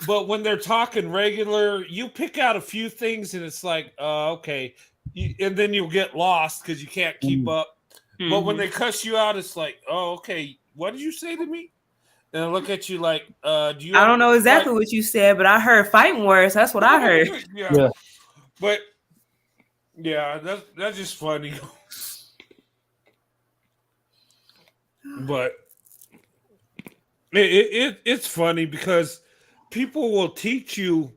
But when they're talking regular, you pick out a few things and it's like, okay. And then you'll get lost because you can't keep up. But when they cuss you out, it's like, oh, okay. What did you say to me? And I look at you like, do you? I don't know exactly what you said, but I heard fighting words. That's what I heard. Yeah. But yeah, that's just funny. But it's funny because people will teach you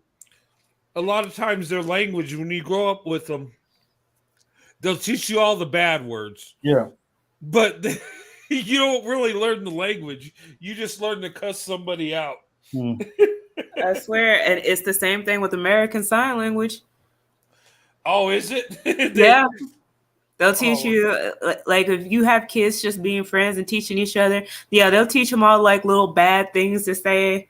a lot of times their language when you grow up with them. They'll teach you all the bad words. Yeah. But you don't really learn the language. You just learn to cuss somebody out. I swear. And it's the same thing with American Sign Language. Oh, is it? Yeah. They'll teach you, like, if you have kids just being friends and teaching each other, they'll teach them all, like, little bad things to say.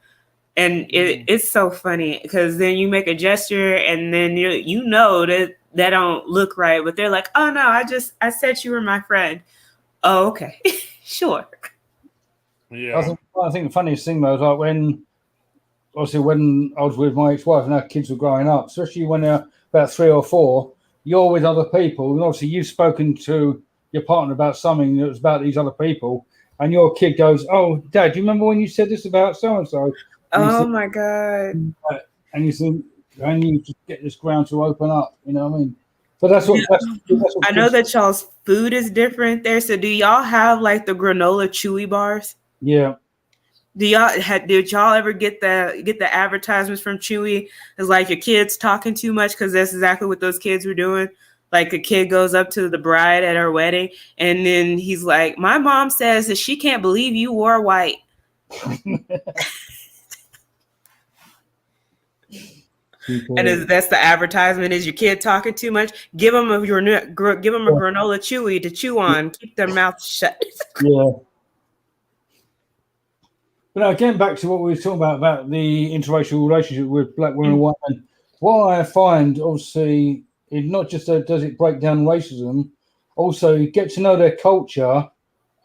And it's so funny because then you make a gesture and then you know that don't look right. But they're like, oh, no, I said you were my friend. Oh, okay. Sure. Yeah. I think the funniest thing, though, is like when I was with my ex-wife and our kids were growing up, especially when they're about 3 or 4, you're with other people, and obviously you've spoken to your partner about something that was about these other people, and your kid goes, "Oh, Dad, do you remember when you said this about so and so?" Oh my God! And you think, I need to get this ground to open up. You know what I mean? But that's what. I know that y'all's food is different there. So, do y'all have like the granola chewy bars? Yeah. Did y'all ever get the advertisements from Chewy? It's like your kids talking too much because that's exactly what those kids were doing. Like a kid goes up to the bride at her wedding, and then he's like, "My mom says that she can't believe you wore white." And that's the advertisement: is your kid talking too much? Give them a granola chewy to chew on. Keep their mouth shut. Yeah. But now, again, back to what we were talking about the interracial relationship with black women and white men. What I find, obviously, it not just does it break down racism, also you get to know their culture,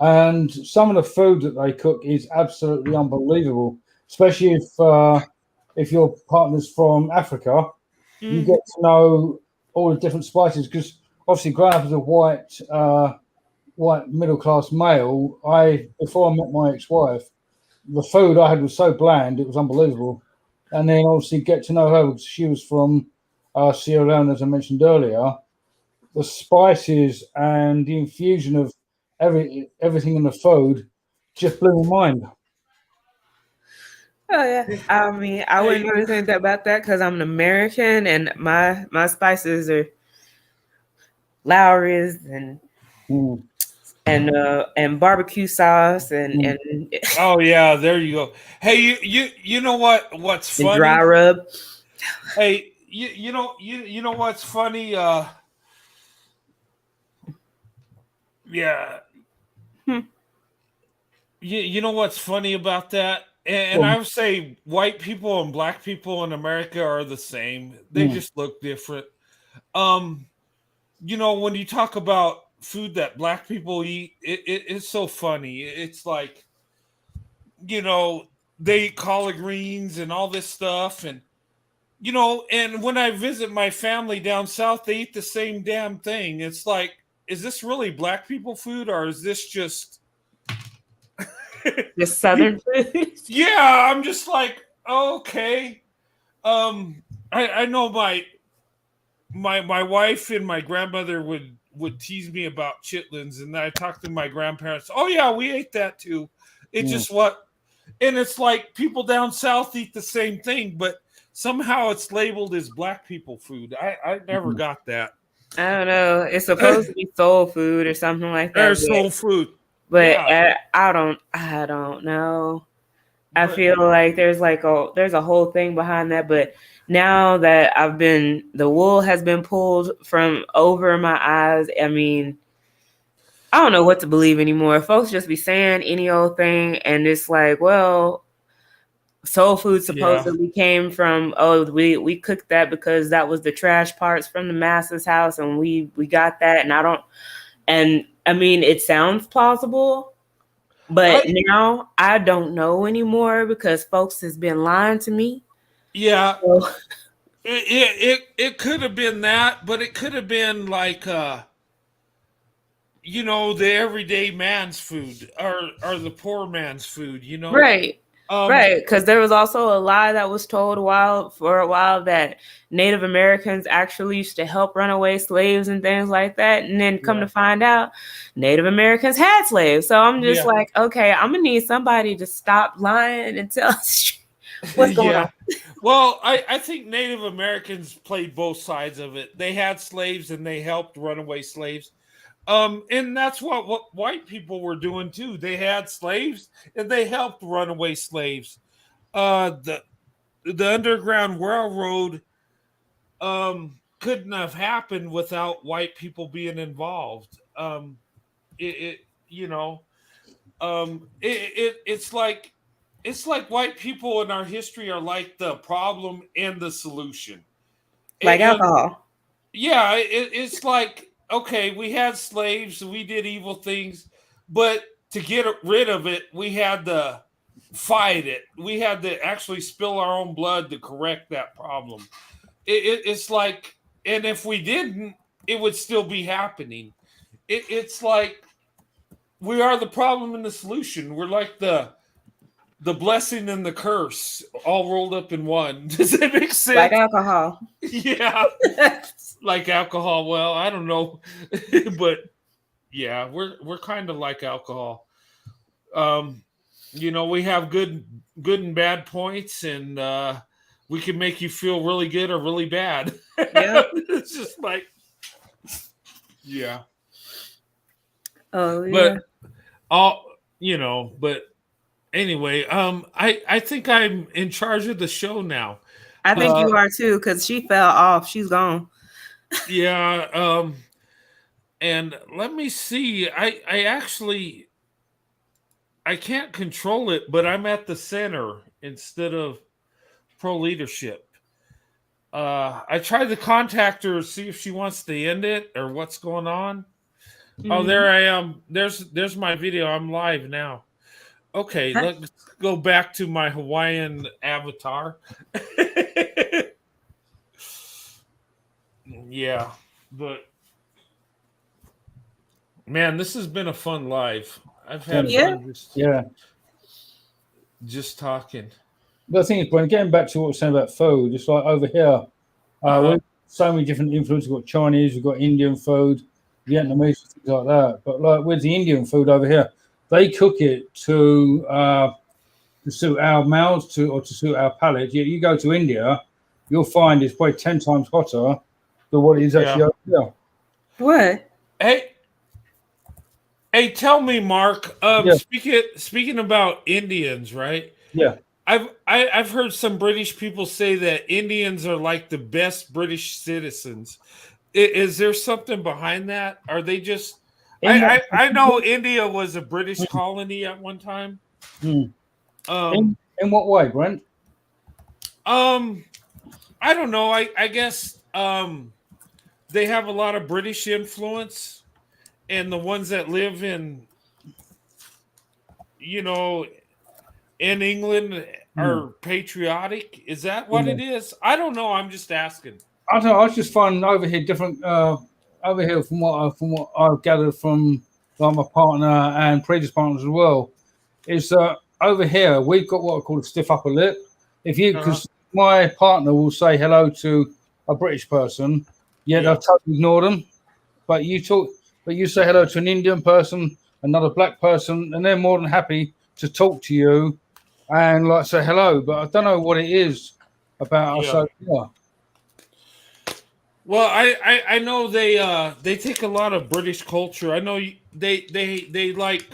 and some of the food that they cook is absolutely unbelievable. Especially if your partner's from Africa, you get to know all the different spices. Because obviously, growing up as a white middle class male, before I met my ex-wife, the food I had was so bland, it was unbelievable. And then obviously get to know her because she was from Sierra Leone, as I mentioned earlier. The spices and the infusion of everything in the food just blew my mind. Oh yeah, I mean, I wouldn't know anything about that because I'm an American, and my spices are Lowry's and barbecue sauce and Oh yeah, there you go. Hey, you know what's funny? dry rub. Hey, you know what's funny? Yeah. You know what's funny about that? And I would say white people and black people in America are the same. They just look different. You know, when you talk about food that black people eat, it's so funny. It's like, you know, they eat collard greens and all this stuff. And, you know, and when I visit my family down south, they eat the same damn thing. It's like, is this really black people food or is this just The Southern food? Yeah, I'm just like, okay. I know my wife and my grandmother would tease me about chitlins, and I talked to my grandparents. Oh yeah, we ate that too. It's just and it's like people down south eat the same thing, but somehow it's labeled as black people food. I never got that. I don't know. It's supposed to be soul food or something like that. There's soul food. But Yeah. I don't know. I feel like there's a whole thing behind that. But now that the wool has been pulled from over my eyes. I mean, I don't know what to believe anymore. Folks just be saying any old thing, and it's like, well, soul food supposedly came from, we cooked that because that was the trash parts from the master's house, and we got that, and I mean, it sounds plausible, but now I don't know anymore because folks has been lying to me. Yeah. So, it could have been that, but it could have been like you know, the everyday man's food or the poor man's food, you know. right. Right, because there was also a lie that was told for a while that Native Americans actually used to help runaway slaves and things like that, and then come to find out, Native Americans had slaves. So I'm just like, okay, I'm gonna need somebody to stop lying and tell us what's going on. Well, I think Native Americans played both sides of it. They had slaves and they helped runaway slaves. And that's what white people were doing too. They had slaves and they helped runaway slaves. The Underground Railroad couldn't have happened without white people being involved. You know, it's like white people in our history are like the problem and the solution. Like alcohol. Yeah, it's like, okay, we had slaves, we did evil things, but to get rid of it, we had to fight it. We had to actually spill our own blood to correct that problem. It's like, and if we didn't, it would still be happening. It's like we are the problem and the solution. We're like the blessing and the curse all rolled up in one. Does that make sense? Like alcohol. Yeah. Like alcohol. Well, I don't know. But yeah, we're kind of like alcohol. You know, we have good and bad points, and we can make you feel really good or really bad. Yeah. It's just like Yeah. Oh yeah. But all but anyway, I think I'm in charge of the show now. I think you are too, because she fell off. She's gone. Yeah, and let me see. I actually I can't control it, but I'm at the center instead of pro leadership. I tried to contact her, see if she wants to end it or what's going on. Oh, there I am. There's my video. I'm live now. Okay, let's go back to my Hawaiian avatar. Yeah, but man, this has been a fun live. I've had fun just talking. The thing is, Brent, getting back to what we're saying about food, it's like over here, we've so many different influences. We've got Chinese, we've got Indian food, Vietnamese, things like that. But like with the Indian food over here, they cook it to suit our mouths or to suit our palate. You go to India, you'll find it's probably 10 times hotter than what it is actually over here. What? Hey, tell me, Mark. Speaking about Indians, right? Yeah. I've heard some British people say that Indians are like the best British citizens. Is there something behind that? Are they just? I know India was a British colony at one time. In what way, Brent? I don't know. I guess they have a lot of British influence, and the ones that live in England are patriotic. Is that what it is? I don't know. I'm just asking. I don't know. I just find over here different. Over here, from what I've gathered from like my partner and previous partners as well, is over here we've got what I call a stiff upper lip. Because my partner will say hello to a British person, yet I've totally ignored them. But you say hello to an Indian person, another black person, and they're more than happy to talk to you and like say hello. But I don't know what it is about us. Well, I know they take a lot of British culture. I know they like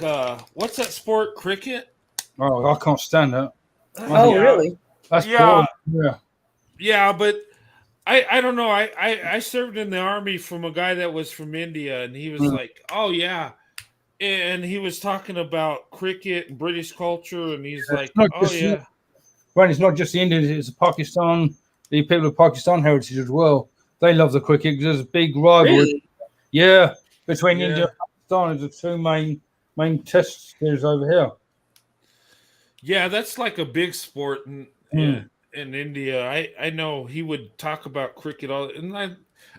what's that sport? Cricket. Oh, I can't stand that. Oh, really? That's boring. Yeah, but I don't know. I served in the army from a guy that was from India, and he was like, "Oh yeah," and he was talking about cricket and British culture, and he's like, "Oh yeah." Right, it's not just the Indians; it's Pakistan. The people of Pakistan heritage as well. They love the cricket because there's a big rivalry. Really? Between India and Pakistan is the two main test series over here. Yeah, that's like a big sport in India. I know he would talk about cricket all, and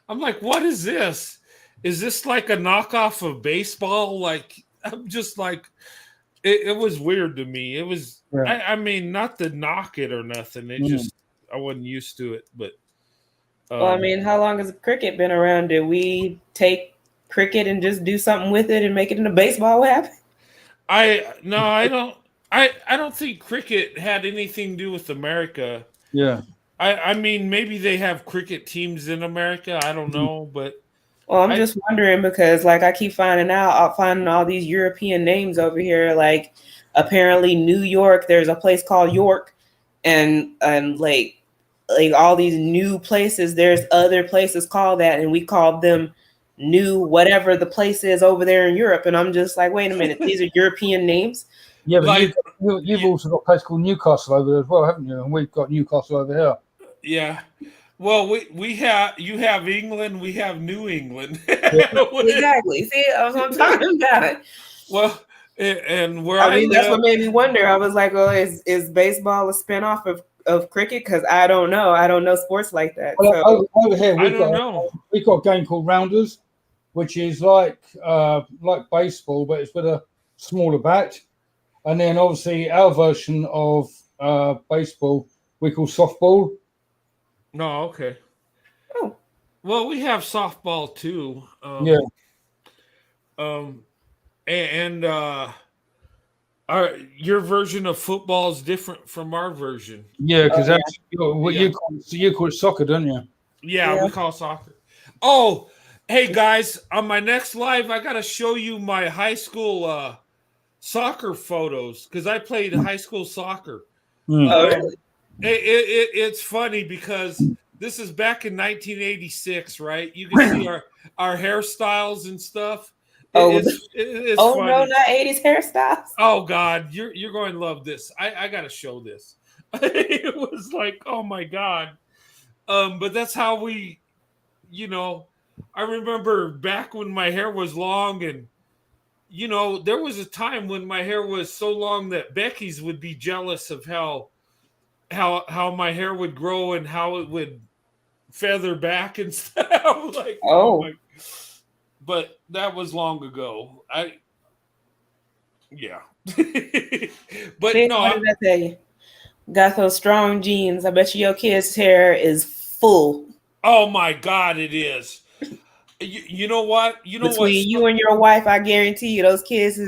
I'm like, what is this? Is this like a knockoff of baseball? Like, I'm just like, it was weird to me. It was, I mean, not to knock it or nothing. It just, I wasn't used to it, but. Well, I mean, how long has cricket been around? Did we take cricket and just do something with it and make it into baseball? What happened? I don't think cricket had anything to do with America. Yeah. I mean, maybe they have cricket teams in America. I don't know, but. Well, I'm just wondering because, like, I keep finding all these European names over here. Like, apparently, New York, there's a place called York, and like all these new places, there's other places called that, and we called them new whatever the place is over there in Europe. And I'm just like, wait a minute, these are European names? Yeah, but you've also got a place called Newcastle over there as well, haven't you? And we've got Newcastle over here. Yeah. Well, you have England, we have New England. Exactly. See, I was talking about. Well, and where I mean, that's what made me wonder. I was like, well, is baseball a spinoff of cricket? Because I don't know. I don't know sports like that. Well, over here, we've got a game called Rounders, which is like baseball, but it's with a smaller bat. And then obviously our version of baseball we call softball. No, okay. Oh. Well, we have softball too. Your version of football is different from our version. Yeah, because you call it soccer, don't you? Yeah, we call it soccer. Oh, Hey guys, on my next live, I gotta show you my high school soccer photos because I played high school soccer. Mm. Oh, Um, really? it's funny because this is back in 1986, right? You can see our hairstyles and stuff. Oh, It's oh no, funny. not 80s hairstyles. Oh God, you're going to love this. I gotta show this. It was like, oh my God. But that's how we, you know, I remember back when my hair was long, and there was a time when my hair was so long that Becky's would be jealous of how my hair would grow and how it would feather back and stuff. Like, oh Oh, my, but that was long ago. Yeah. But see, no, what did I tell you? Got those strong genes. I bet you your kid's hair is full. oh my God, it is. You know what? You know what? Between you and your wife, I guarantee you, those kids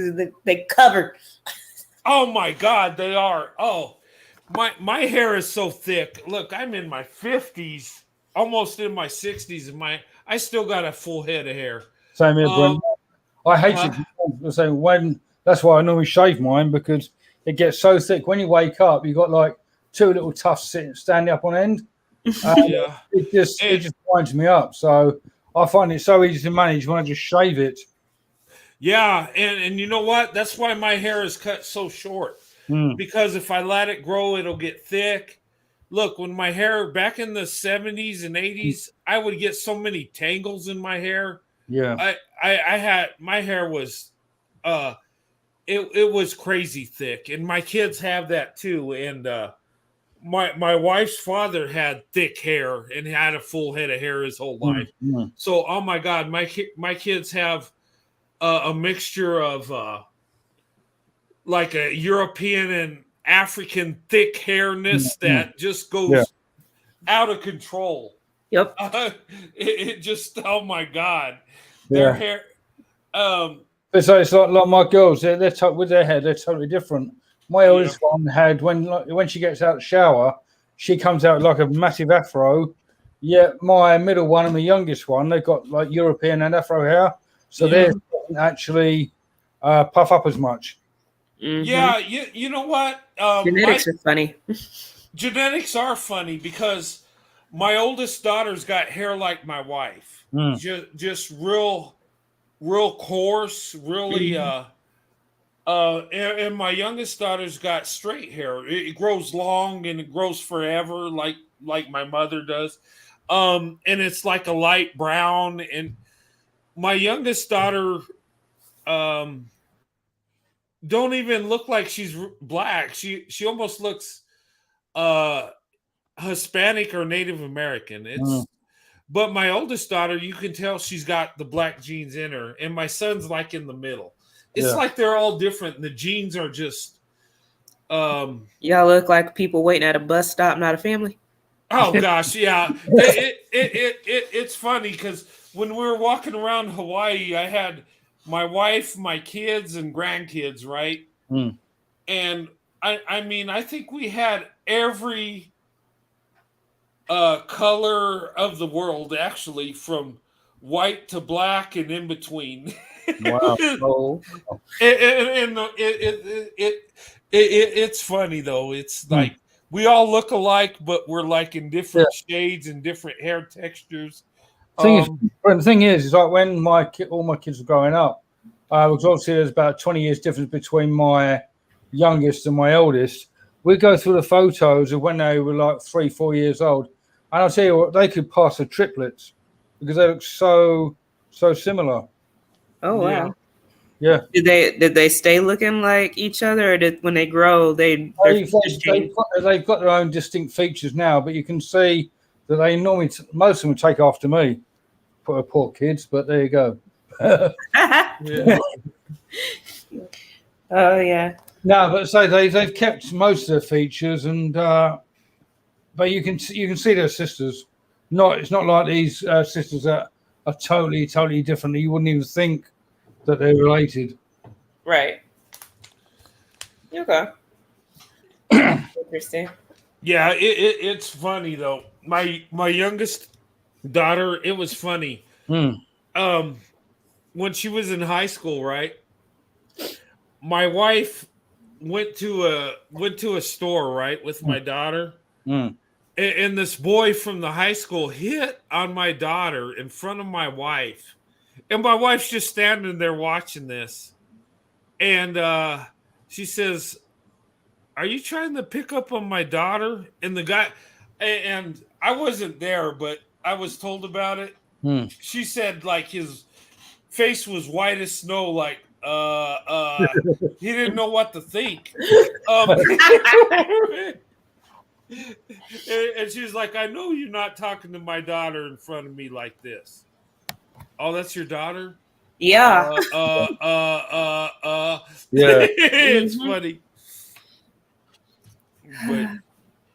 they covered. Oh my God, they are. Oh, my hair is so thick. Look, I'm in my 50s, almost in my 60s, and I still got a full head of hair. Same here, Brent. I hate it. So that's why I normally shave mine, because it gets so thick. When you wake up, you've got like two little tufts standing up on end. Yeah. It just winds me up. So I find it so easy to manage when I just shave it. Yeah, and you know what? That's why my hair is cut so short. Because if I let it grow, it'll get thick. Look, when my hair back in the 70s and 80s, I would get so many tangles in my hair. Yeah. I had, my hair was it was crazy thick, and my kids have that too. And my wife's father had thick hair and had a full head of hair his whole life. So, oh my God, my kids have a mixture of like a European and African thick hairness that just goes out of control. Yep. It just, oh my God, their hair. But so it's like my girls, they're with their hair, they're totally different. My oldest one had, when she gets out of the shower, she comes out like a massive afro. Yeah, my middle one and the youngest one, they've got like European and afro hair, so they don't actually puff up as much. Yeah, you know what? Genetics are funny. Genetics are funny because my oldest daughter's got hair like my wife, just real coarse, really. And my youngest daughter's got straight hair. It grows long and it grows forever, like my mother does. And it's like a light brown. And my youngest daughter, don't even look like she's black. She almost looks Hispanic or Native American. But my oldest daughter, you can tell she's got the black genes in her, and my son's like in the middle. It's like they're all different. The genes are just y'all look like people waiting at a bus stop, not a family. Oh gosh, yeah. It's funny because when we were walking around Hawaii, I had my wife, my kids, and grandkids, right? And I mean, I think we had every color of the world, actually, from white to black and in between. Wow. And it's funny though. It's like we all look alike, but we're like in different shades and different hair textures. The thing is like when all my kids were growing up, because obviously there's about 20 years difference between my youngest and my eldest. We go through the photos of when they were like 3-4 years old, and I'll tell you what, they could pass for triplets because they look so similar. Oh wow. Yeah. Did they stay looking like each other, or when they grow they've got their own distinct features now, but you can see that they normally most of them take after me. Poor kids, but there you go. Oh yeah. No, but so they've kept most of their features, and but you can see their sisters. It's not like these sisters that are totally different. You wouldn't even think that they're related. Right. Okay. Interesting. Yeah, it's funny though. My youngest daughter, it was funny. um, when she was in high school, right? My wife went to a store, right, with my daughter, Mm. and this boy from the high school hit on my daughter in front of my wife, and my wife's just standing there watching this, and she says, "Are you trying to pick up on my daughter?" And the guy, and I wasn't there, but I was told about it. Mm. She said like his face was white as snow, like he didn't know what to think. And she was like, "I know you're not talking to my daughter in front of me like this." Oh, that's your daughter? Yeah. Yeah. It's Mhm. funny. But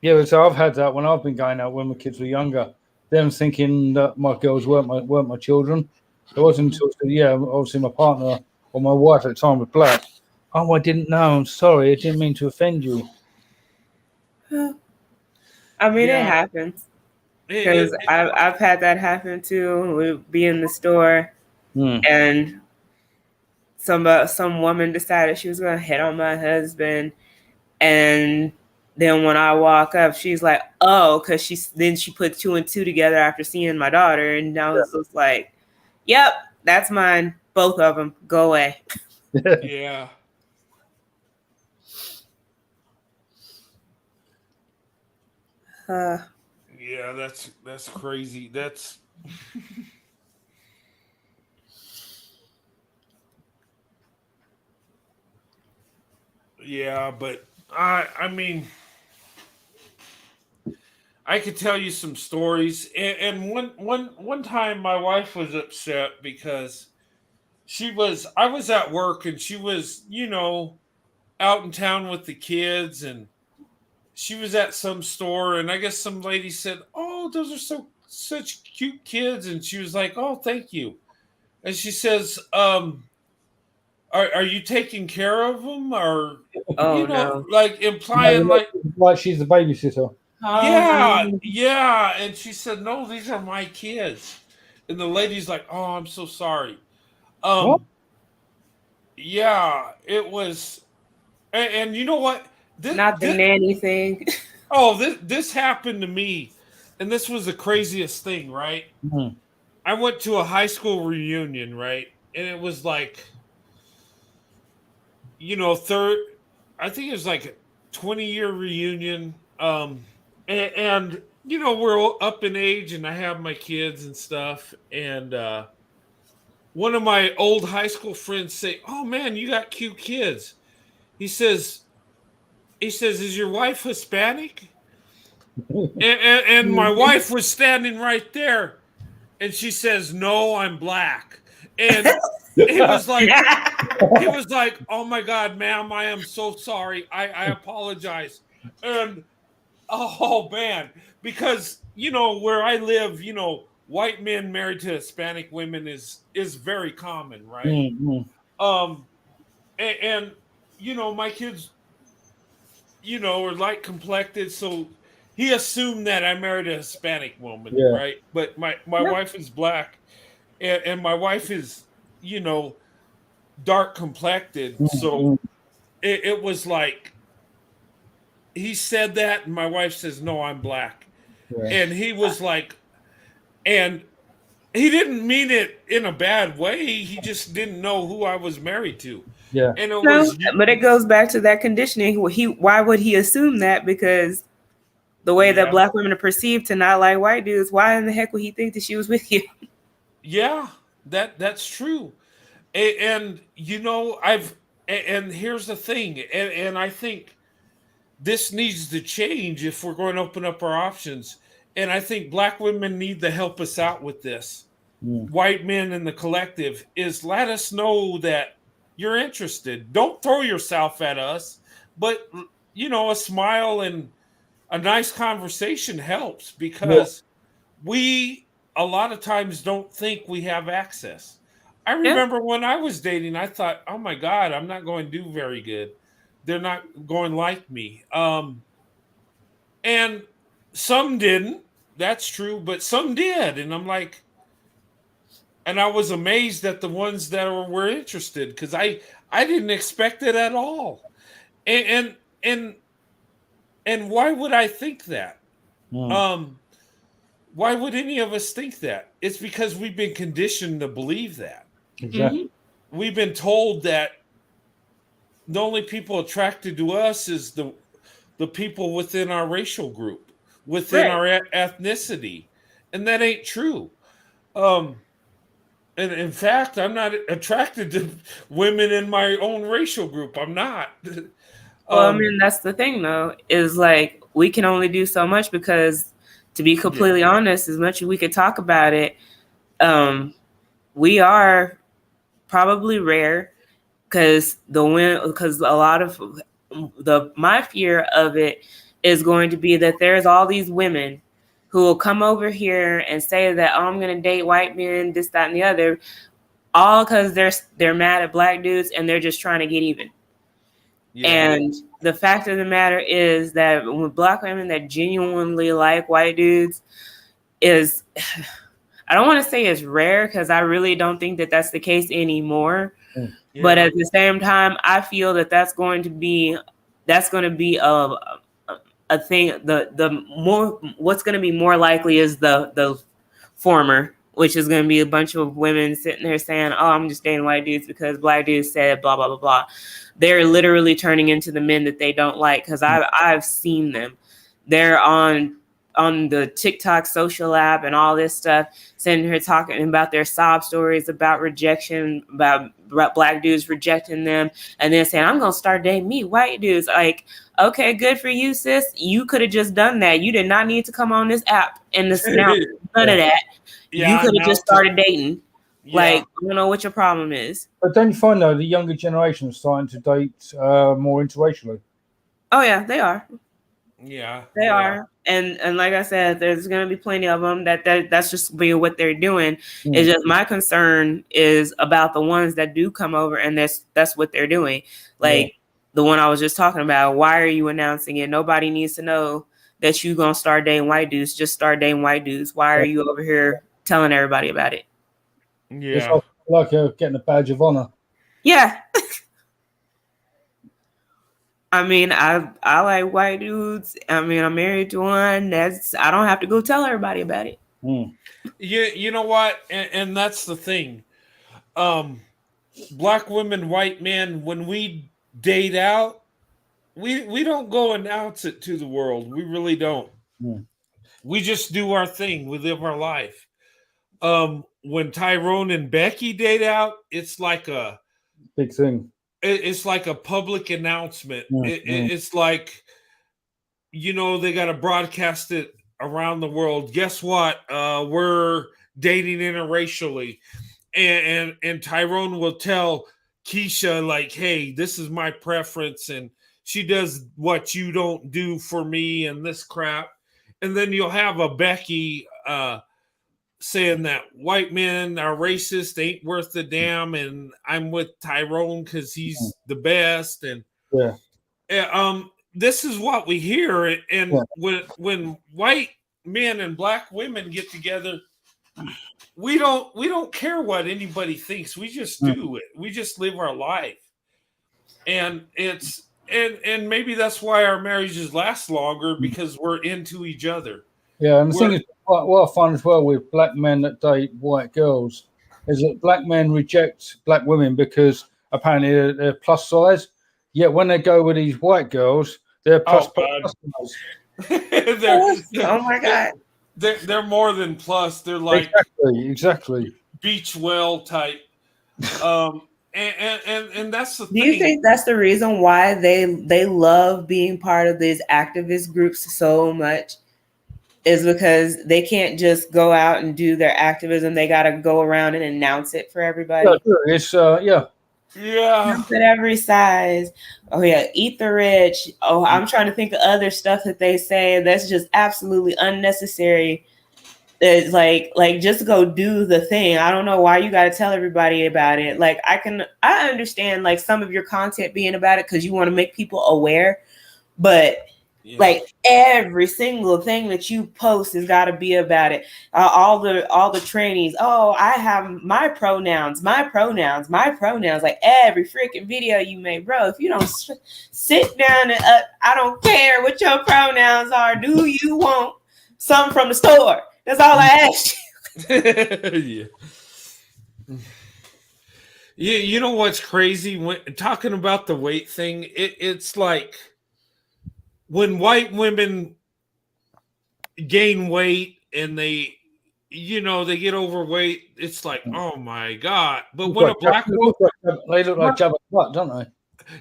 Yeah, so I've had that when I've been going out when my kids were younger. Them thinking that my girls weren't my children. It wasn't until obviously my partner or my wife at the time was black. Oh, I didn't know. I'm sorry. I didn't mean to offend you. I mean, it yeah, happens it, because I've had that happen too. We'd be in the store Mm. and some woman decided she was gonna hit on my husband, and then when I walk up, she's like, "Oh," because she put two and two together after seeing my daughter, and I was just like, "Yep, that's mine. Both of them. Go away." yeah. Uh, Yeah, that's crazy. That's yeah, but I mean, I could tell you some stories. And one time my wife was upset because I was at work and she was, out in town with the kids, and she was at some store, and I guess some lady said, "Oh, those are such cute kids," and she was like, "Oh, thank you." And she says, are you taking care of them, or oh no. like implying like, Like she's the babysitter. yeah, yeah. And she said, "No, these are my kids." And the lady's like, "Oh, I'm so sorry." What? Um, yeah, it was, and you know what? Not the nanny thing. Oh, this happened to me, and this was the craziest thing, right? Mm. I went to a high school reunion, right? And it was like, third, I think it was like a 20-year reunion. And we're all up in age, and I have my kids and stuff. And one of my old high school friends say, "Oh man, you got cute kids." He says, "Is your wife Hispanic?" And my wife was standing right there, and she says, "No, I'm black." And he was like, "Oh my God, ma'am, I am so sorry. I apologize." And oh man, because where I live, white men married to Hispanic women is very common, right? Mm, mm. Um, and my kids, are light complected, so he assumed that I married a Hispanic woman, Yeah. right? But my wife is black, and my wife is, you know, dark complected. Mm, So mm. it was like he said that, and my wife says, "No, I'm black," Yeah. and he was like, and he didn't mean it in a bad way. He just didn't know who I was married to, Yeah. and it No, was but it goes back to that conditioning. Why would he assume that? Because the way that yeah, black women are perceived to not like white dudes, why in the heck would he think that she was with you? yeah, that's true. And and here's the thing, and I think this needs to change if we're going to open up our options. And I think black women need to help us out with this. Mm. White men in the collective is let us know that you're interested. Don't throw yourself at us, but a smile and a nice conversation helps, Yeah. because we a lot of times don't think we have access. I Yeah. remember when I was dating, I thought, "Oh my God, I'm not going to do very good. They're not going to like me." And some didn't. That's true, but some did, and I'm like, And I was amazed at the ones that were interested because I didn't expect it at all. And and and why would I think that? Um, why would any of us think that? It's because we've been conditioned to believe that. Exactly. We've been told that the only people attracted to us is the people within our racial group, within Right. our ethnicity, and that ain't true. Um, and in fact, I'm not attracted to women in my own racial group. I'm not. Well, I um, mean, that's the thing, though, is like we can only do so much because, to be yeah, completely honest, as much as we could talk about it, we are probably rare because a lot of my fear of it is going to be that there's all these women who will come over here and say that, oh, I'm going to date white men, this, that, and the other, all because they're mad at black dudes and they're just trying to get even. yeah, And the fact of the matter is that with black women that genuinely like white dudes is, I don't want to say it's rare because I really don't think that that's the case anymore. But yeah, at the same time, I feel that that's going to be a thing. The more what's going to be more likely is the former, which is going to be a bunch of women sitting there saying, "Oh, I'm just dating white dudes because black dudes said blah blah blah blah." They're literally turning into the men that they don't like because I've seen them. They're on the TikTok social app and all this stuff, sitting here talking about their sob stories about rejection, about black dudes rejecting them, and then saying, I'm gonna start dating me white dudes. Like, okay, good for you, sis. You could have just done that. You did not need to come on this app and this now none of that. You yeah. could have Now just started dating. Like, yeah, I don't know what your problem is. But don't you find though the younger generation is starting to date more interracially? Oh yeah, they are. yeah, They are, and like I said, there's gonna be plenty of them that's just being what they're doing. It's just my concern is about the ones that do come over, and that's what they're doing. Like the one I was just talking about. Why are you announcing it? Nobody needs to know that you gonna start dating white dudes. Just start dating white dudes. Why are you over here telling everybody about it? It's yeah. like getting a badge of honor. Yeah. I mean, I like white dudes. I mean, I'm married to one. I don't have to go tell everybody about it. You know what? And that's the thing. Black women, white men, when we date out, we don't go announce it to the world. We really don't. We just do our thing. We live our life. When Tyrone and Becky date out, it's like a Big thing. it's like a public announcement. It's like, they got to broadcast it around the world. Guess what? We're dating interracially, and Tyrone will tell Keisha, like, hey, this is my preference, and she does what you don't do for me, and this crap. And then you'll have a Becky saying that white men are racist, ain't worth a damn, and I'm with Tyrone because he's the best. And this is what we hear. And when white men and black women get together, we don't care what anybody thinks. We just do it. We just live our life. And and maybe that's why our marriages last longer, because we're into each other. Yeah, and the thing is, what I find as well with black men that date white girls is that black men reject black women because apparently they're plus size. Yet when they go with these white girls, they're plus size. Oh my God. They're more than plus. They're like exactly beach whale type. And that's the thing. Do you think that's the reason why they love being part of these activist groups so much? Is because they can't just go out and do their activism. They got to go around and announce it for everybody. Yeah, it's yeah. At every size. Oh yeah, eat the rich. Oh, I'm trying to think of other stuff that they say that's just absolutely unnecessary. It's like just go do the thing. I don't know why you got to tell everybody about it. Like I understand like some of your content being about it because you want to make people aware, but Yeah. Like every single thing that you post has got to be about it. All the trainees. Oh, I have my pronouns. Like every freaking video you make, bro. If you don't sit down and I don't care what your pronouns are. Do you want some from the store? That's all I ask Yeah. You know what's crazy? When talking about the weight thing, it's like when white women gain weight and they get overweight, it's like, oh my god. But when a black woman, they look like Jabba the Hutt, don't they?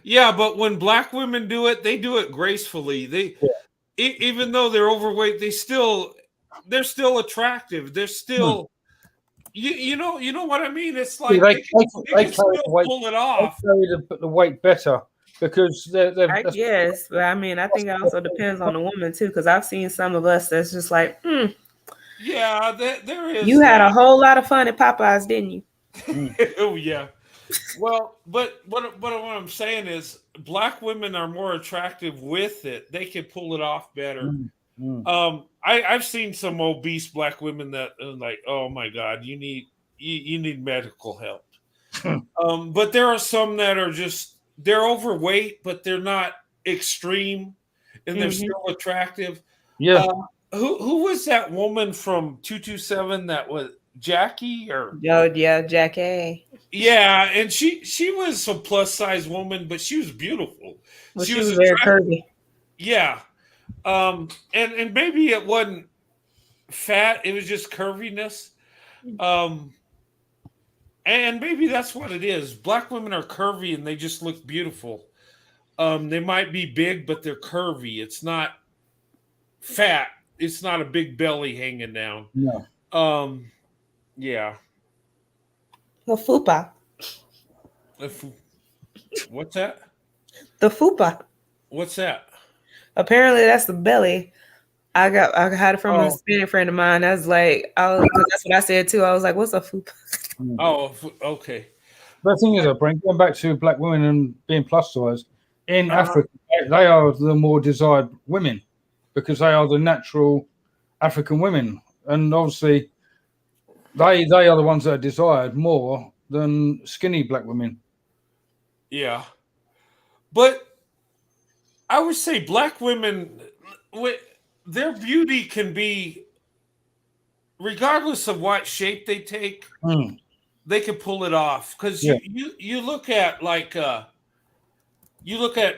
yeah, but when black women do it, they do it gracefully. Even though they're overweight, they're still attractive. They're still you know what I mean? It's like They they can carry the still weight. pull it They off. carry the weight better because they're I guess, but I mean, I think it also depends on the woman too, because I've seen some of us that's just like, Yeah, there is. you had a whole lot of fun at Popeyes, didn't you? Oh yeah. Well, but what I'm saying is, black women are more attractive with it. They can pull it off better. I've seen some obese black women that are like, oh my god, you need medical help. But there are some that are they're overweight, but they're not extreme, and they're still attractive. Yeah. Who was that woman from 227 that was Jackie or? Oh yeah, Jackie. Yeah, and she was a plus size woman, but she was beautiful. Well, she was very curvy. Yeah, and maybe it wasn't fat; it was just curviness. And maybe that's what it is. Black women are curvy and they just look beautiful. They might be big, but they're curvy. It's not fat. It's not a big belly hanging down. No. Yeah. The fupa. What's that? The fupa. What's that? Apparently, that's the belly. I had it from a Hispanic friend of mine. I was like, because that's what I said too. I was like, what's a fupa? Oh, okay. But the thing is, Brent, going back to black women and being plus size, in Africa, they are the more desired women because they are the natural African women. And obviously, they are the ones that are desired more than skinny black women. Yeah. But I would say black women, their beauty can be, regardless of what shape they take, they can pull it off. Because you look at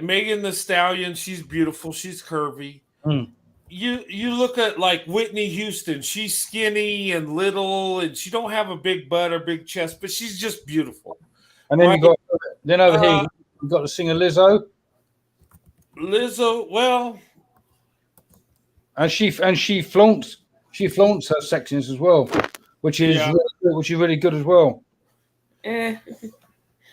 Megan Thee Stallion, she's beautiful, she's curvy. You look at like Whitney Houston, she's skinny and little, and she don't have a big butt or big chest, but she's just beautiful. And then over here you got the singer Lizzo. Well, and she flaunts her sexiness as well, which is really good as well.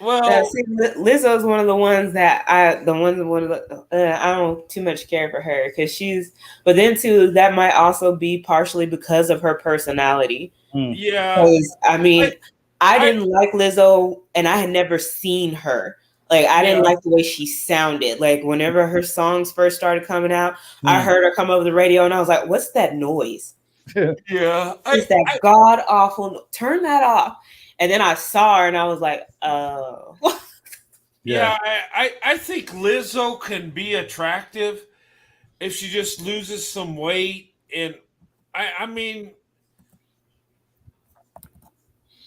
Well, see, Lizzo's one of the ones that I don't too much care for her because but then too that might also be partially because of her personality. Yeah, I mean, I didn't like Lizzo, and I had never seen her. Like, I didn't like the way she sounded. Like, whenever her songs first started coming out, I heard her come over the radio, and I was like, "What's that noise?" Yeah, it's that god awful. Turn that off. And then I saw her and I was like, oh. Yeah, I think Lizzo can be attractive if she just loses some weight. And I mean,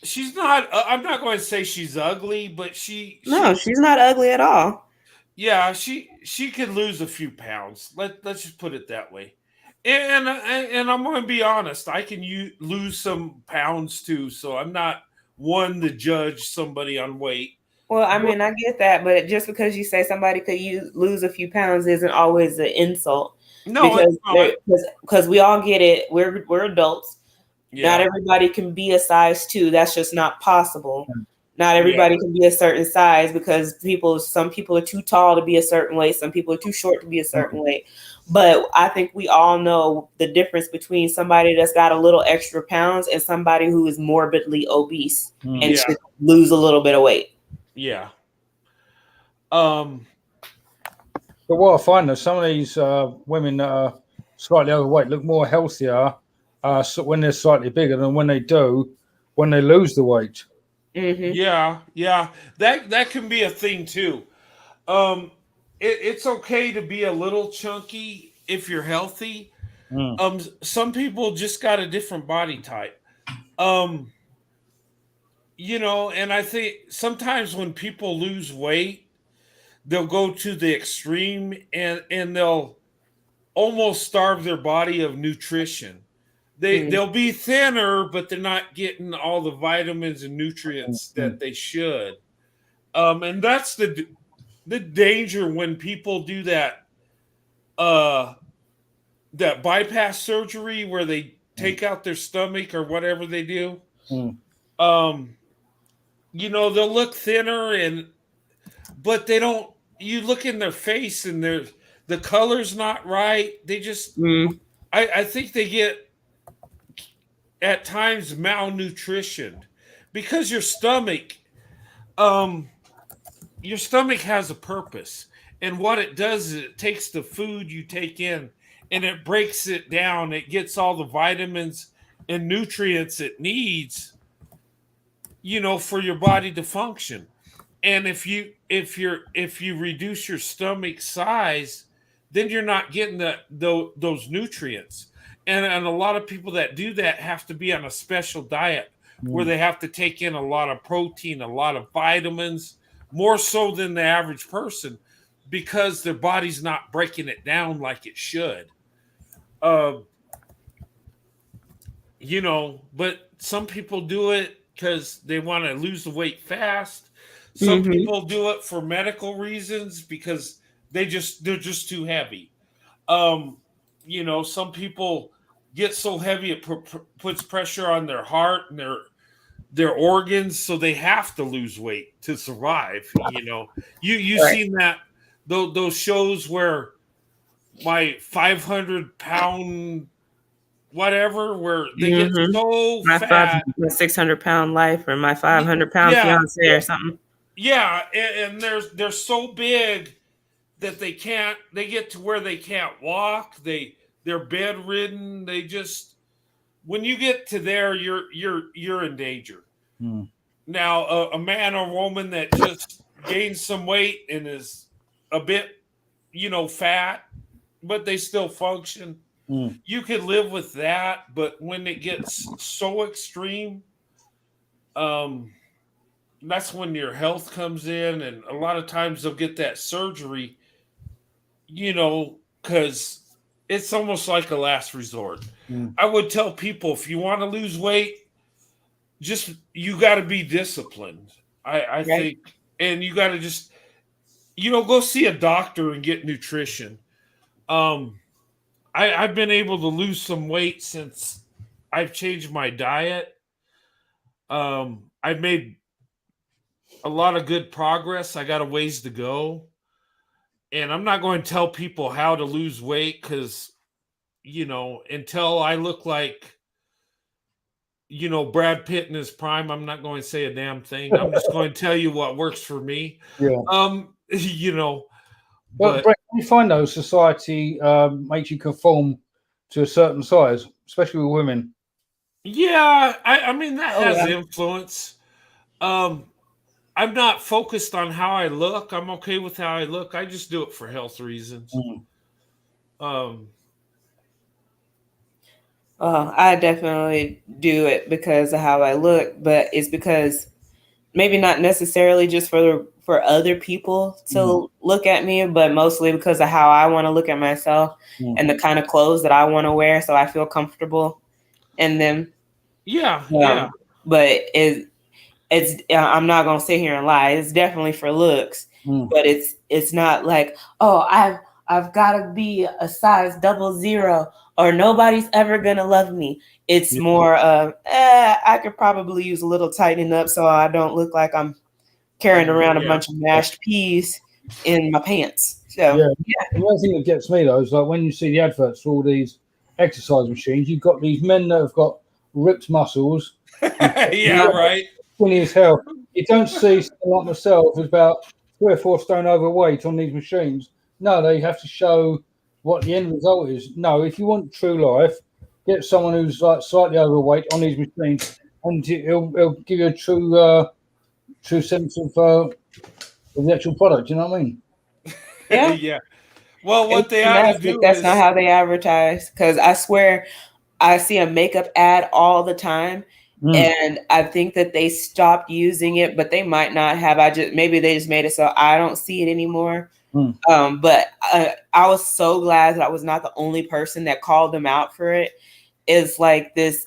she's not, I'm not going to say she's ugly, but she's not ugly at all. Yeah, she could lose a few pounds. Let's just put it that way. And I'm going to be honest, I can lose some pounds too. So I'm not one to judge somebody on weight. Well, I mean, I get that, but just because you say somebody could lose a few pounds isn't always an insult. No, because we all get it. We're adults. Yeah. Not everybody can be a size 2. That's just not possible. Not everybody can be a certain size because some people are too tall to be a certain weight. Some people are too short to be a certain weight. But I think we all know the difference between somebody that's got a little extra pounds and somebody who is morbidly obese and should lose a little bit of weight. Yeah. But what I find though, some of these women that are slightly overweight look more healthier so when they're slightly bigger than when they lose the weight. Mm-hmm. Yeah, that can be a thing too. Um, it's okay to be a little chunky if you're healthy. Mm. Some people just got a different body type. Um, and I think sometimes when people lose weight, they'll go to the extreme and they'll almost starve their body of nutrition. They'll be thinner, but they're not getting all the vitamins and nutrients that they should. And that's the danger when people do that bypass surgery where they take out their stomach or whatever they do. Mm. They'll look thinner but they don't. You look in their face and the color's not right. They just. I think they get at times malnutrition because your stomach has a purpose, and what it does is it takes the food you take in and it breaks it down. It gets all the vitamins and nutrients it needs, for your body to function. And if you reduce your stomach size, then you're not getting those nutrients. And a lot of people that do that have to be on a special diet where they have to take in a lot of protein, a lot of vitamins, more so than the average person, because their body's not breaking it down like it should. But some people do it because they want to lose the weight fast. Some people do it for medical reasons because they're just too heavy. Some people get so heavy it puts pressure on their heart and their organs, so they have to lose weight to survive. You've seen that those shows where my 500-pound whatever, where they get so my fat, my 600-pound life or my 500-pound fiance or something. Yeah, and they're so big that they get to where they can't walk. They're bedridden. They just, when you get to there, you're in danger. Now, a man or woman that just gains some weight and is a bit, fat, but they still function. You could live with that, but when it gets so extreme, that's when your health comes in, and a lot of times they'll get that surgery, because it's almost like a last resort. I would tell people, if you want to lose weight, you got to be disciplined. I think, and you got to just, go see a doctor and get nutrition. I've been able to lose some weight since I've changed my diet. I've made a lot of good progress. I got a ways to go. And I'm not going to tell people how to lose weight because, until I look like, Brad Pitt in his prime, I'm not going to say a damn thing. I'm just going to tell you what works for me. Yeah. But Brett, you find though society makes you conform to a certain size, especially with women. Yeah, I mean that has influence. I'm not focused on how I look. I'm okay with how I look. I just do it for health reasons. I definitely do it because of how I look, but it's because maybe not necessarily just for other people to look at me, but mostly because of how I want to look at myself and the kind of clothes that I want to wear, so I feel comfortable in them. Yeah. But it's I'm not gonna sit here and lie. It's definitely for looks, but it's not like, oh, I've got to be a size 00 or nobody's ever gonna love me. It's more of I could probably use a little tightening up so I don't look like I'm carrying around a bunch of mashed peas in my pants. So the one thing that gets me though is like when you see the adverts for all these exercise machines, you've got these men that have got ripped muscles. Right. Skinny as hell. You don't see someone like myself who's about 3 or 4 stone overweight on these machines No, they have to show what the end result is. No, if you want true life, get someone who's like slightly overweight on these machines, and he'll give you a true sense of the actual product. You know what I mean? Yeah. Yeah. Well, It's what they ought to fantastic. do That's not is, how they advertise. Because I swear, I see a makeup ad all the time, and I think that they stopped using it, but they might not have. Maybe they just made it so I don't see it anymore. But I was so glad that I was not the only person that called them out for it. It's like this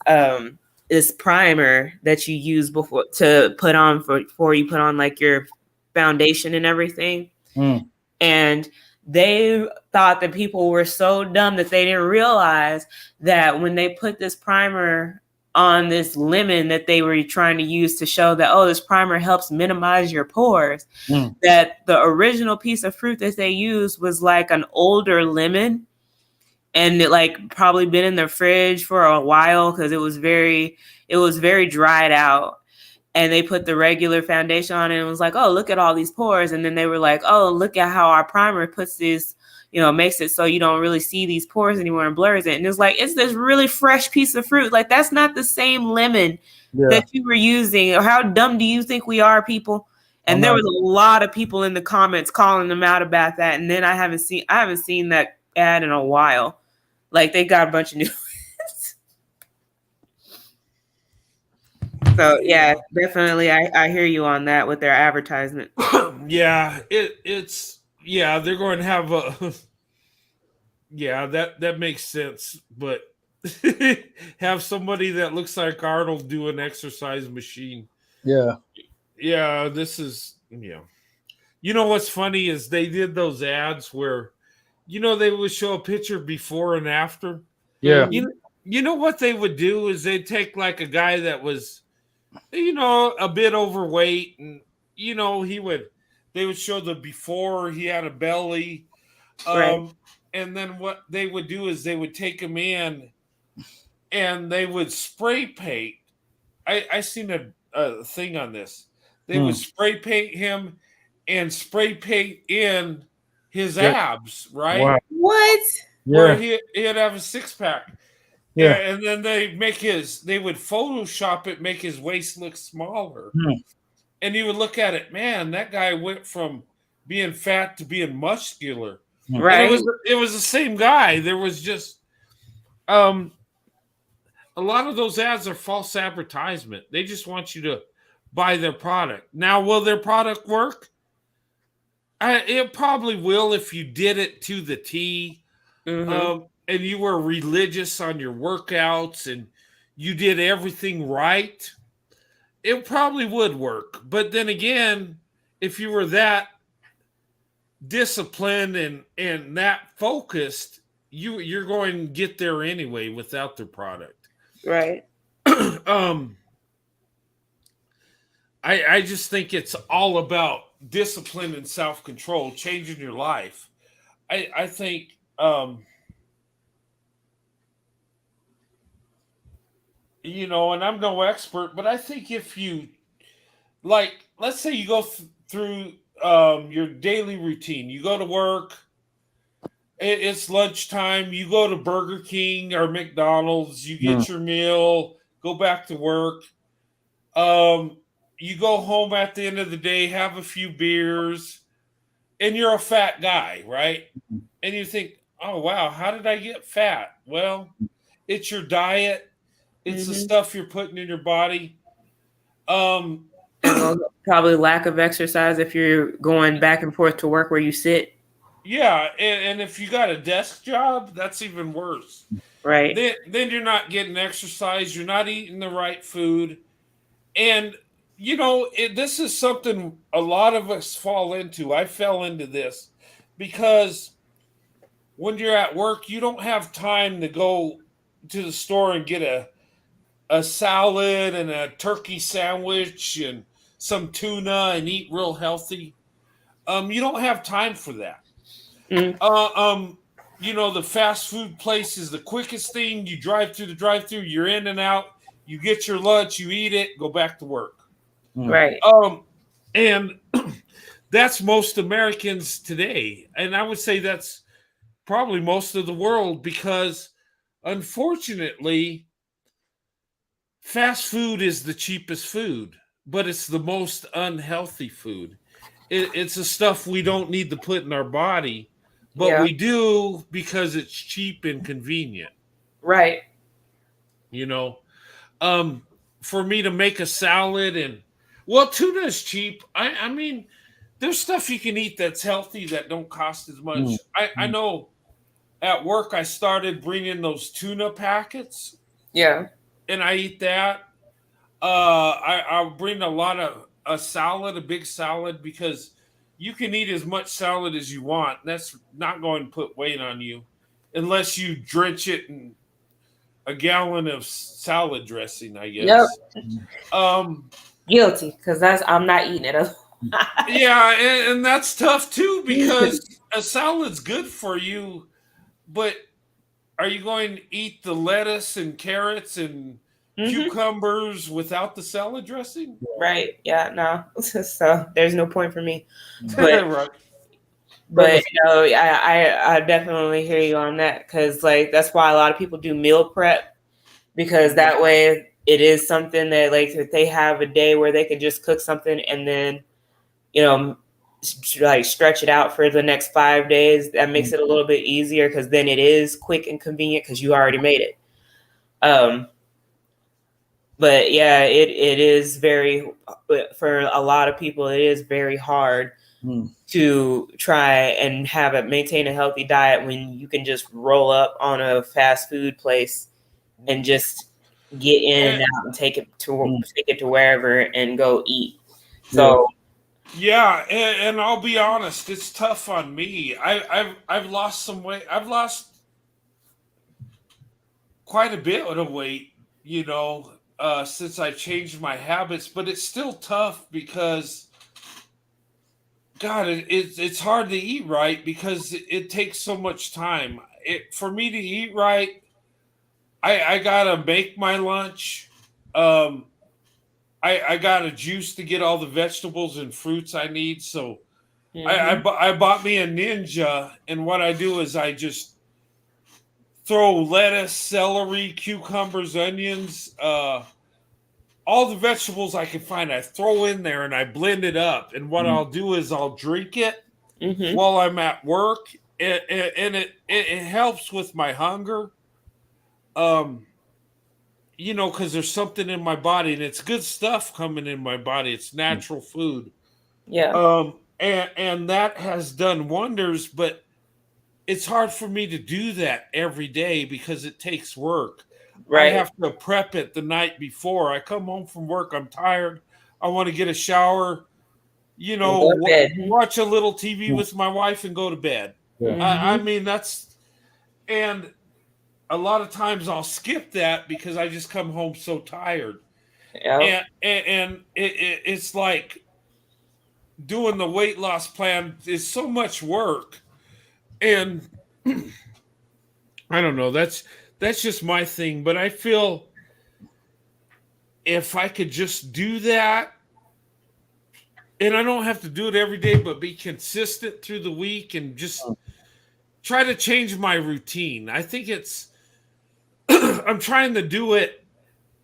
primer that you use before to put on before you put on like your foundation and everything. And they thought that people were so dumb that they didn't realize that when they put this primer on this lemon that they were trying to use to show that, oh, this primer helps minimize your pores, that the original piece of fruit that they used was like an older lemon, and it like probably been in the fridge for a while because it was very dried out. And they put the regular foundation on it and was like, oh, look at all these pores. And then they were like, oh, look at how our primer puts this, makes it so you don't really see these pores anymore and blurs it. And it's like, it's this really fresh piece of fruit. Like, that's not the same lemon that you were using. Or how dumb do you think we are, people? And there was a lot of people in the comments calling them out about that. And then I haven't seen that ad in a while. Like, they got a bunch of new. So yeah, definitely, I hear you on that with their advertisement. yeah, it's they're going to have a that makes sense, but have somebody that looks like Arnold do an exercise machine. Yeah, this is You know what's funny is they did those ads where they would show a picture before and after. You know what they would do is they'd take like a guy that was a bit overweight, and they would show the before, he had a belly, Right. and then what they would do is they would take him in and they would spray paint. I seen a thing on this. They would spray paint him and spray paint in his abs, right? Wow. What? Where he'd have a six pack. And then they would Photoshop it, make his waist look smaller. And you would look at it, man, that guy went from being fat to being muscular. Right. And it was the same guy. There was just a lot of those ads are false advertisement. They just want you to buy their product. Now, will their product work? It probably will if you did it to the T. And you were religious on your workouts and you did everything right, it probably would work. But then again, if you were that disciplined and that focused, you're going to get there anyway without their product. Right. I just think it's all about discipline and self-control, changing your life. I think and I'm no expert, but I think if you, like, let's say you go through your daily routine, you go to work, it's lunchtime, you go to Burger King or McDonald's, you get your meal, go back to work, you go home at the end of the day, have a few beers, and you're a fat guy, right? And you think, oh, wow, how did I get fat? Well, it's your diet. It's the stuff you're putting in your body. Probably lack of exercise if you're going back and forth to work where you sit. Yeah, and if you got a desk job, that's even worse. Right. Then you're not getting exercise. You're not eating the right food. And, this is something a lot of us fall into. I fell into this because when you're at work, you don't have time to go to the store and get a salad and a turkey sandwich and some tuna and eat real healthy. You don't have time for that. The fast food place is the quickest thing. You drive through the drive-through, you're in and out, you get your lunch, you eat it, go back to work. Right. And that's most Americans today. And I would say that's probably most of the world because unfortunately, fast food is the cheapest food, but it's the most unhealthy food. It's the stuff we don't need to put in our body, but Yeah. we do because it's cheap and convenient. Right. You know, um, for me to make a salad and well, tuna is cheap. I mean, there's stuff you can eat that's healthy that don't cost as much. Mm. I know at work I started bringing those tuna packets Yeah. and I eat that. I'll bring a lot of a salad, a big salad, because you can eat as much salad as you want. That's not going to put weight on you unless you drench it in a gallon of salad dressing, I Yep. guess. Um, Guilty, because I'm not eating it. yeah, and that's tough too because a salad's good for you, but are you going to eat the lettuce and carrots and cucumbers without the salad dressing? Right. Yeah. No. So there's no point for me. But Right. but you know, I definitely hear you on that because like that's why a lot of people do meal prep because that way it is something that like if they have a day where they can just cook something and then you know like stretch it out for the next 5 days, that makes it a little bit easier because then it is quick and convenient because you already made it. But yeah, it is very, for a lot of people, it is very hard to try and maintain a healthy diet when you can just roll up on a fast food place and just get in and out and take it to wherever and go eat. So yeah, and I'll be honest, it's tough on me. I've lost some weight. I've lost quite a bit of weight, you know, since I changed my habits, but it's still tough because, God, it's hard to eat right because it takes so much time. For me to eat right, I gotta make my lunch. I got a juice to get all the vegetables and fruits I need. So I bought me a Ninja, and what I do is I just throw lettuce, celery, cucumbers, onions, all the vegetables I can find. I throw in there and I blend it up. And what I'll do is I'll drink it while I'm at work, and it helps with my hunger. You know, because there's something in my body, and it's good stuff coming in my body. It's natural food. yeah. And that has done wonders, but it's hard for me to do that every day because it takes work. I Right. have to prep it the night before. I come home from work, I'm tired. I want to get a shower, you know, watch a little TV with my wife and go to bed. I mean, and a lot of times I'll skip that because I just come home so tired. Yep. And it's like doing the weight loss plan is so much work. And I don't know, that's just my thing, but I feel if I could just do that, and I don't have to do it every day, but be consistent through the week and just try to change my routine. I think I'm trying to do it.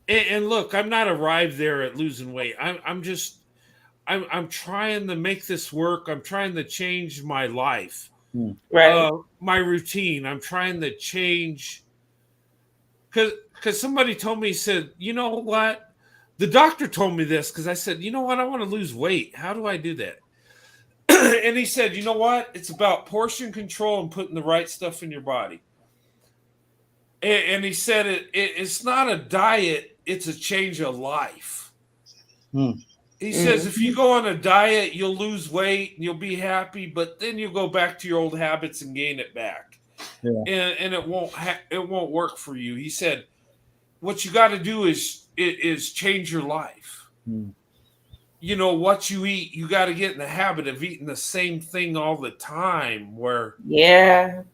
And look, I'm not arrived there at losing weight. I'm trying to make this work. I'm trying to change my life, Right. my routine. I'm trying to change because somebody told me, he said, you know what? The doctor told me this because I said, you know what? I want to lose weight. How do I do that? And he said, you know what? It's about portion control and putting the right stuff in your body. And he said it's not a diet, it's a change of life. He says if you go on a diet, you'll lose weight and you'll be happy, but then you'll go back to your old habits and gain it back. And it won't work for you. He said, what you got to do is change your life. You know, what you eat, you got to get in the habit of eating the same thing all the time where you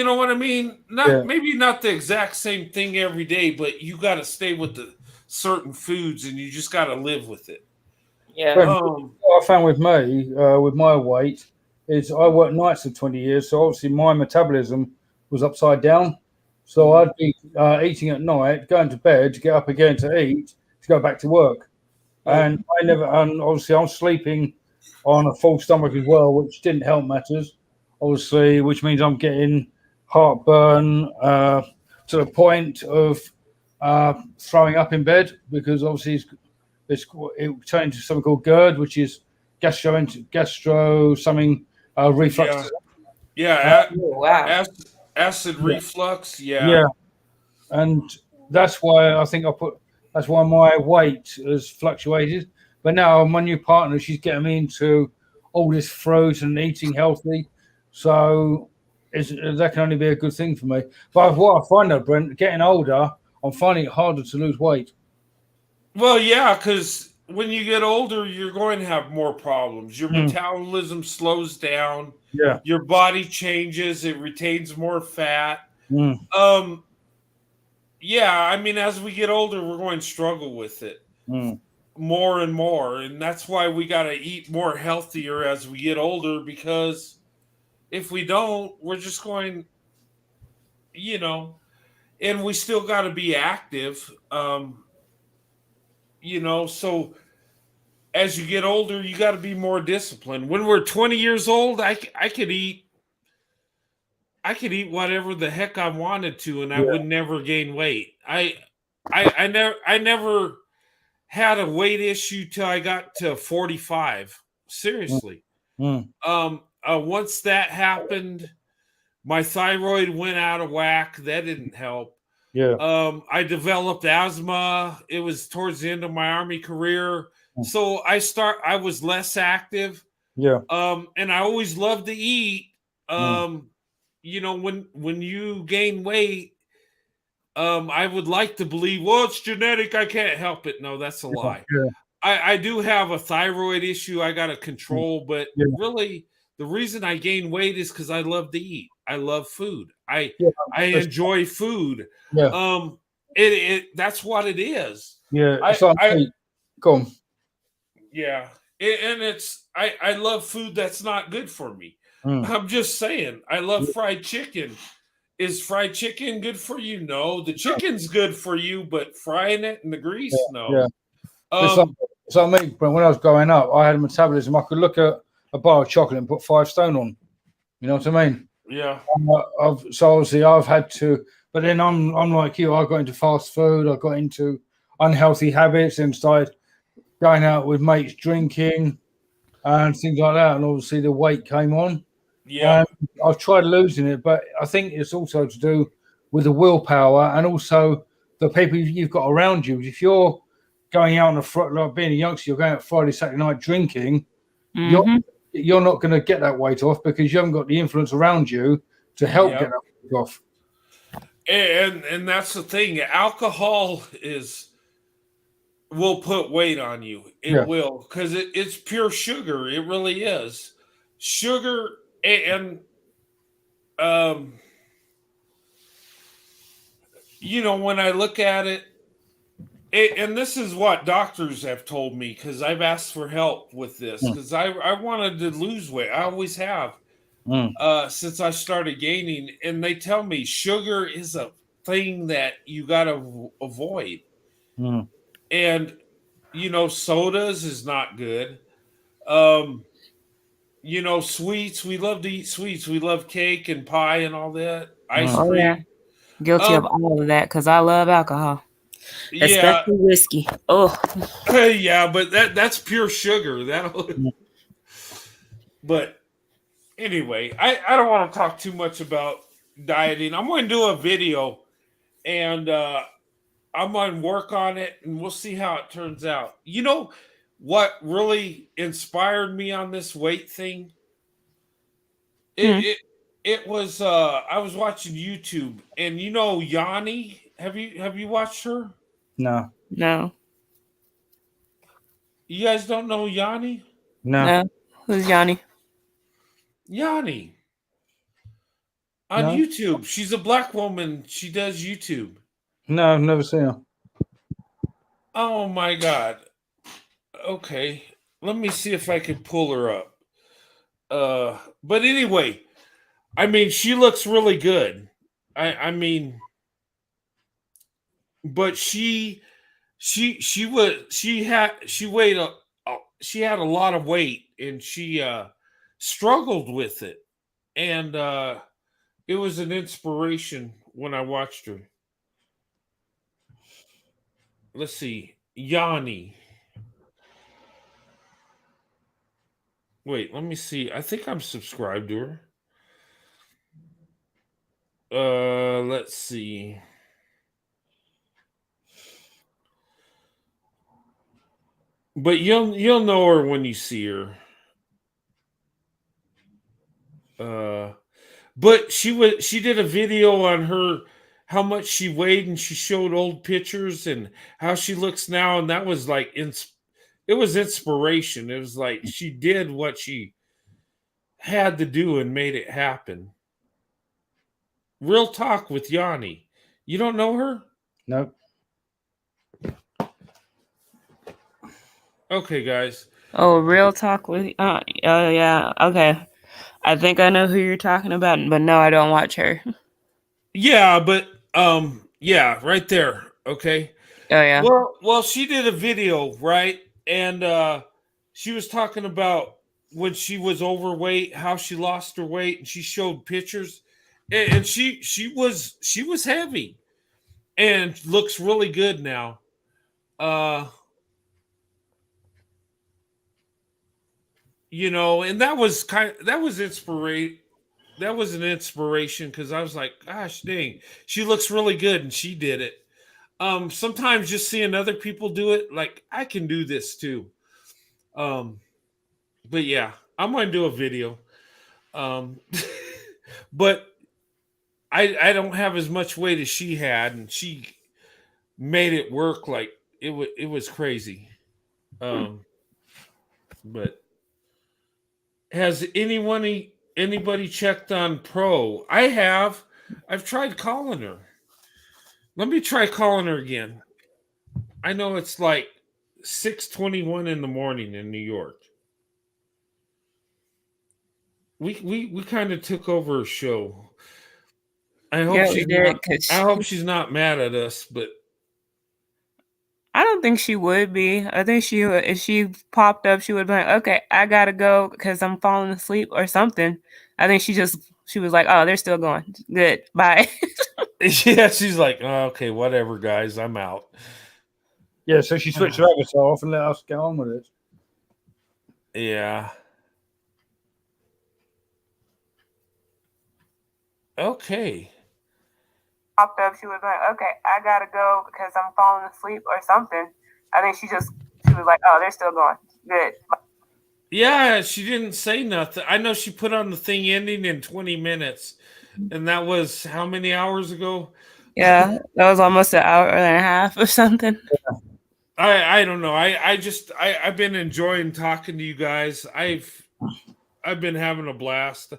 know what I mean? Maybe not the exact same thing every day, but you got to stay with the certain foods and you just got to live with it. Yeah. Brent, what I found with me, with my weight, is I worked nights for 20 years, so obviously my metabolism was upside down. So I'd be eating at night, going to bed, get up again to eat, to go back to work. And and obviously I'm sleeping on a full stomach as well, which didn't help matters, obviously, which means I'm getting heartburn to the point of throwing up in bed because obviously it turned into something called GERD, which is gastro something reflux. Yeah, Wow. acid reflux. Yeah, and that's why I think that's why my weight has fluctuated. But now my new partner, she's getting me into all this fruit and eating healthy, so that can only be a good thing for me. But what I find out, Brent, getting older, I'm finding it harder to lose weight. Well, yeah, because when you get older, you're going to have more problems. Your metabolism slows down. Yeah. Your body changes. It retains more fat. Yeah, I mean, as we get older, we're going to struggle with it more and more. And that's why we got to eat more healthier as we get older, because if we don't, we're just going, and we still got to be active, so as you get older, you got to be more disciplined. When we're 20 years old, I could eat whatever the heck I wanted to, and I would never gain weight. I never had a weight issue till I got to 45. Seriously. Once that happened, my thyroid went out of whack. That didn't help. Yeah. I developed asthma. It was towards the end of my Army career. So I was less active. Yeah. And I always loved to eat. When you gain weight, I would like to believe, well, it's genetic, I can't help it. No, that's a lie. Yeah. I do have a thyroid issue I got to control, but really the reason I gain weight is because I love to eat. I love food. I enjoy food. Yeah. That's what it is. Yeah. Go on. Yeah. And I love food that's not good for me. I'm just saying, I love fried chicken. Is fried chicken good for you? No. The chicken's good for you, but frying it in the grease, no. Yeah. It's like me, when I was growing up, I had a metabolism. I could look at a bar of chocolate and put 5 stone on. You know what I mean? Yeah. So obviously I've had to, but then I'm like you. I got into fast food. I got into unhealthy habits and started going out with mates, drinking and things like that. And obviously the weight came on. Yeah. I've tried losing it, but I think it's also to do with the willpower and also the people you've got around you. If you're going out on like being a youngster, you're going out Friday, Saturday night drinking, you're not going to get that weight off because you haven't got the influence around you to help get that weight off. And that's the thing. Alcohol will put weight on you. It will, because it's pure sugar. It really is. Sugar and when I look at it, and this is what doctors have told me, because I've asked for help with this, because I wanted to lose weight. I always have since I started gaining, and they tell me sugar is a thing that you got to avoid. And sodas is not good. Sweets, we love to eat sweets. We love cake and pie and all that. Ice cream. Yeah. Guilty of all of that because I love alcohol. Especially whiskey. Oh. Yeah, but that's pure sugar. But anyway, I don't want to talk too much about dieting. I'm going to do a video, and I'm going to work on it, and we'll see how it turns out. You know what really inspired me on this weight thing? It was I was watching YouTube, and Yanni. Have you watched her? No. You guys don't know Yanni? No. Who's Yanni? Yanni. On YouTube. She's a black woman. She does YouTube. No, I've never seen her. Oh my God. Okay. let me see if I can pull her up. But anyway, I mean, she looks really good. I mean, but she weighed she had a lot of weight, and she struggled with it, and it was an inspiration when I watched her. Let's see, Yanni. Wait, let me see. I think I'm subscribed to her. Let's see. But you'll know her when you see her. But she did a video on her how much she weighed, and she showed old pictures and how she looks now, and that was like it was inspiration. It was like she did what she had to do and made it happen. Real talk with Yanni. You don't know her? No. Okay, guys. Oh, real talk with. Oh yeah. Okay. I think I know who you're talking about, but no, I don't watch her. Yeah, but yeah, right there. Okay. Oh yeah. Well, she did a video, right? And she was talking about when she was overweight, how she lost her weight, and she showed pictures. And she was heavy and looks really good now. You know, and that was that was an inspiration, because I was like, gosh dang, she looks really good, and she did it. Sometimes just seeing other people do it, like I can do this too. Um, but yeah, I'm going to do a video. Um, but I don't have as much weight as she had, and she made it work. Like it was crazy. But has anybody checked on Pro? I have. I've tried calling her. Let me try calling her again. I know it's like 6:21 in the morning in New York. We kind of took over her show. I hope Yeah, we she's did. not. I hope she's not mad at us, but I don't think she would be. I think she would, if she popped up, she would be like, "Okay, I gotta go because I'm falling asleep or something." I think she was like, "Oh, they're still going. Good, bye." yeah, she's like, oh, okay, whatever, guys, I'm out. Yeah, so she switched her avatar off and let us get on with it. Yeah. Okay. Popped up, she was like, "Okay, I gotta go because I'm falling asleep or something." I think she was like, "Oh, they're still going. Good." Yeah, she didn't say nothing. I know she put on the thing ending in 20 minutes, and that was how many hours ago? Yeah, that was almost an hour and a half or something. I don't know. I've been enjoying talking to you guys. I've been having a blast.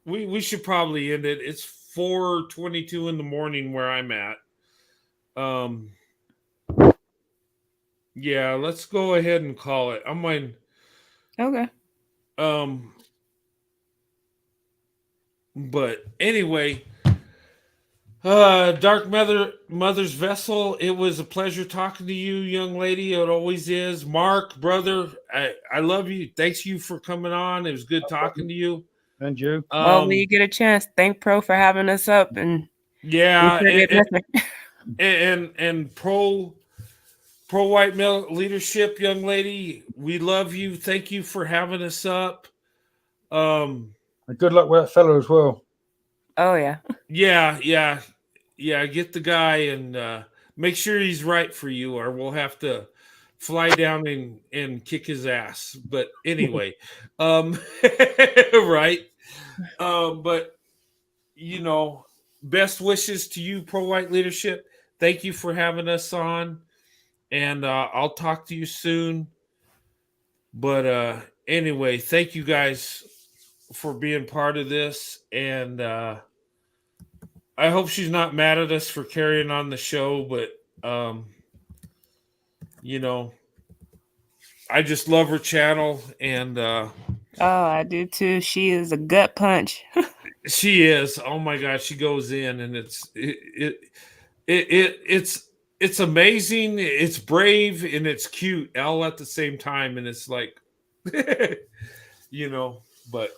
We should probably end it. It's 4:22 in the morning where I'm at. Yeah, let's go ahead and call it. I'm going. Okay. But anyway, Dark Mother's Vessel, it was a pleasure talking to you, young lady. It always is. Mark, brother, I love you. Thanks you for coming on. It was good talking to you. And you. Well, when you get a chance, thank Pro for having us up, and yeah, and Pro White Male Leadership, young lady, we love you. Thank you for having us up. And good luck with that fella as well. Oh yeah. Yeah. Get the guy and make sure he's right for you, or we'll have to fly down and kick his ass. But anyway, right. But you know, best wishes to you, Pro White Leadership. Thank you for having us on, and I'll talk to you soon. But anyway, thank you guys for being part of this, and I hope she's not mad at us for carrying on the show, but you know, I just love her channel, and Oh, I do too. She is a gut punch. she is. Oh my gosh, she goes in, and it's amazing. It's brave and it's cute all at the same time, and it's like, you know. But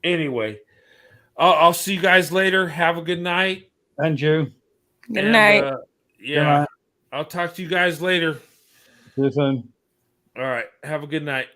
anyway, I'll see you guys later. Have a good night. And you. Good And night. yeah, night. I'll talk to you guys later. See you soon. All right. Have a good night.